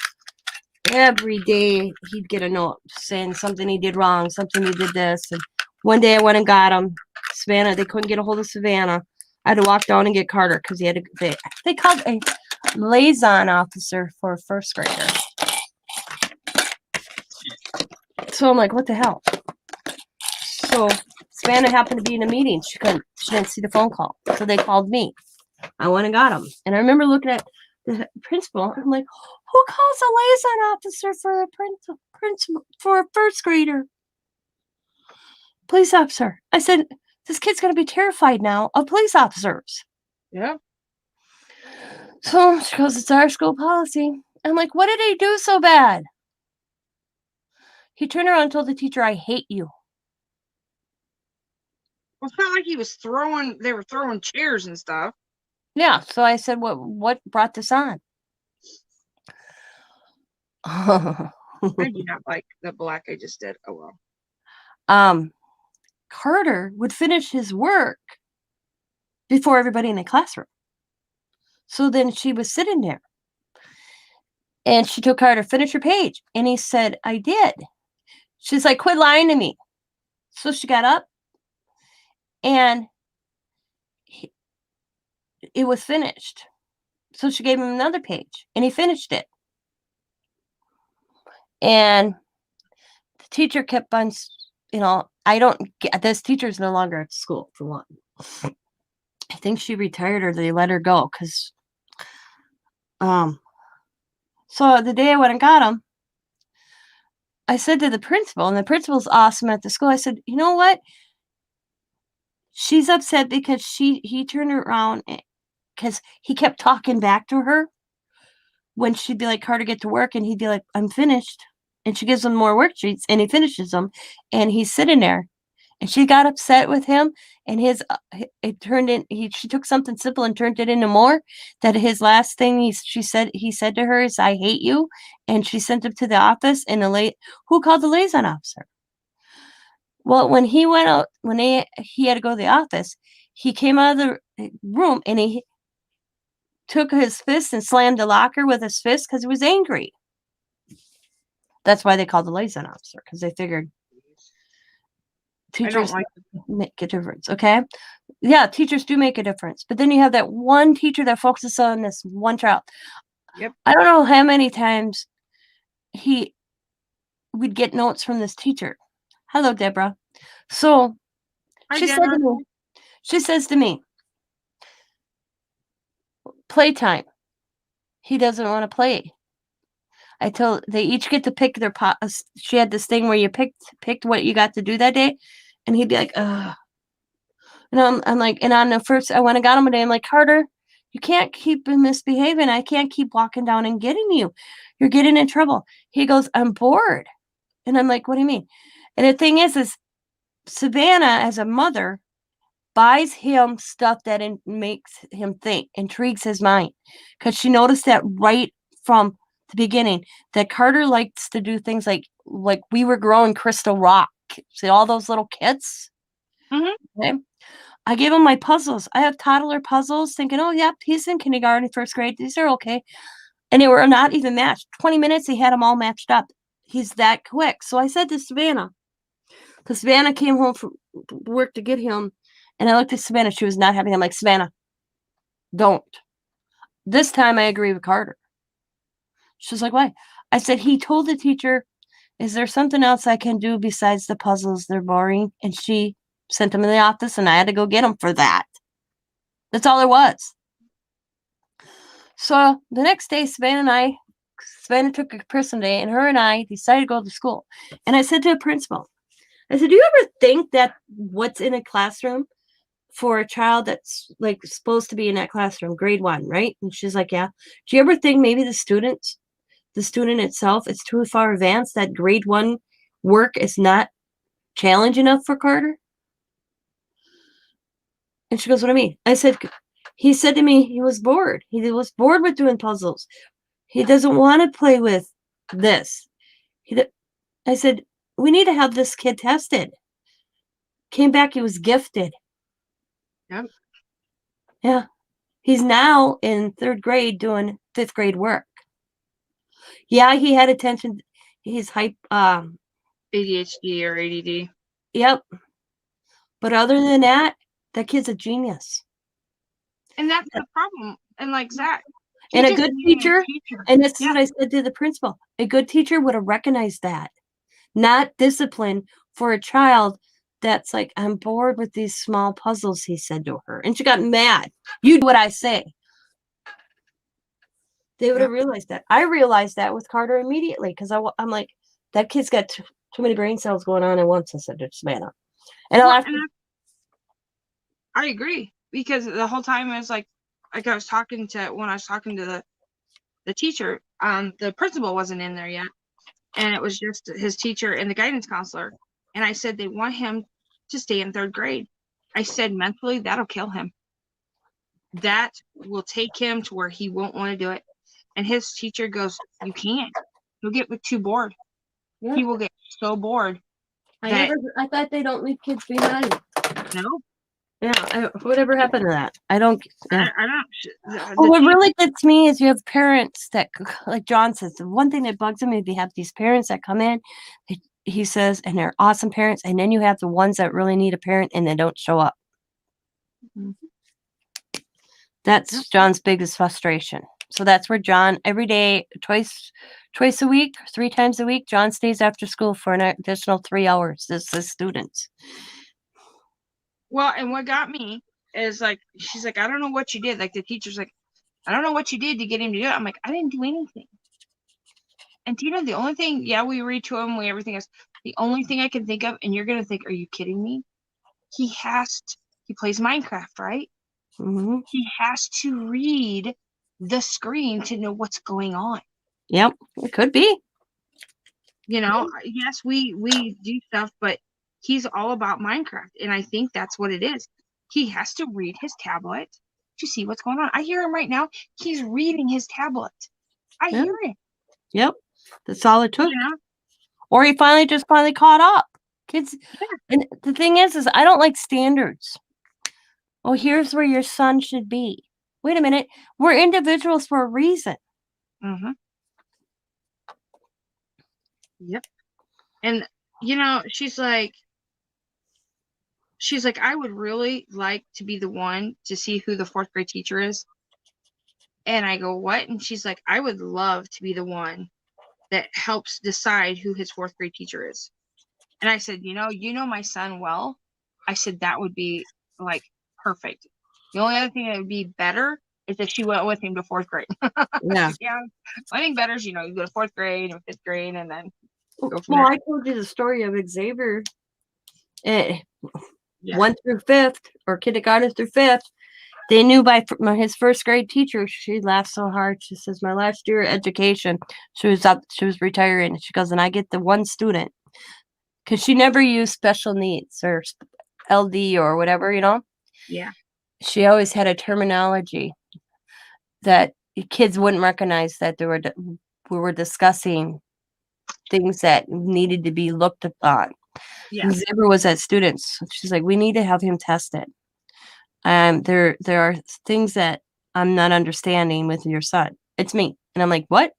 Every day he'd get a note saying something he did wrong, something he did this. And one day I went and got him. Savannah, they couldn't get a hold of Savannah. I had to walk down and get Carter because they called a liaison officer for a first grader. So I'm like, what the hell? So Savannah happened to be in a meeting. She didn't see the phone call. So they called me. I went and got him. And I remember looking at the principal. I'm like, who calls a liaison officer for a principal for a first grader? Police officer. I said, this kid's gonna be terrified now of police officers. Yeah. So she goes, it's our school policy. I'm like, what did he do so bad? He turned around and told the teacher, I hate you. Well, it's not like he was they were throwing chairs and stuff. Yeah. So I said, what brought this on? I do not like the black I just did. Oh well. Carter would finish his work before everybody in the classroom. So then she was sitting there. And she told Carter, finish your page. And he said, I did. She's like, quit lying to me. So she got up and it was finished. So she gave him another page and he finished it. And the teacher kept on, this teacher's no longer at school, for one. I think she retired or they let her go because, so the day I went and got him, I said to the principal, and the principal's awesome at the school. I said, you know what? She's upset because he turned around because he kept talking back to her when she'd be like, Carter, get to work. And he'd be like, I'm finished. And she gives him more worksheets and he finishes them. And he's sitting there. And she got upset with him. And she took something simple and turned it into more. That his last thing he said to her is, I hate you. And she sent him to the office. And who called the liaison officer? Well, when he went out, he had to go to the office, he came out of the room and he took his fist and slammed the locker with his fist because he was angry. That's why they called the liaison officer, because they figured teachers make a difference. Okay. Yeah, teachers do make a difference. But then you have that one teacher that focuses on this one child. Yep. I don't know how many times we'd get notes from this teacher. Hello, Deborah. So she says to me, playtime. He doesn't want to play. They each get to pick their pot. She had this thing where you picked what you got to do that day, and he'd be like, ugh. And I'm like, and on the first, I went and got him today. I'm like, Carter, you can't keep misbehaving. I can't keep walking down and getting you. You're getting in trouble. He goes, I'm bored. And I'm like, what do you mean? And the thing is Savannah, as a mother, buys him stuff that makes him think, intrigues his mind. Because she noticed that right from the beginning, that Carter likes to do things like we were growing Crystal Rock. See all those little kits? Mm-hmm. Okay. I gave him my puzzles. I have toddler puzzles thinking, oh, yeah, he's in kindergarten, first grade. These are okay. And they were not even matched. 20 minutes, he had them all matched up. He's that quick. So I said to Savannah, because Savannah came home from work to get him, and I looked at Savannah. She was not happy. I'm like, Savannah, don't. This time I agree with Carter. She's like, why? I said, he told the teacher, is there something else I can do besides the puzzles? They're boring. And she sent him in the office, and I had to go get him for that. That's all there was. So the next day, Savannah took a person day, and her and I decided to go to school. And I said to the principal, I said, do you ever think that what's in a classroom for a child that's like supposed to be in that classroom, grade 1, right? And she's like, yeah. Do you ever think maybe the student itself is too far advanced, that grade 1 work is not challenge enough for Carter? And she goes, what do you mean? I said, he said to me he was bored. He was bored with doing puzzles. He doesn't want to play with this. I said, we need to have this kid tested. Came back, he was gifted. Yep. Yeah. He's now in 3rd grade doing 5th grade work. Yeah, he had attention. He's ADHD or ADD. Yep. But other than that kid's a genius. And that's the problem. And like Zach, And a just good needed teacher, teacher. and this is Yeah. what I said to the principal, a good teacher would have recognized that, not discipline for a child that's like, I'm bored with these small puzzles, he said to her. And she got mad. You do what I say. They would have realized that. I realized that with Carter immediately because I'm like, that kid's got too many brain cells going on at once. I said to Savannah. And Well, I'll and I agree because the whole time I was like I was talking to the teacher, the principal wasn't in there yet, and it was just his teacher and the guidance counselor. And I said they want him to stay in 3rd grade. I said mentally that'll kill him. That will take him to where he won't want to do it. And his teacher goes, "You can't. He'll get too bored. Yeah. He will get so bored." I thought they don't leave kids behind. No. Yeah, whatever happened to that? I don't. Yeah. I don't. Well, what really gets me is you have parents that, like John says, the one thing that bugs him is you have these parents that come in, he says, and they're awesome parents, and then you have the ones that really need a parent and they don't show up. Mm-hmm. That's John's biggest frustration. So that's where John, every day, twice a week, 3 times a week, John stays after school for an additional 3 hours. This is students. Well, and what got me is like, she's like, I don't know what you did. Like the teacher's like, I don't know what you did to get him to do it. I'm like, I didn't do anything. And Tina, the only thing, we read to him, everything else. The only thing I can think of, and you're gonna think, are you kidding me? He plays Minecraft, right? Mm-hmm. He has to read the screen to know what's going on. Yep, it could be. Yes, we do stuff, but he's all about Minecraft, and I think that's what it is. He has to read his tablet to see what's going on. I hear him right now. He's reading his tablet. I hear it. Yep, that's all it took. Yeah. Or he finally caught up. Kids, and the thing is I don't like standards. Oh, here's where your son should be. Wait a minute, we're individuals for a reason. Mm-hmm. Yep. And she's like, I would really like to be the one to see who the 4th grade teacher is. And I go, what? And she's like, I would love to be the one that helps decide who his 4th grade teacher is. And I said, you know my son well. I said that would be like perfect. The only other thing that would be better is if she went with him to 4th grade. Yeah. Yeah. I think better is, you go to 4th grade or 5th grade and then go from well, there. I told you the story of Xavier. 1 Yeah. through 5th, or kindergarten through 5th, they knew by his 1st grade teacher. She laughed so hard. She says, my last year of education, she was retiring. She goes, and I get the one student, because she never used special needs or LD or whatever, Yeah. She always had a terminology that kids wouldn't recognize, that we were discussing things that needed to be looked upon. Yeah. Xavier was at students. She's like, we need to have him tested. There are things that I'm not understanding with your son. It's me. And I'm like, what?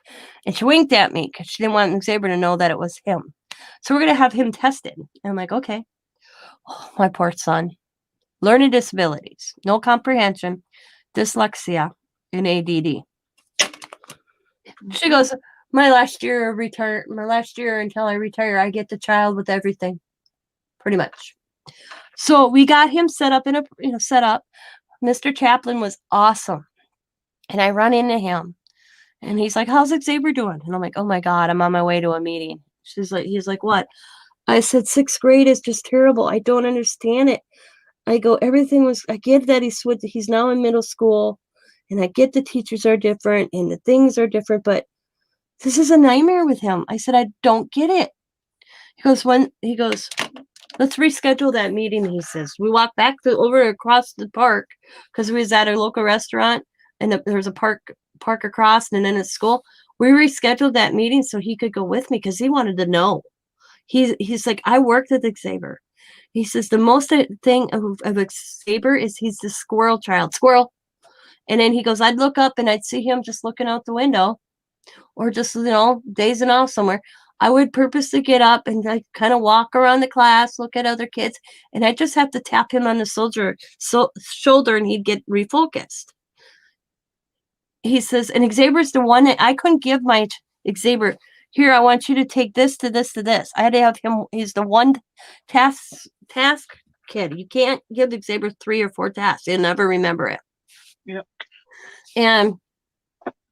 And she winked at me because she didn't want Xavier to know that it was him. So we're going to have him tested. And I'm like, okay. Oh, my poor son. Learning disabilities, no comprehension, dyslexia, and ADD. She goes, my last year until I retire, I get the child with everything. Pretty much. So we got him set up Mr. Chaplin was awesome. And I run into him and he's like, how's Xavier doing? And I'm like, oh my God, I'm on my way to a meeting. He's like, what? I said, 6th grade is just terrible. I don't understand it. I go, I get that he's now in middle school, and I get the teachers are different and the things are different, but this is a nightmare with him. I said, I don't get it. He goes, let's reschedule that meeting, he says. We walked back over across the park because we was at a local restaurant and there's a park across and then at school. We rescheduled that meeting so he could go with me because he wanted to know. He's like, I worked with Xavier. He says the most thing of Xavier is he's the squirrel child. Squirrel. And then he goes, I'd look up and I'd see him just looking out the window or just, dazing off somewhere. I would purposely get up and like kind of walk around the class, look at other kids, and I just have to tap him on the shoulder and he'd get refocused. He says, and Xavier's the one that I couldn't give my Xavier, here, I want you to take this to this to this. I had to have him, he's the one task kid. You can't give Xavier 3 or 4 tasks. He'll never remember it. Yep. And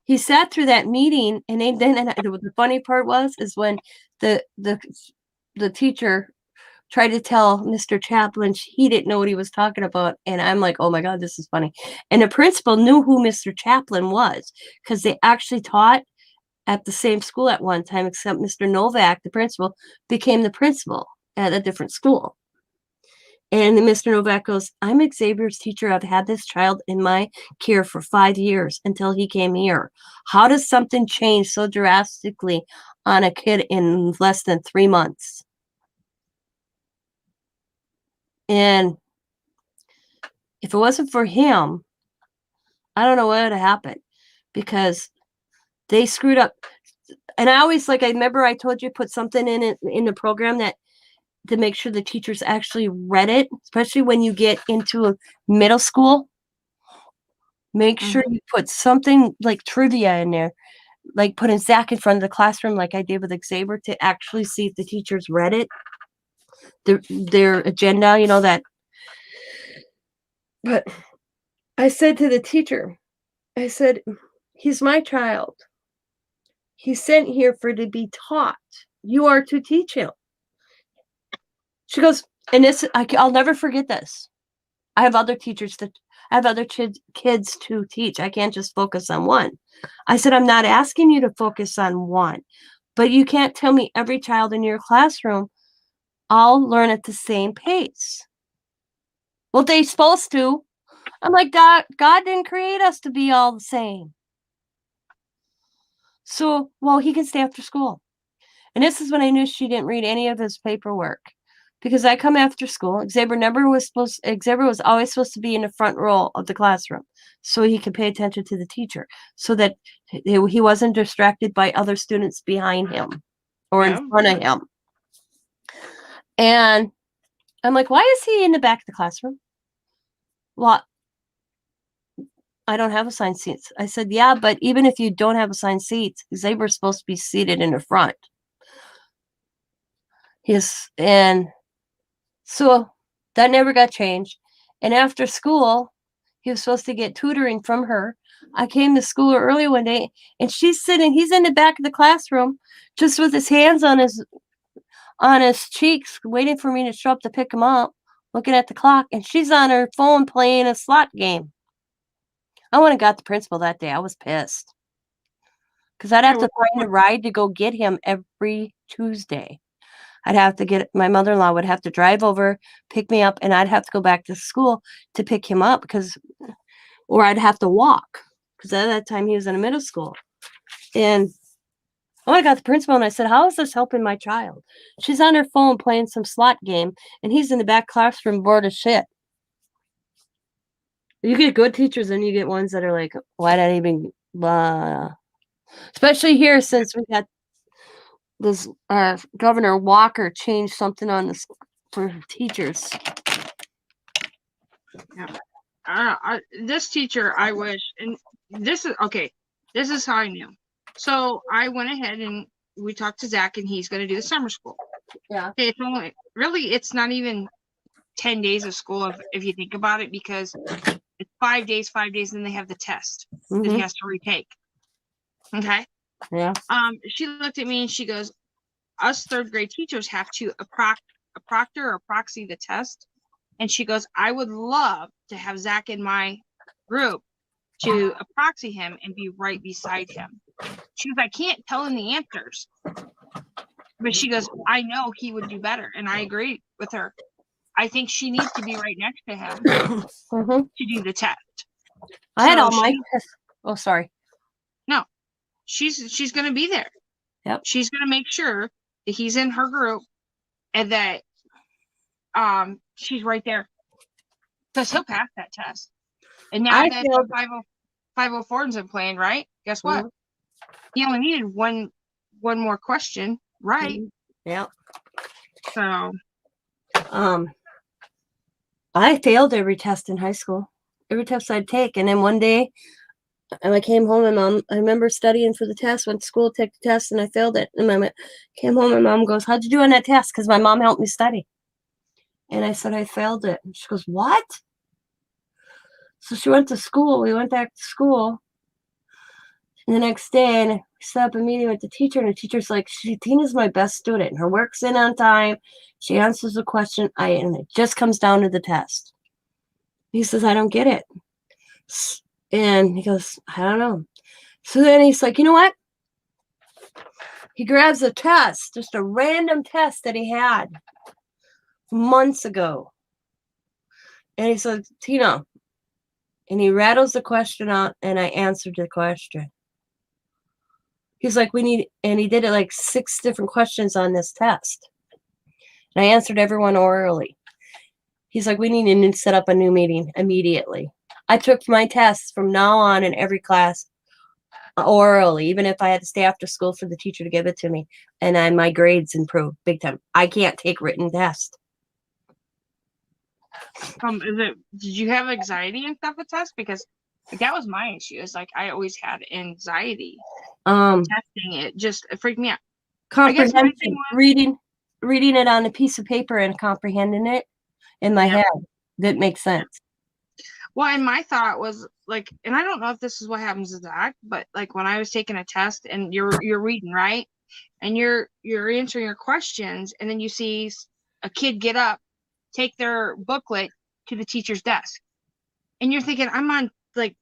he sat through that meeting, and the funny part is when the teacher tried to tell Mr. Chaplin he didn't know what he was talking about, and I'm like, oh my God, this is funny. And the principal knew who Mr. Chaplin was because they actually taught at the same school at one time, except Mr. Novak, the principal, became the principal at a different school. And then Mr. Novak goes, I'm Xavier's teacher. I've had this child in my care for 5 years until he came here. How does something change so drastically on a kid in less than 3 months? And if it wasn't for him, I don't know what would have happened, because they screwed up. And I always, I remember I told you, put something in it in the program that to make sure the teachers actually read it, especially when you get into a middle school. Make sure you put something like trivia in there, like putting Zach in front of the classroom like I did with Xavier, to actually see if the teachers read it, their agenda, that. But I said to the teacher, I said, he's my child. He's sent here to be taught. You are to teach him. She goes, and I'll never forget this. I have other teachers I have other kids to teach. I can't just focus on one. I said, I'm not asking you to focus on one, but you can't tell me every child in your classroom all learn at the same pace. Well, they're supposed to. I'm like, God didn't create us to be all the same. So, well, he can stay after school. And this is when I knew she didn't read any of his paperwork. Because I come after school, Xavier was always supposed to be in the front row of the classroom so he could pay attention to the teacher, so that he wasn't distracted by other students behind him or in front of him. And I'm like, why is he in the back of the classroom? Well, I don't have assigned seats. I said, yeah, but even if you don't have assigned seats, Xavier's supposed to be seated in the front. And so that never got changed. And after school, he was supposed to get tutoring from her. I came to school early one day, and he's in the back of the classroom, just with his hands on his cheeks, waiting for me to show up to pick him up, looking at the clock, and she's on her phone playing a slot game. I went and got the principal that day. I was pissed. Because I'd have to find a ride to go get him every Tuesday. My mother-in-law would have to drive over, pick me up, and I'd have to go back to school to pick him up, or I'd have to walk, because at that time he was in a middle school. And I got the principal and I said, how is this helping my child? She's on her phone playing some slot game, and he's in the back classroom bored as shit. You get good teachers and you get ones that are like, why did I even, especially here, since we got this Governor Walker changed something on this for teachers. Yeah. This teacher, I wish, and this is how I knew. So I went ahead and we talked to Zach, and he's going to do the summer school. Yeah. Okay, it's not even 10 days of school if you think about it, because it's 5 days, and they have the test that he has to retake. Okay. Yeah. She looked at me and she goes, us third grade teachers have to proctor or proxy the test. And she goes, I would love to have Zach in my group to proxy him and be right beside him. She goes, I can't tell him the answers. But she goes, I know he would do better. And I agree with her. I think she needs to be right next to him to do the test. I had all my tests. Oh, sorry. No, she's going to be there. Yep. She's going to make sure that he's in her group and that she's right there, because he'll pass that test. And now that 504 is in playing, right? Guess what? He only needed one more question right. Yeah. So I failed every test in high school, every test I'd take. And then one day I came home and I remember studying for the test, went to school, take the test, and I failed it. And I came home and mom goes, how'd you do on that test? Because my mom helped me study. And I said, I failed it. And she goes, what? So she went to school. We went back to school. And the next day, and we set up a meeting with the teacher, and the teacher's like, Tina's my best student. Her work's in on time. She answers the question, and it just comes down to the test. He says, I don't get it. And he goes, I don't know. So then he's like, you know what? He grabs a test, just a random test that he had months ago. And he said, Tina. And he rattles the question out, and I answered the question. He's like, and he did it like 6 different questions on this test. And I answered everyone orally. He's like, we need to set up a new meeting immediately. I took my tests from now on in every class orally, even if I had to stay after school for the teacher to give it to me. And my grades improved big time. I can't take written tests. did you have anxiety and stuff with tests? Because that was my issue. It's like I always had anxiety. Testing it just freaked me out. Comprehension, reading it on a piece of paper and comprehending it in my head. That makes sense. Well, and my thought was like, and I don't know if this is what happens to Zach, but like when I was taking a test and you're reading, right? And you're answering your questions, and then you see a kid get up, take their booklet to the teacher's desk. And you're thinking, I'm on like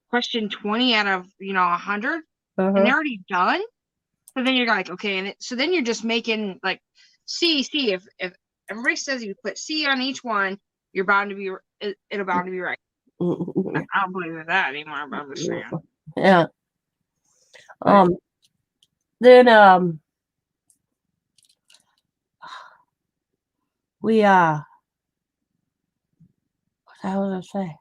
question 20 out of 100, and they're already done. So then you're like, okay, and so then you're just making like C. If everybody says you put C on each one, it'll bound to be right. I don't believe in that anymore, but I'm just saying. Yeah. Then we what the hell was I say?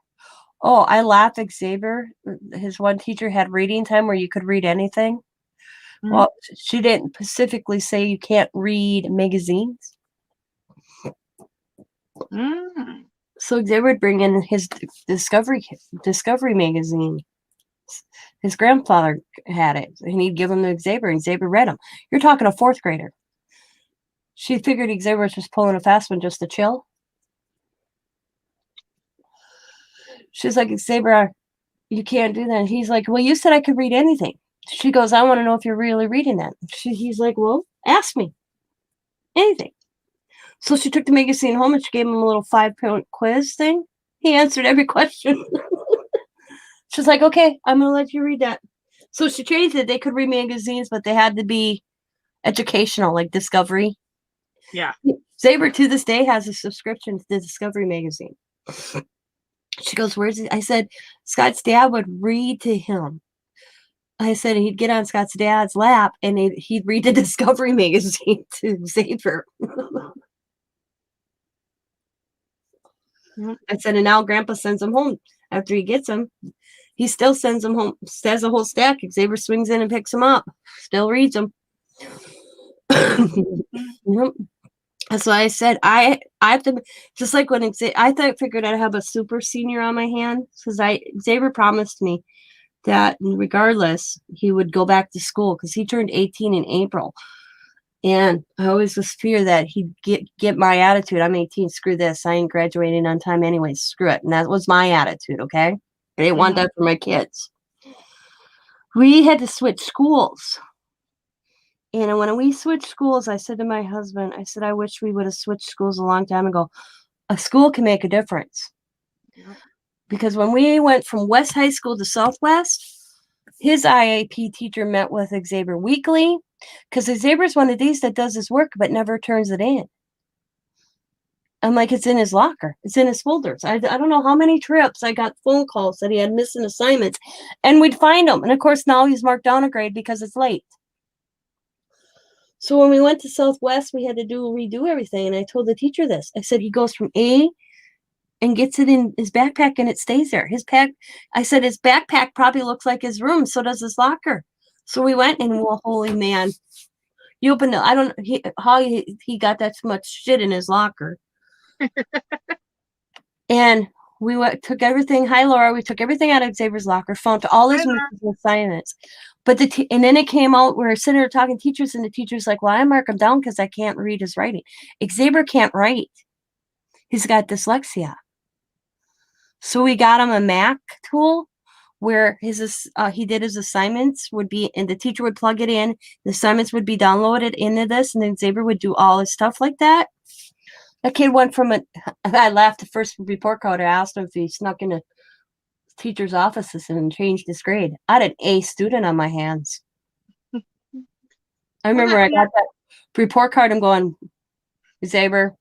Oh, I laughed at Xavier. His one teacher had reading time where you could read anything. Mm-hmm. Well, she didn't specifically say you can't read magazines. Mm. So Xavier would bring in his Discovery magazine. His grandfather had it, and he'd give him to Xavier, and Xavier read them. You're talking a 4th grader. She figured Xavier was just pulling a fast one just to chill. She's like, Xavier, you can't do that. And he's like, well, you said I could read anything. She goes, I want to know if you're really reading that. He's like, well, ask me. Anything. So she took the magazine home and she gave him a little 5-point quiz thing. He answered every question. She's like, okay, I'm going to let you read that. So she changed it. They could read magazines, but they had to be educational, like Discovery. Yeah. Xavier to this day has a subscription to the Discovery magazine. She goes, where's it? I said, Scott's dad would read to him. I said he'd get on Scott's dad's lap and he'd read the Discovery magazine to Xavier. I said, and now Grandpa sends him home after he gets them. He still sends them home, has a whole stack. Xavier swings in and picks them up, still reads them. Yep. So I said, I have to, just like when I figured I'd have a super senior on my hand, because Xavier promised me that regardless, he would go back to school because he turned 18 in April. And I always was fear that he'd get my attitude. I'm 18, screw this. I ain't graduating on time anyways, screw it. And that was my attitude, okay? I didn't want that for my kids. We had to switch schools. And when we switched schools, I said to my husband, I said, I wish we would have switched schools a long time ago. A school can make a difference. Yeah. Because when we went from West High School to Southwest, his IAP teacher met with Xavier weekly, because Xavier's one of these that does his work but never turns it in. I'm like, it's in his locker. It's in his folders. I don't know how many trips I got phone calls that he had missing assignments, and we'd find them. And, of course, now he's marked down a grade because it's late. So when we went to Southwest, we had to redo everything. And I told the teacher this. I said, he goes from A and gets it in his backpack and it stays there. I said, his backpack probably looks like his room. So does his locker. So we went and, well, holy man, You open the, I don't, how he got that much shit in his locker. And we took everything. Hi, Laura. We took everything out of Xavier's locker, found all his assignments. But and then it came out, we're sitting there talking to teachers, and the teacher's like, well, I mark him down because I can't read his writing. Xavier can't write. He's got dyslexia. So we got him a Mac tool where he did his assignments would be, and the teacher would plug it in. The assignments would be downloaded into this, and then Xavier would do all his stuff like that. That kid went from I laughed the first report card. I asked him if he snuck into teacher's offices and changed his grade. I had an A student on my hands. I remember I got that report card. I'm going, Xavier.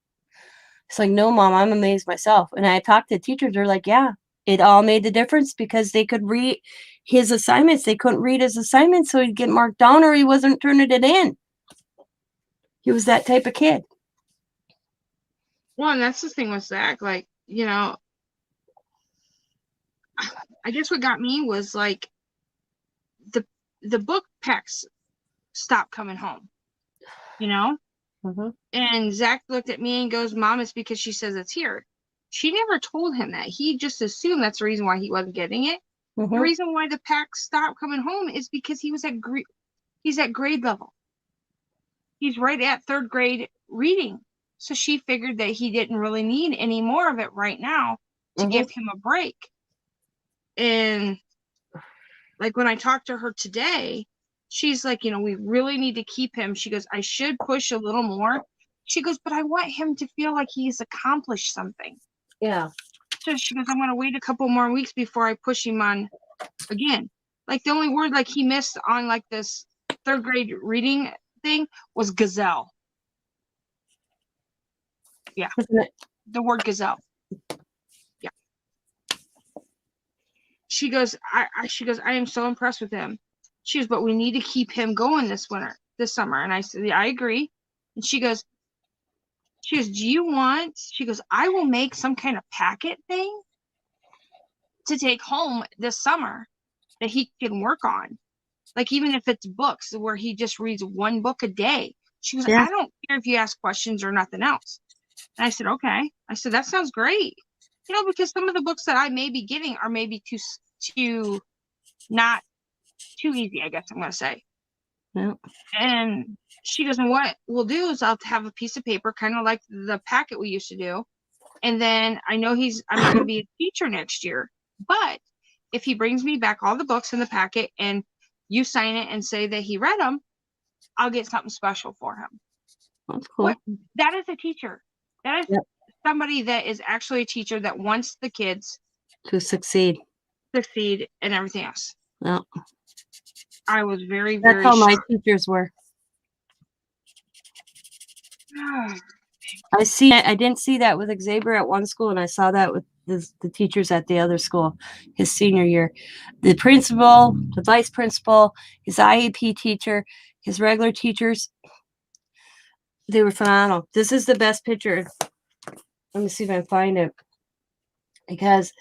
It's like, no, Mom, I'm amazed myself. And I talked to teachers. They're like, yeah, it all made the difference because they could read his assignments. They couldn't read his assignments, so he'd get marked down or he wasn't turning it in. He was that type of kid. Well, and that's the thing with Zach. Like, you know, I guess what got me was like the book packs stopped coming home, you know? Mm-hmm. And Zach looked at me and goes, Mom, it's because she says it's here. She never told him that. He just assumed that's the reason why he wasn't getting it. Mm-hmm. The reason why the packs stopped coming home is because he's at grade level. He's right at third grade reading. So she figured that he didn't really need any more of it right now to give him a break. And like when I talked to her today, she's like, you know, we really need to keep him. She goes, I should push a little more. She goes, but I want him to feel like he's accomplished something. Yeah. So she goes, I'm going to wait a couple more weeks before I push him on again. Like the only word like he missed on like this third grade reading thing was gazelle. Yeah. The word gazelle. Yeah. She goes, I am so impressed with him. She goes, but we need to keep him going this summer. And I said, yeah, I agree. And she goes, do you want, she goes, I will make some kind of packet thing to take home this summer that he can work on. Like even if it's books where he just reads one book a day. She goes, I don't care if you ask questions or nothing else. And I said, okay. I said, that sounds great. You know, because some of the books that I may be getting are maybe too not too easy, I guess I'm going to say. Yeah. And she goes, and what we'll do is I'll have a piece of paper, kind of like the packet we used to do. And then I know I'm not going to be a teacher next year. But if he brings me back all the books in the packet and you sign it and say that he read them, I'll get something special for him. That's cool. That is a teacher. That is somebody that is actually a teacher that wants the kids to succeed and everything else. Yeah. I was very, That's very how shocked. my teachers were. I didn't see that with Xavier at one school, and I saw that with the teachers at the other school his senior year. The principal, the vice principal, his IEP teacher, his regular teachers, they were phenomenal. This is the best picture. Let me see if I can find it. Because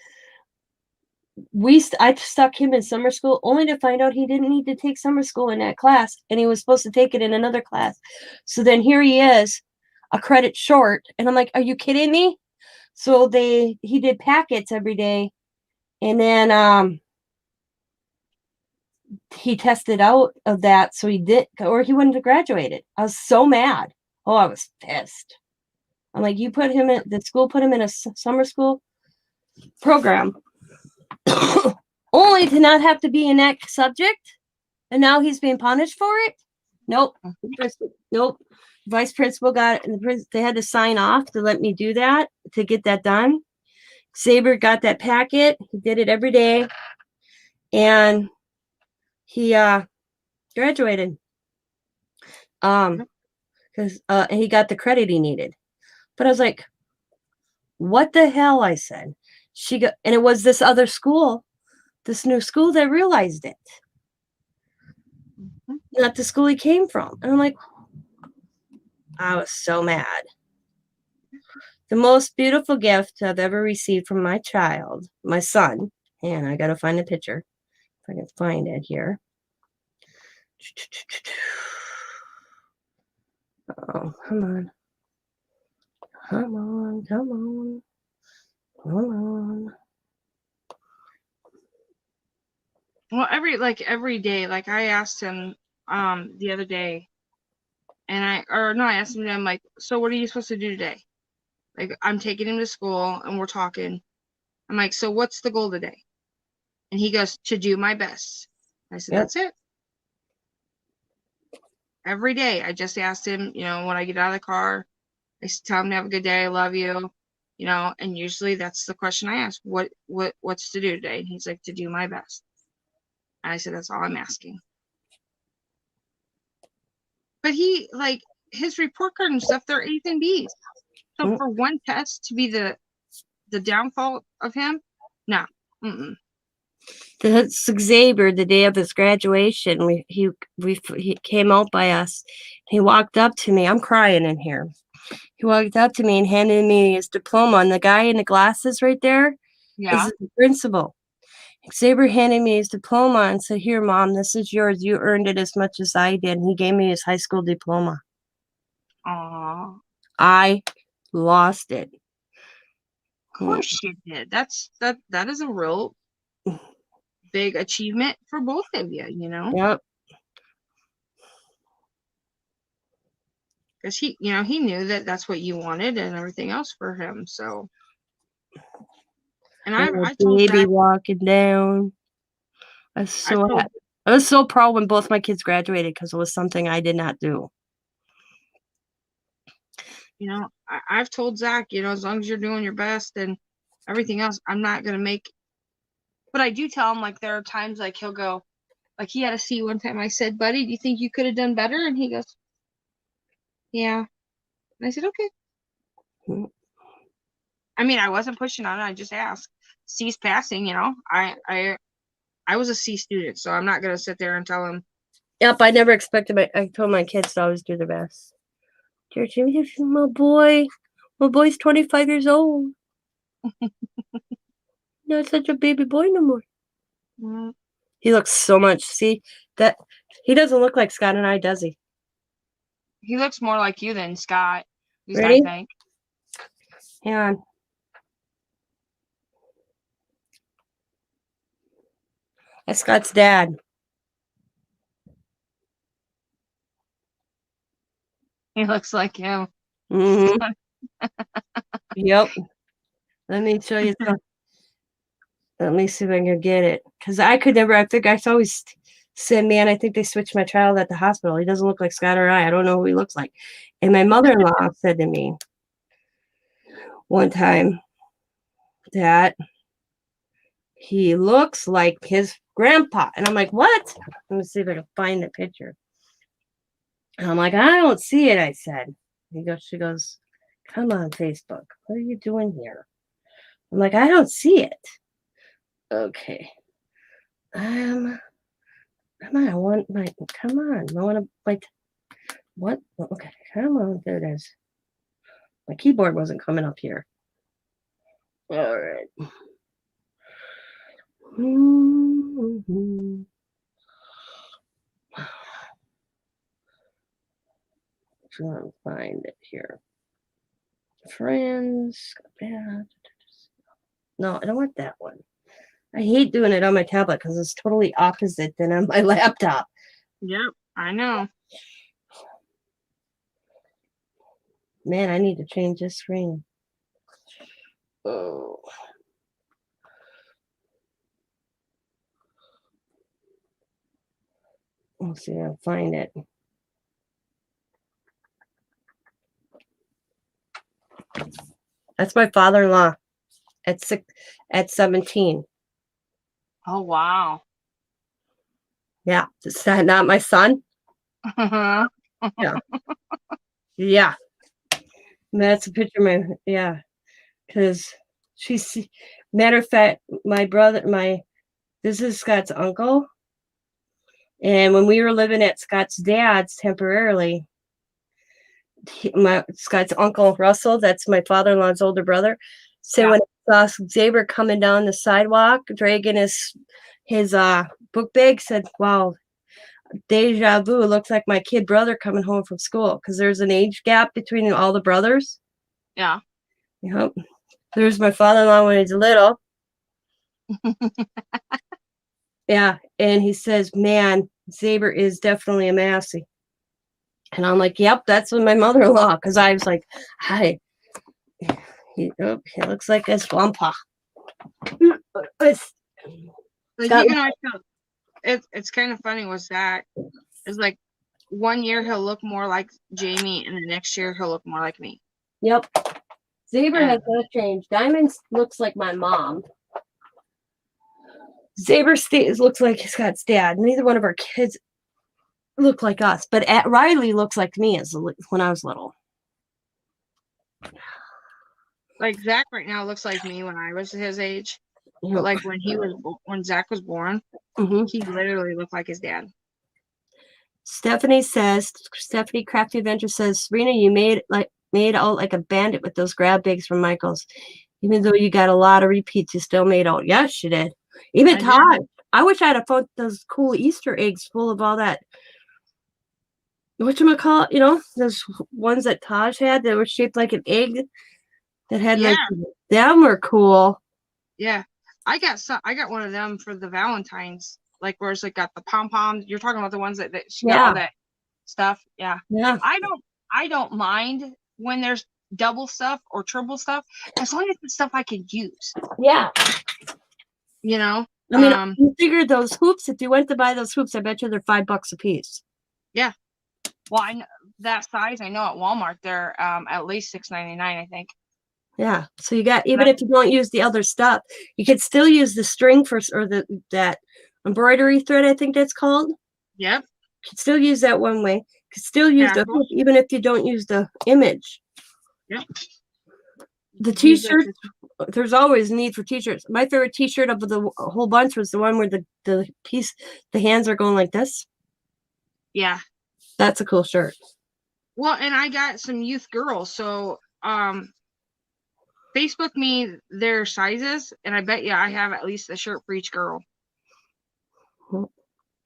I stuck him in summer school only to find out he didn't need to take summer school in that class, and he was supposed to take it in another class. So then here he is, a credit short, and I'm like, are you kidding me? So he did packets every day, and then he tested out of that, so he did, or he wouldn't have graduated. I was so mad. Oh, I was pissed. I'm like, the school put him in a summer school program only to not have to be in that subject, and now he's being punished for it. Nope. Vice principal got it, and they had to sign off to let me do that, to get that done. Xavier got that packet. He did it every day, and he graduated. Because and he got the credit he needed. But I was like, what the hell? I said. And it was this other school, this new school that realized it. Not the school he came from. And I'm like, I was so mad. The most beautiful gift I've ever received from my child, my son, and I got to find a picture. If I can find it here. Oh, come on. Come on, come on. Come on. Well, every day, like I asked him the other day, and I asked him, I'm like, so what are you supposed to do today? Like, I'm taking him to school and we're talking. I'm like, so what's the goal today? And he goes, to do my best. I said, Yep. that's it. Every day, I just asked him, when I get out of the car, I tell him to have a good day, I love you, and usually that's the question I ask, what's to do today? And he's like, to do my best. And I said, that's all I'm asking. But he, like, his report card and stuff, they're A's and B's. So for one test to be the downfall of him, no. Mm-mm. That's Xavier, the day of his graduation. He came out by us. He walked up to me. I'm crying in here. He walked up to me and handed me his diploma. And the guy in the glasses right there Yeah. is the principal. Xavier handed me his diploma and said, "Here, Mom, this is yours. You earned it as much as I did." And he gave me his high school diploma. Aw. I lost it. Of course you did. That is a real big achievement for both of you, Yep. because he knew that that's what you wanted and everything else for him. So, and And I the told baby Zach, walking down. I was I so told, happy. I was so proud when both my kids graduated because it was something I did not do. I've told Zach, as long as you're doing your best and everything else, I'm not gonna make. But I do tell him, like, there are times like he'll go, like he had a C one time. I said, "Buddy, do you think you could have done better?" And he goes, "Yeah." And I said, "Okay." Mm. I mean, I wasn't pushing on it. I just asked. C's passing, I was a C student, so I'm not gonna sit there and tell him. Yep, I never expected I told my kids to always do their best. Dear Jimmy, my boy's 25 years old. Not such a baby boy no more. Mm, He looks so much. See, that he doesn't look like Scott and I, does he? he looks more like you than Scott. At least Ready? I think. Hang on. That's Scott's dad. He looks like him. Mm-hmm. Yep. Let me show you something. Let me see if I can get it. Because I could never, I think I always said, man, I think they switched my child at the hospital. He doesn't look like Scott or I. I don't know who he looks like. And my mother-in-law said to me one time that he looks like his grandpa. And I'm like, what? Let me see if I can find the picture. And I'm like, I don't see it, I said. She goes, come on, Facebook. What are you doing here? I'm like, I don't see it. Okay. Come on, I want come on. I want to what? Okay, come on. There it is. My keyboard wasn't coming up here. All right. Mm-hmm. Trying to find it here. Friends. No, I don't want that one. I hate doing it on my tablet because it's totally opposite than on my laptop. Yep, I know. Man, I need to change this screen. Oh. Let's see if I can find it. That's my father-in-law at 17. Oh wow. Yeah, is that not my son? Yeah. Yeah. That's a picture of my, yeah. Because matter of fact, this is Scott's uncle. And when we were living at Scott's dad's temporarily, Scott's uncle Russell, that's my father-in-law's older brother. So when I saw Xavier coming down the sidewalk, dragging his book bag, said, wow, deja vu. It looks like my kid brother coming home from school because there's an age gap between all the brothers. Yeah. Yep. There's my father-in-law when he's little. Yeah, and he says, "Man, Saber is definitely a Massey." And I'm like, "Yep, that's what my mother-in-law." Because I was like, "Hi, he looks like a swampa." It's Like got even I feel it's kind of funny with Zach. It's like 1 year he'll look more like Jamie, and the next year he'll look more like me. Yep. Saber Yeah. has not changed. Diamond looks like my mom. Saber looks like Scott's dad. Neither one of our kids look like us, but Riley looks like me when I was little. Like Zach right now looks like me when I was his age, Yep. but like when Zach was born, Mm-hmm. he literally looked like his dad. Stephanie Crafty Adventure says, Serena, you made out like a bandit with those grab bags from Michael's. Even though you got a lot of repeats, you still made out. Yes, you did. Even Todd. I wish I'd have found those cool Easter eggs full of all that. Whatchamacallit, those ones that Taj had that were shaped like an egg that had them were cool. Yeah. I got one of them for the Valentine's, like where it's like got the pom-poms. You're talking about the ones that she got all that stuff. Yeah. Yeah. I don't mind when there's double stuff or triple stuff, as long as it's stuff I can use. Yeah. I mean, you figured those hoops, if you went to buy those hoops, I bet you they're $5 a piece. Yeah. Well, I know that size. I know at Walmart they're at least $6.99, I think. Yeah. So you got, even if you don't use the other stuff, you could still use the string that embroidery thread, I think that's called. Yep. You could still use that one way. You could still use the hoop, even if you don't use the image. Yep. The t-shirt, there's always need for t-shirts. My favorite t-shirt of the whole bunch was the one where the hands are going like this. Yeah. That's a cool shirt. Well, and I got some youth girls, so Facebook me their sizes, and I bet you I have at least a shirt for each girl.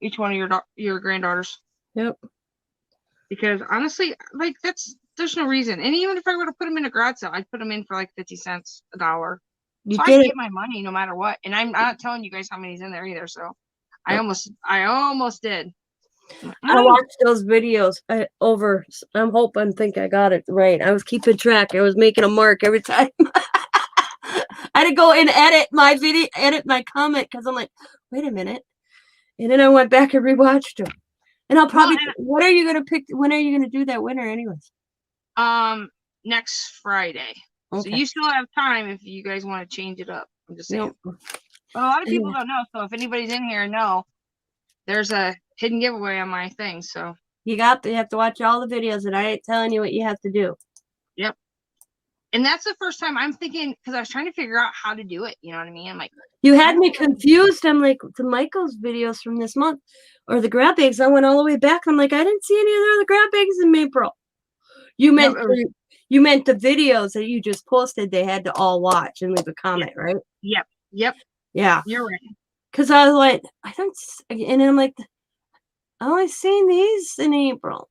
Each one of your granddaughters. Yep. Because honestly, like there's no reason. And even if I were to put them in a garage sale, I'd put them in for like 50 cents, $1. So I get my money no matter what. And I'm not telling you guys how many's in there either. So I almost did. I watched those videos over. I think I got it right. I was keeping track. I was making a mark every time. I had to go and edit my comment because I'm like, wait a minute. And then I went back and rewatched them. And I'll probably. What are you gonna pick? When are you gonna do that winner, anyways? Next Friday. Okay. So you still have time if you guys want to change it up. I'm just saying. Nope. But a lot of people don't know. So if anybody's in here, there's a hidden giveaway on my thing. So you have to watch all the videos, and I ain't telling you what you have to do. Yep. And that's the first time I'm thinking, because I was trying to figure out how to do it. You know what I mean? I'm like, you had me confused. I'm like, the Michael's videos from this month or the grab bags. I went all the way back. I'm like, I didn't see any of the other grab bags in April. You meant the videos that you just posted. They had to all watch and leave a comment, right? Yep. Yeah. You're right. Because I was like, and then I'm like, I only seen these in April.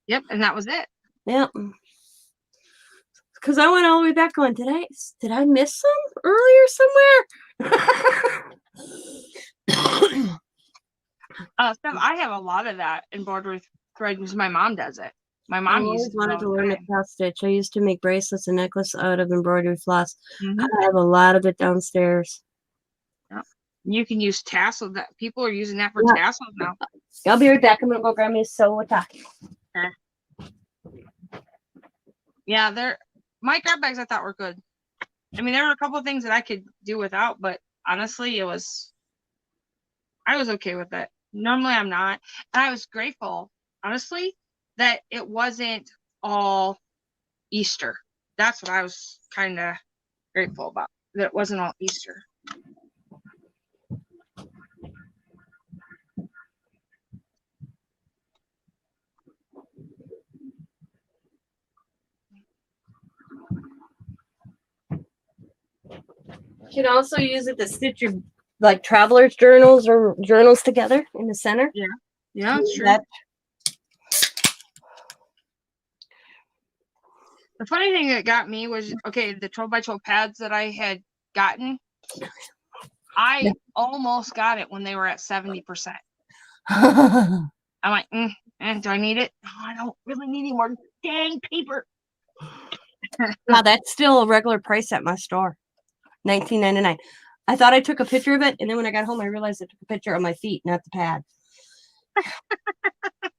Yep, and that was it. Yep. Because I went all the way back going, did I miss some earlier somewhere? Steph, I have a lot of that embroidery thread because my mom does it. My mom always wanted to learn to cross stitch. I used to make bracelets and necklace out of embroidery floss. Mm-hmm. I have a lot of it downstairs. Yep. You can use tassels. That people are using that for tassels now. I'll be right back. I'm gonna go grab me a soda. Okay. Yeah, my grab bags I thought were good. I mean, there were a couple of things that I could do without, but honestly, I was okay with it. Normally I'm not. And I was grateful, honestly, that it wasn't all Easter. That's what I was kind of grateful about, that it wasn't all Easter. You can also use it to stitch your like traveler's journals or journals together in the center. Yeah. Yeah, it's true. That The funny thing that got me was, okay, the 12 by 12 pads that I had gotten, I almost got it when they were at 70%. I'm like, do I need it? No, I don't really need any more dang paper. Wow, that's still a regular price at my store. $19.99. I thought I took a picture of it, and then when I got home, I realized I took a picture of my feet, not the pad.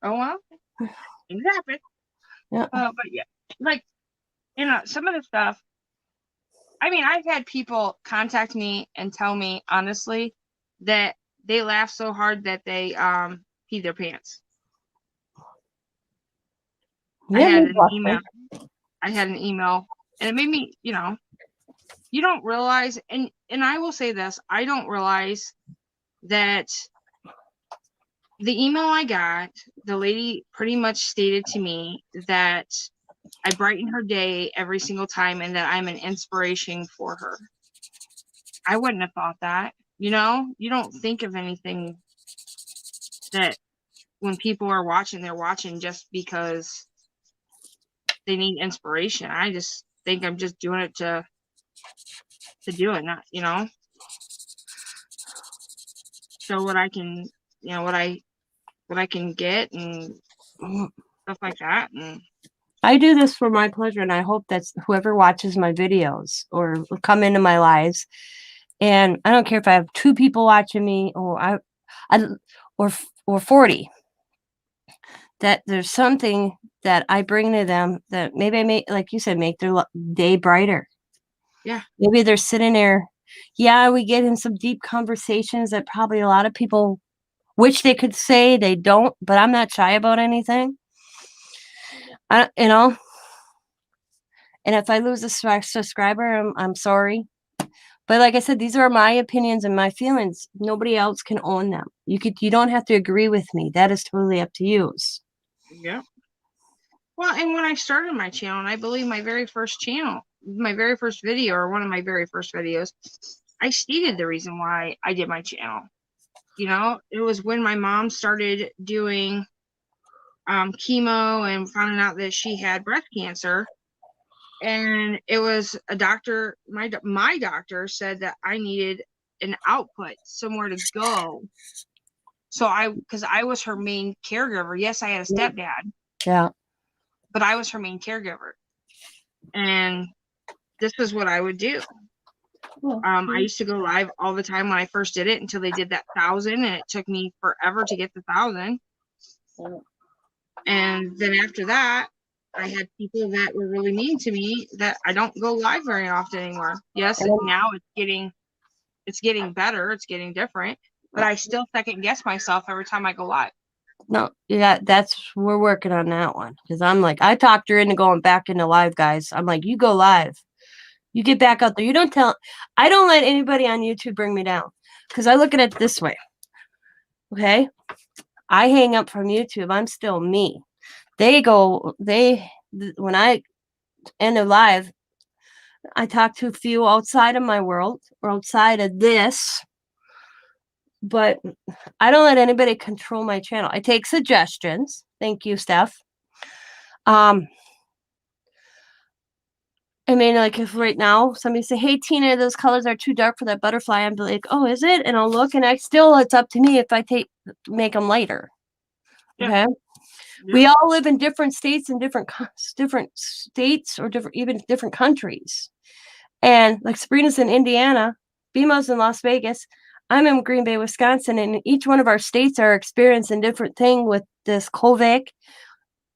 Oh, well, things happen. Yeah. But yeah, like, some of the stuff, I mean, I've had people contact me and tell me, honestly, that they laugh so hard that they pee their pants. Yeah, I had an email, and it made me, you don't realize, and I will say this, I don't realize that the email I got, the lady pretty much stated to me that I brighten her day every single time and that I'm an inspiration for her. I wouldn't have thought that. You don't think of anything that when people are watching, they're watching just because they need inspiration. I just think I'm just doing it to do it, not, show what I can, what I can get and stuff like that. And I do this for my pleasure, and I hope that's whoever watches my videos or come into my lives. And I don't care if I have 2 people watching me or or 40. That there's something that I bring to them that maybe I make, like you said, make their day brighter. Yeah. Maybe they're sitting there. Yeah, we get in some deep conversations that probably a lot of people wish they could say they don't, but I'm not shy about anything. And if I lose a subscriber, I'm sorry. But like I said, these are my opinions and my feelings. Nobody else can own them. You don't have to agree with me. That is totally up to you. yeah. Well, and when I started my channel, and I believe my very first video, or one of my very first videos, I stated the reason why I did my channel. It was when my mom started doing chemo and finding out that she had breast cancer. And it was a doctor, my doctor said that I needed an output, somewhere to go. So because I was her main caregiver. Yes, I had a stepdad. Yeah. But I was her main caregiver. And this is what I would do. I used to go live all the time when I first did it until they did that 1,000, and it took me forever to get the 1,000. And then after that, I had people that were really mean to me that I don't go live very often anymore. Yes, now it's getting better, it's getting different, but I still second guess myself every time I go live. No, yeah, we're working on that one, because I'm like, I talked her into going back into live, guys. I'm like, you go live, you get back out there. I don't let anybody on YouTube bring me down, because I look at it this way. Okay, I hang up from YouTube. I'm still me. When I end a live, I talk to a few outside of my world or outside of this. But I don't let anybody control my channel. I take suggestions. Thank you, Steph. I mean, like if right now somebody say, "Hey, Tina, those colors are too dark for that butterfly," I'm like, "Oh, is it?" And I'll look, and it's up to me if I make them lighter. Okay. Yeah. We all live in different states and different states, or even different countries. And like Sabrina's in Indiana, BMO's in Las Vegas. I'm in Green Bay, Wisconsin, and each one of our states are experiencing different thing with this COVID.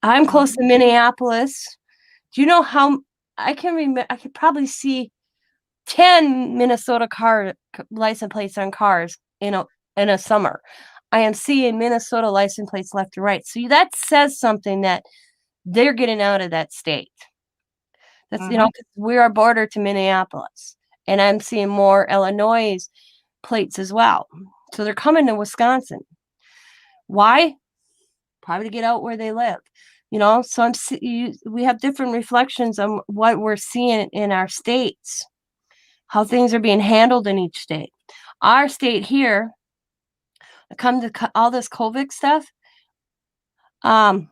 I'm close to Minneapolis. Do you know how I can remember? I could probably see 10 Minnesota car license plates on cars in a summer. I am seeing Minnesota license plates left and right. So that says something that they're getting out of that state. That's 'cause we are border to Minneapolis, and I'm seeing more Illinois plates as well. So they're coming to Wisconsin. Why? Probably to get out where they live. So we have different reflections on what we're seeing in our states, how things are being handled in each state. Our state here, come to all this COVID stuff, Our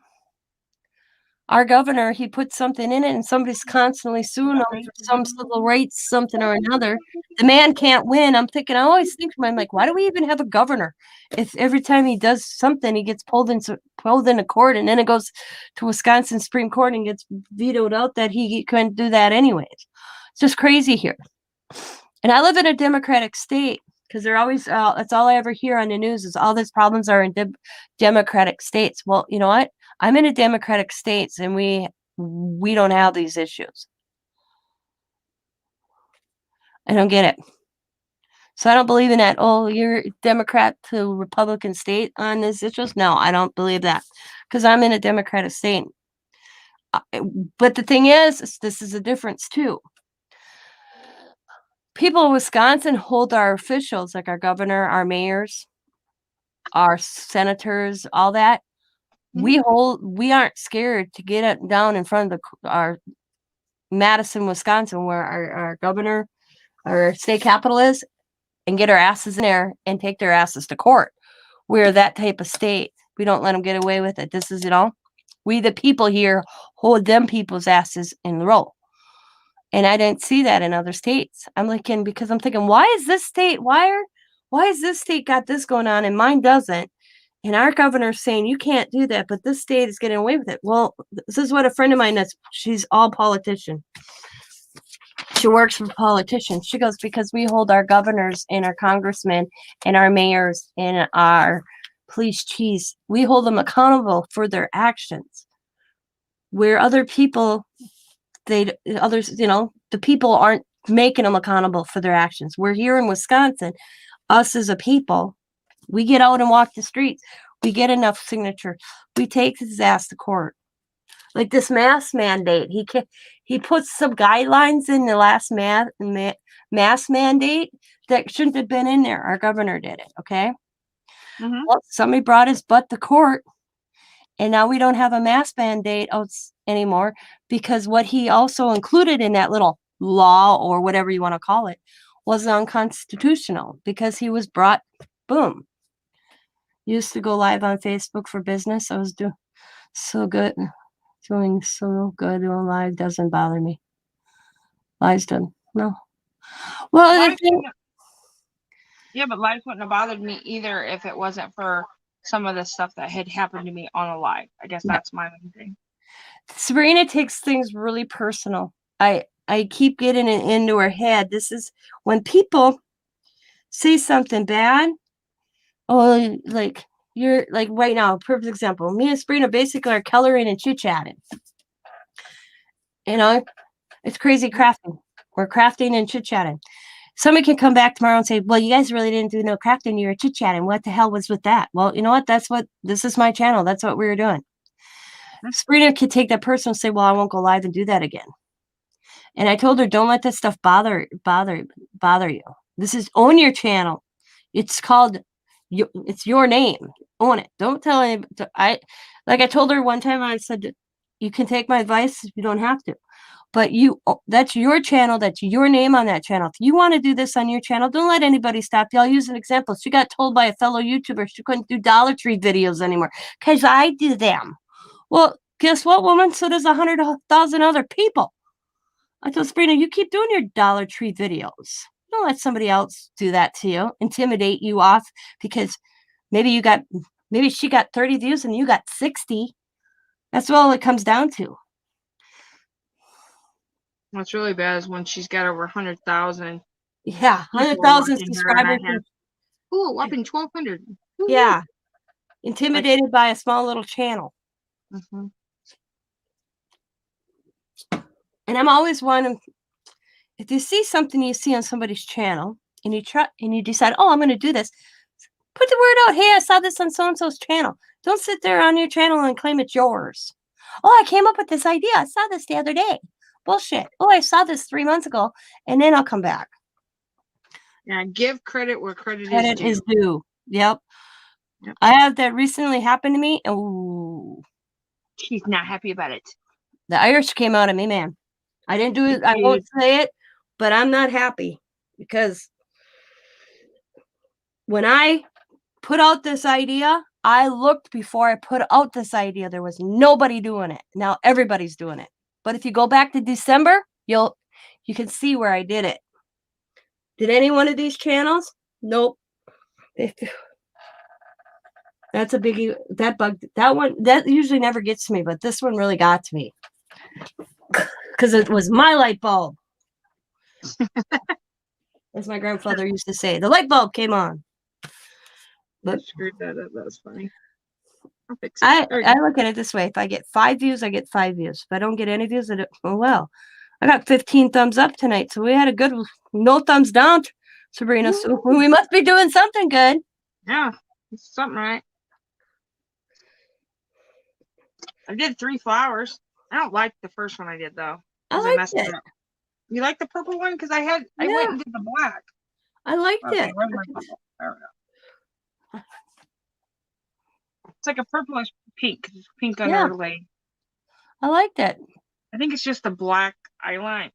governor, he put something in it, and somebody's constantly suing him for some civil rights, something or another. The man can't win. I'm thinking, I always think to myself, I'm like, why do we even have a governor? If every time he does something, he gets pulled into court, and then it goes to Wisconsin Supreme Court and gets vetoed out that he couldn't do that anyways. It's just crazy here. And I live in a Democratic state because they're always, that's all I ever hear on the news is all these problems are in Democratic states. Well, you know what? I'm in a Democratic states and we don't have these issues. I don't get it. So I don't believe in that. Oh, you're Democrat to Republican state on this issues. No, I don't believe that because I'm in a Democratic state. But the thing is this is a difference too. People in Wisconsin hold our officials, like our governor, our mayors, our senators, all that. We aren't scared to get it down in front of our Madison, Wisconsin, where our governor, our state capital is, and get our asses in there and take their asses to court. We're that type of state. We don't let them get away with it. This is, we the people here hold them people's asses in the row. And I didn't see that in other states. I'm thinking, why is this state, why is this state got this going on and mine doesn't? And our governor's saying you can't do that, but this state is getting away with it. Well, this is what a friend of mine she's all politician. She works for politicians. She goes, because we hold our governors and our congressmen and our mayors and our police chiefs, we hold them accountable for their actions. Where other people, the people aren't making them accountable for their actions. We're here in Wisconsin, us as a people, we get out and walk the streets. We get enough signature. We take his ass to court. Like this mask mandate, he puts some guidelines in the last mask mandate that shouldn't have been in there. Our governor did it. Okay. Mhm. Well, somebody brought his butt to court, and now we don't have a mask mandate anymore because what he also included in that little law or whatever you want to call it was unconstitutional because he was brought. Boom. Used to go live on Facebook for business. I was doing so good doing live. Doesn't bother me. Lives done. No. Well, yeah, but lives wouldn't have bothered me either if it wasn't for some of the stuff that had happened to me on a live. I guess that's my main thing. Sabrina takes things really personal. I keep getting it into her head. This is when people say something bad. Oh, like you're like right now, perfect example. Me and Sabrina basically are coloring and chit-chatting. It's crazy crafting. We're crafting and chit-chatting. Somebody can come back tomorrow and say, well, you guys really didn't do no crafting. You were chit-chatting. What the hell was with that? Well, you know what? This is my channel. That's what we were doing. Sabrina could take that person and say, well, I won't go live and do that again. And I told her, don't let that stuff bother you. This is own your channel. It's called, it's your name. Own it. Don't tell anybody. I told her one time, I said, you can take my advice if you don't have to. But that's your channel. That's your name on that channel. If you want to do this on your channel, don't let anybody stop you. I'll use an example. She got told by a fellow YouTuber she couldn't do Dollar Tree videos anymore because I do them. Well, guess what, woman? So does 100,000 other people. I told Sabrina, you keep doing your Dollar Tree videos. Don't let somebody else do that to you, intimidate you off because maybe she got 30 views and you got 60. That's all it comes down to. What's really bad is when she's got over 100,000. Yeah, 100,000 subscribers. Ooh, whopping 1,200. Yeah, intimidated by a small little channel. Mm-hmm. And I'm always wanting, if you see something you see on somebody's channel and you decide, oh, I'm going to do this, put the word out. Hey, I saw this on so-and-so's channel. Don't sit there on your channel and claim it's yours. Oh, I came up with this idea. I saw this the other day. Bullshit. Oh, I saw this 3 months ago, and then I'll come back. Yeah, give credit where credit is due. Yep. I have that recently happened to me. Ooh. She's not happy about it. The Irish came out of me, man. I didn't do it. I won't say it, but I'm not happy because when I put out this idea I looked before I put out this idea. There was nobody doing it. Now everybody's doing it. But if you go back to December, you can see where I did it. Did any one of these channels? Nope. That's a biggie. That one that usually never gets to me, but this one really got to me. Because it was my light bulb. As my grandfather used to say, the light bulb came on. I But screwed that up. That was funny. I'll fix it. I look at it this way. If I get 5 views, I get 5 views. If I don't get any views, oh well. I got 15 thumbs up tonight, so we had a good no thumbs down, Sabrina. So we must be doing something good. Yeah, it's something right. I did 3 flowers. I don't like the first one I did though. I messed liked it. up. You like the purple one? Because I went and did the black. I liked Okay, it. where's my purple? There we go. It's like a purplish pink. It's pink underlay. I liked it. I think it's just the black eyeliner.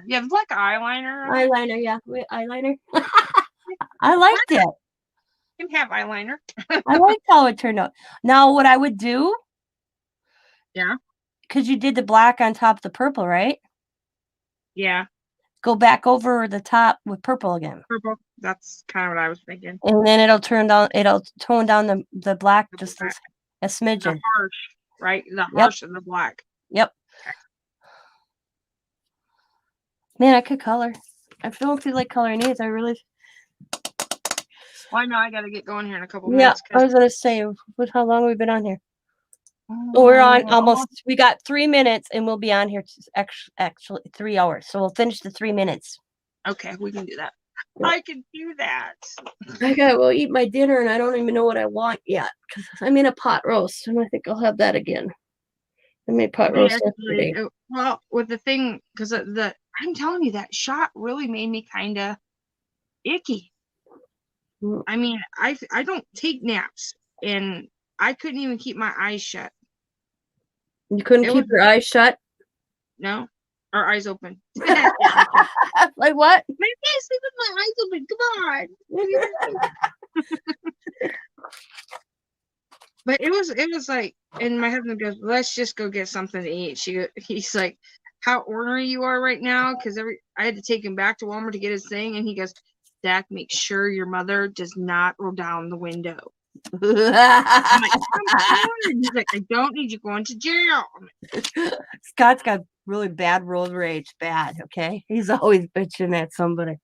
Yeah, the black eyeliner. Eyeliner, yeah. Eyeliner. I liked it. You can have eyeliner. I liked how it turned out. Now, what I would do. Yeah. Because you did the black on top of the purple, right? Yeah. Go back over the top with purple again. Purple. That's kind of what I was thinking. And then it'll tone down the black just a smidgen. The harsh, right? The harsh of the black. Yep. Okay. Man, I could color. I don't feel like coloring these. I really. Well, I know I got to get going here in a couple minutes. Yeah, I was gonna say, how long have we been on here? We're on almost. We got 3 minutes, and we'll be on here actually 3 hours. So we'll finish the 3 minutes. Okay, we can do that. I can do that. Okay, we'll eat my dinner, and I don't even know what I want yet because I made a pot roast, and I think I'll have that again. I made pot roast yesterday. Well, with the thing, because I'm telling you, that shot really made me kind of icky. I mean, I don't take naps, and I couldn't even keep my eyes shut. You couldn't keep your eyes shut? No, or eyes open. Like what? I can't sleep with my eyes open. Come on. But it was like, and my husband goes, "Let's just go get something to eat." He's like, "How ornery you are right now," because I had to take him back to Walmart to get his thing, and he goes, "Zach, make sure your mother does not roll down the window." I'm like, he's like, "I don't need you going to jail." Scott's got really bad road rage. Bad, okay? He's always bitching at somebody,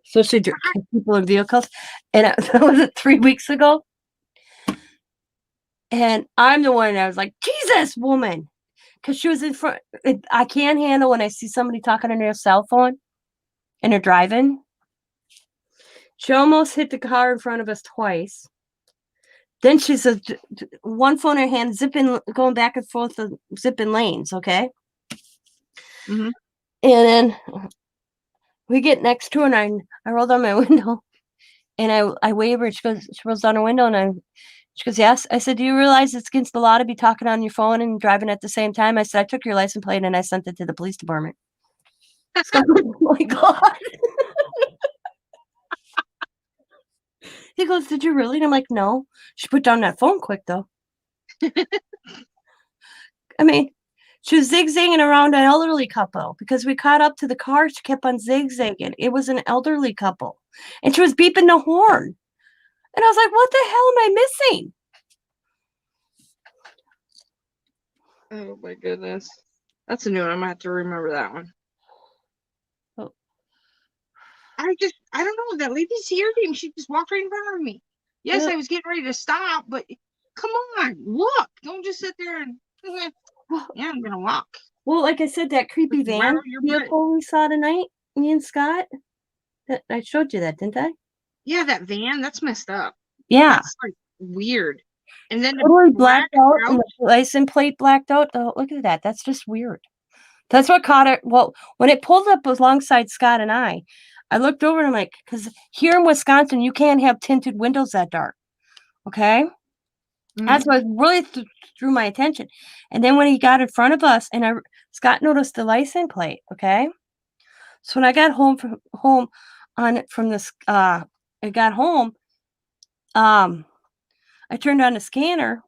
especially people in vehicles. And that was it 3 weeks ago. And I'm the one that was like, Jesus, woman. Because she was in front. I can't handle when I see somebody talking on their cell phone and they're driving. She almost hit the car in front of us twice. Then she says, one phone in her hand, going back and forth, zipping lanes, okay? Mm-hmm. And then we get next to her, and I roll down my window, and I wave her. She rolls down her window, and she goes, yes. I said, do you realize it's against the law to be talking on your phone and driving at the same time? I said, I took your license plate, and I sent it to the police department. So, oh, my God. He goes, did you really? And I'm like, no. She put down that phone quick, though. I mean, she was zigzagging around an elderly couple because we caught up to the car. She kept on zigzagging. It was an elderly couple. And she was beeping the horn. And I was like, what the hell am I missing? Oh, my goodness. That's a new one. I'm going to have to remember that one. Oh. I don't know. That lady's irritating. She just walked right in front of me. Yes, I was getting ready to stop, but come on, look. Don't just sit there and, yeah, I'm going to walk. Well, like I said, that creepy van vehicle we saw tonight, me and Scott, I showed you that, didn't I? Yeah, that van, that's messed up. Yeah. That's like weird. And then totally blacked out and the license plate blacked out. Oh, look at that. That's just weird. That's what caught it. Well, when it pulled up alongside Scott and I looked over and I'm like, because here in Wisconsin, you can't have tinted windows that dark. Okay? Mm-hmm. That's what really drew my attention. And then when he got in front of us, and Scott noticed the license plate. Okay? So when I got home I got home, I turned on a scanner,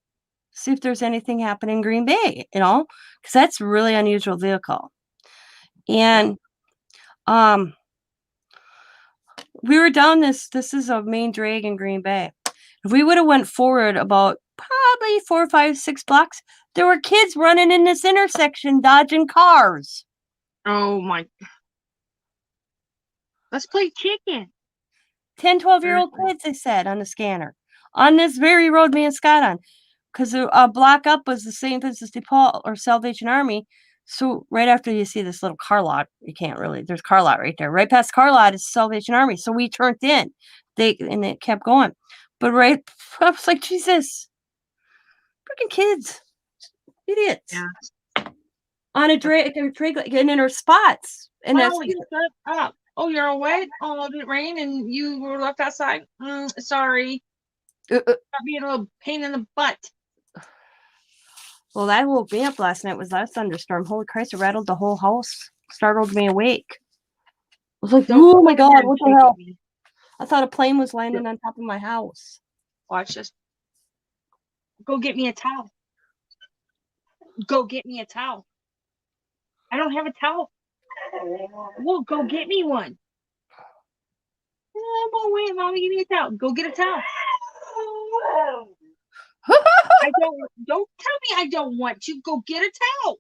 see if there's anything happening in Green Bay, because that's a really unusual vehicle. And we were down this is a main drag in Green Bay. If we would have went forward about probably 4, 5, 6 blocks, there were kids running in this intersection dodging cars. Oh my. Let's play chicken. 10, 12-year-old kids, they said on the scanner. On this very road me and Scott on. Because a block up was the St. Vincent de Paul or Salvation Army. So right after you see this little car lot, you can't really, there's car lot right there. Right past car lot is Salvation Army. So we turned in. And it kept going. But I was like, Jesus. Freaking kids. Idiots. Yeah. On a drag, getting in her spots. And Molly, shut up. Oh, you're all wet? Oh, did it rain and you were left outside? Sorry. Stop being a little pain in the butt. Well, that woke me up last night was that thunderstorm. Holy Christ, it rattled the whole house. Startled me awake. I was like, oh my God, what the hell? I thought a plane was landing on top of my house. Watch this. Go get me a towel. Go get me a towel. I don't have a towel. Well, go get me one. Oh, wait, Mommy, give me a towel. Go get a towel. Don't tell me I don't want to. Go get a towel.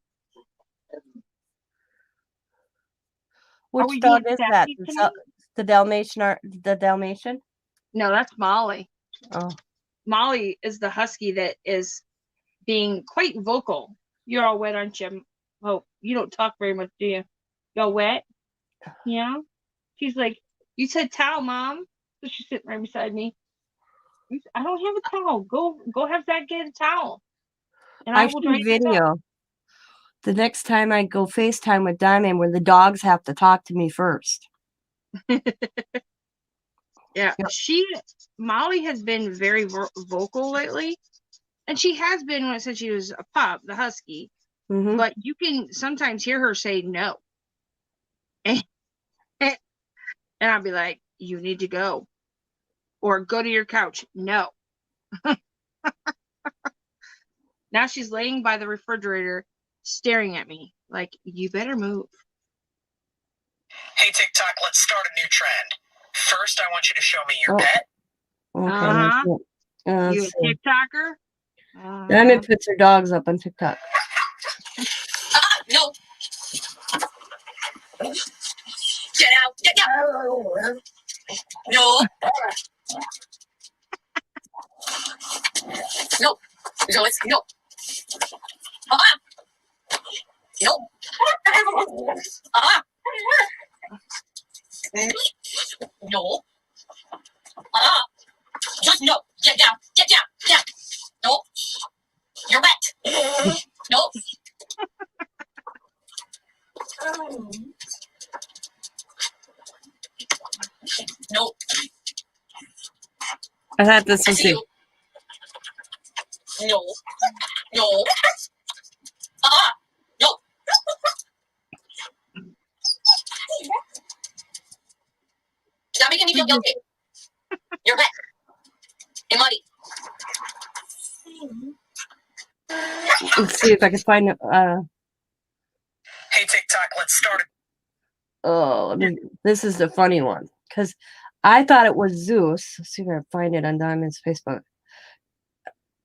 Which dog is that? The Dalmatian or the Dalmatian? No, that's Molly. Oh. Molly is the husky that is being quite vocal. You're all wet, aren't you? Oh, you don't talk very much, do you? You're wet? Yeah. She's like, you said towel, Mom. So she's sitting right beside me. I don't have a towel. Go have Zach get a towel. And I will should video the next time I go FaceTime with Diamond where the dogs have to talk to me first. Yeah. Molly has been very vocal lately. And she has been since she was a pup, the husky. Mm-hmm. But you can sometimes hear her say no. And I'll be like, you need to go. Or go to your couch. No. Now she's laying by the refrigerator staring at me like, you better move. Hey, TikTok, let's start a new trend. First, I want you to show me your pet. Okay. You a TikToker? Diamond puts her dogs up on TikTok. No. Get out. Get out. No. No. No, no. No. No. Just no. Get down. Get down. Yeah. No. You're wet. No. No. I thought this was it. No. No. No. Stop making me feel guilty. You're wet. And muddy. Let's see if I can find it. Hey, TikTok, let's start. This is the funny one because I thought it was Zeus. Let's see if I can find it on Diamond's Facebook.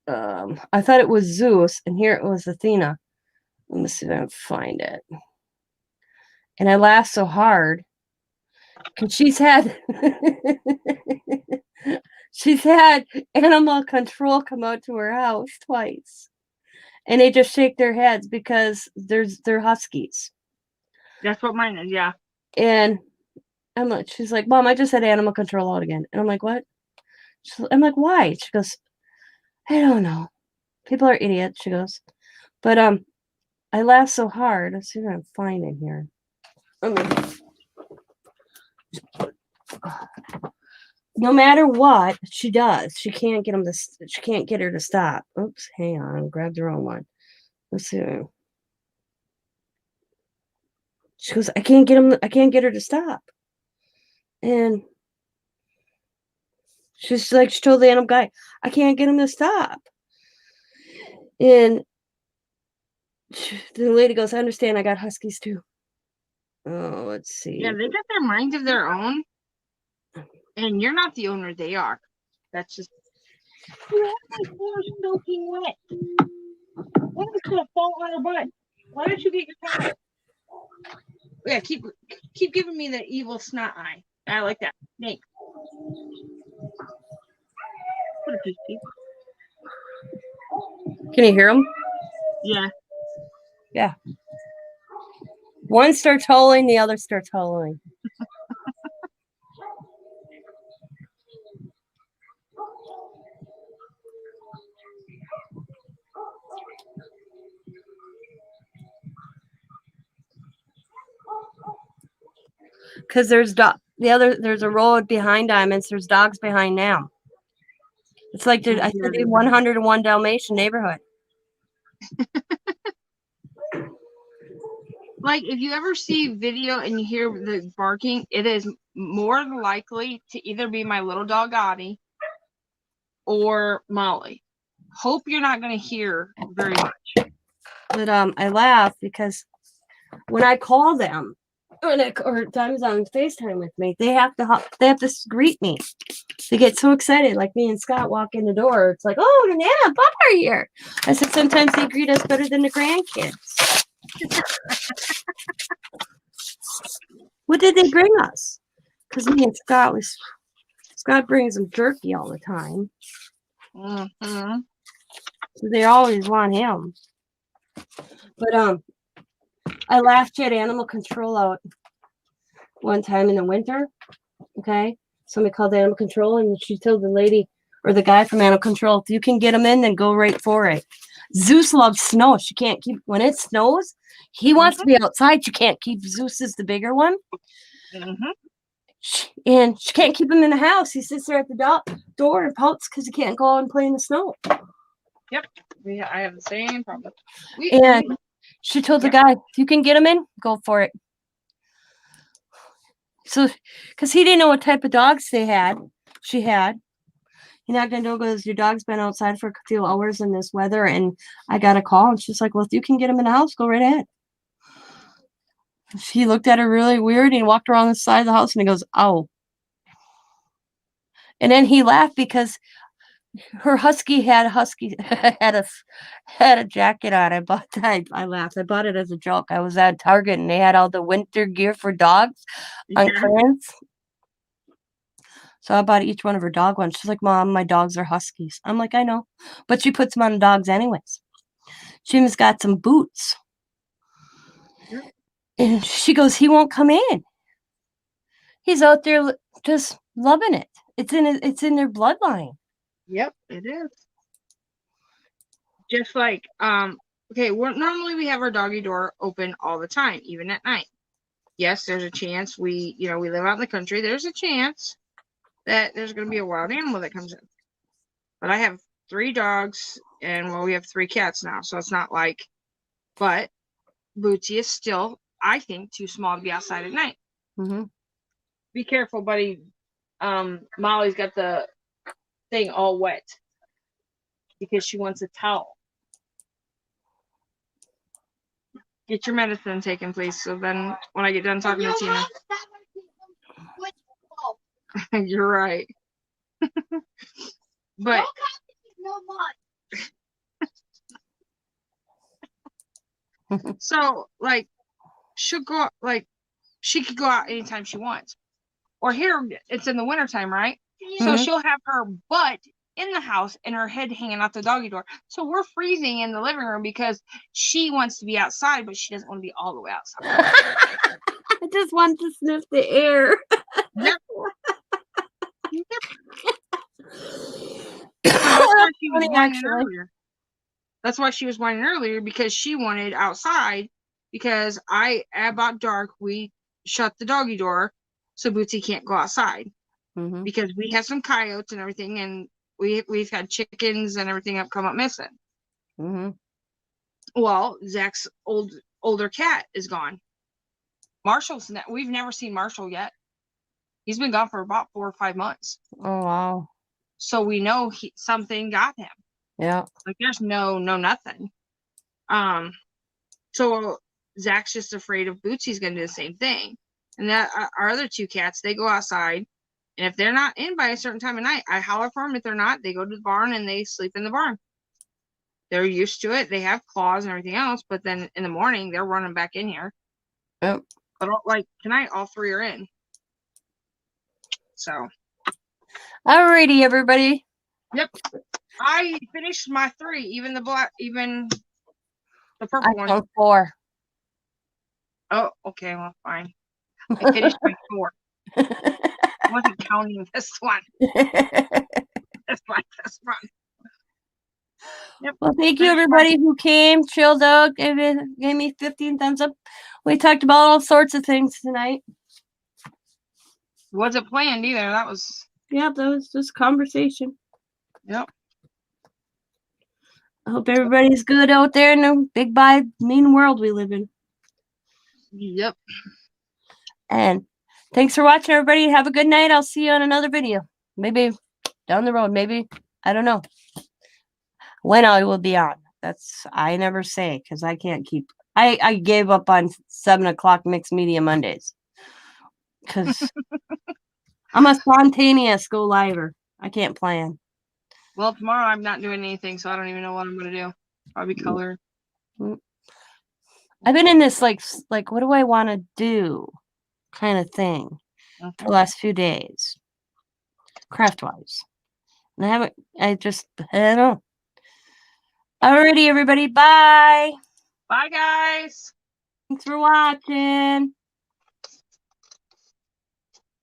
I thought it was Zeus, and here it was Athena. Let me see if I can find it. And I laughed so hard because she's had animal control come out to her house twice, and they just shake their heads because they're huskies. That's what mine is, yeah. And she's like, Mom, I just had animal control out again. And I'm like, what? I'm like, why? She goes, I don't know. People are idiots, she goes. But I laughed so hard. Let's see if I can find it here. No matter what she does, she can't get her to stop. Oops, hang on, grab the wrong one. Let's see. She goes, I can't get her to stop. And She's like, she told the animal guy, I can't get him to stop. And the lady goes, I understand. I got huskies too. Oh, let's see. Yeah, they got their minds of their own, and you're not the owner. They are. That's just. You have my floor soaking wet. What is gonna fall on her butt? Why don't you get your towel? Yeah, keep giving me the evil snot eye. I like that. Snake. What a piece of paper. Can you hear them? Yeah. Yeah. One starts howling, the other starts howling. Because there's there's a road behind Diamonds. There's dogs behind now. It's like I said, the 101 Dalmatian neighborhood. Like, if you ever see video and you hear the barking, it is more likely to either be my little dog Gotti or Molly. Hope you're not going to hear very much. But I laugh because when I call them, or Diamond's on FaceTime with me, they have to greet me. They get so excited, like me and Scott walk in the door. It's like, oh, Nana, Bob are here. I said sometimes they greet us better than the grandkids. What did they bring us? Because me and Scott brings them jerky all the time. Mm-hmm. So they always want him. But I laughed at animal control out one time in the winter. Okay. Somebody called animal control and she told the lady or the guy from animal control, if you can get him in, then go right for it. Zeus loves snow. She can't keep, when it snows, he wants to be outside. You can't keep Zeus is the bigger one. And she can't keep him in the house. He sits there at the door and pouts because he can't go out and play in the snow. Yep. I have the same problem. She told the guy, if you can get him in, go for it. So, because he didn't know what type of dogs she had. He knocked on the door, goes, your dog's been outside for a few hours in this weather, and I got a call. And she's like, well, if you can get him in the house, go right ahead. He looked at her really weird, and he walked around the side of the house, and he goes, oh. And then he laughed because her husky had a jacket on. I laughed. I bought it as a joke. I was at Target and they had all the winter gear for dogs on clearance. So I bought each one of her dog ones. She's like, Mom, my dogs are huskies. I'm like, I know. But she puts them on the dogs anyways. Jim's got some boots. And she goes, he won't come in. He's out there just loving it. It's in their bloodline. Yep, it is. Just like, okay, normally we have our doggy door open all the time, even at night. Yes, there's a chance we live out in the country. There's a chance that there's going to be a wild animal that comes in. But I have 3 dogs and we have 3 cats now. So it's not like, but Bootsy is still, I think, too small to be outside at night. Mm-hmm. Be careful, buddy. Molly's got the thing all wet because she wants a towel. Get your medicine taken, please. So then when I get done talking to Tina. You're right. But so like she'll go, like she could go out anytime she wants. Or here it's in the wintertime, right? So she'll have her butt in the house and her head hanging out the doggy door. So we're freezing in the living room because she wants to be outside, but she doesn't want to be all the way outside. I just want to sniff the air. Yep. That's why she was whining earlier, because she wanted outside, because about dark we shut the doggy door so Bootsy can't go outside. Because we have some coyotes and everything, and we've had chickens and everything have come up missing. Well, Zach's older cat is gone. We've never seen Marshall yet. He's been gone for about 4 or 5 months. Oh wow. so we know something got him. Yeah. Like there's no nothing. So Zach's just afraid of Bootsy's gonna do the same thing. And that our other two cats, they go outside, and if they're not in by a certain time of night, I holler for them. If they're not, they go to the barn and they sleep in the barn. They're used to it. They have claws and everything else, but then in the morning they're running back in here. Yep. But like tonight, all three are in. So. Alrighty, everybody. Yep. I finished my 3, even the I purple one. count 4. Oh, okay, well, fine. I finished my 4. I wasn't counting this one. This one. Yep. Well, thank you, everybody who came, chilled out, gave me 15 thumbs up. We talked about all sorts of things tonight. Wasn't planned either. That was. Yep, that was just conversation. Yep. I hope everybody's good out there in the big, bad, mean world we live in. Yep. And thanks for watching, everybody. Have a good night. I'll see you on another video. Maybe down the road. Maybe. I don't know when I will be on. I never say because I can't keep. I gave up on 7 o'clock mixed media Mondays because I'm a spontaneous go liver. I can't plan. Well, tomorrow I'm not doing anything, so I don't even know what I'm gonna do. Probably color. I've been in this like what do I want to do kind of thing for the last few days, craft wise. And I don't know. Alrighty, everybody. Bye. Bye, guys. Thanks for watching.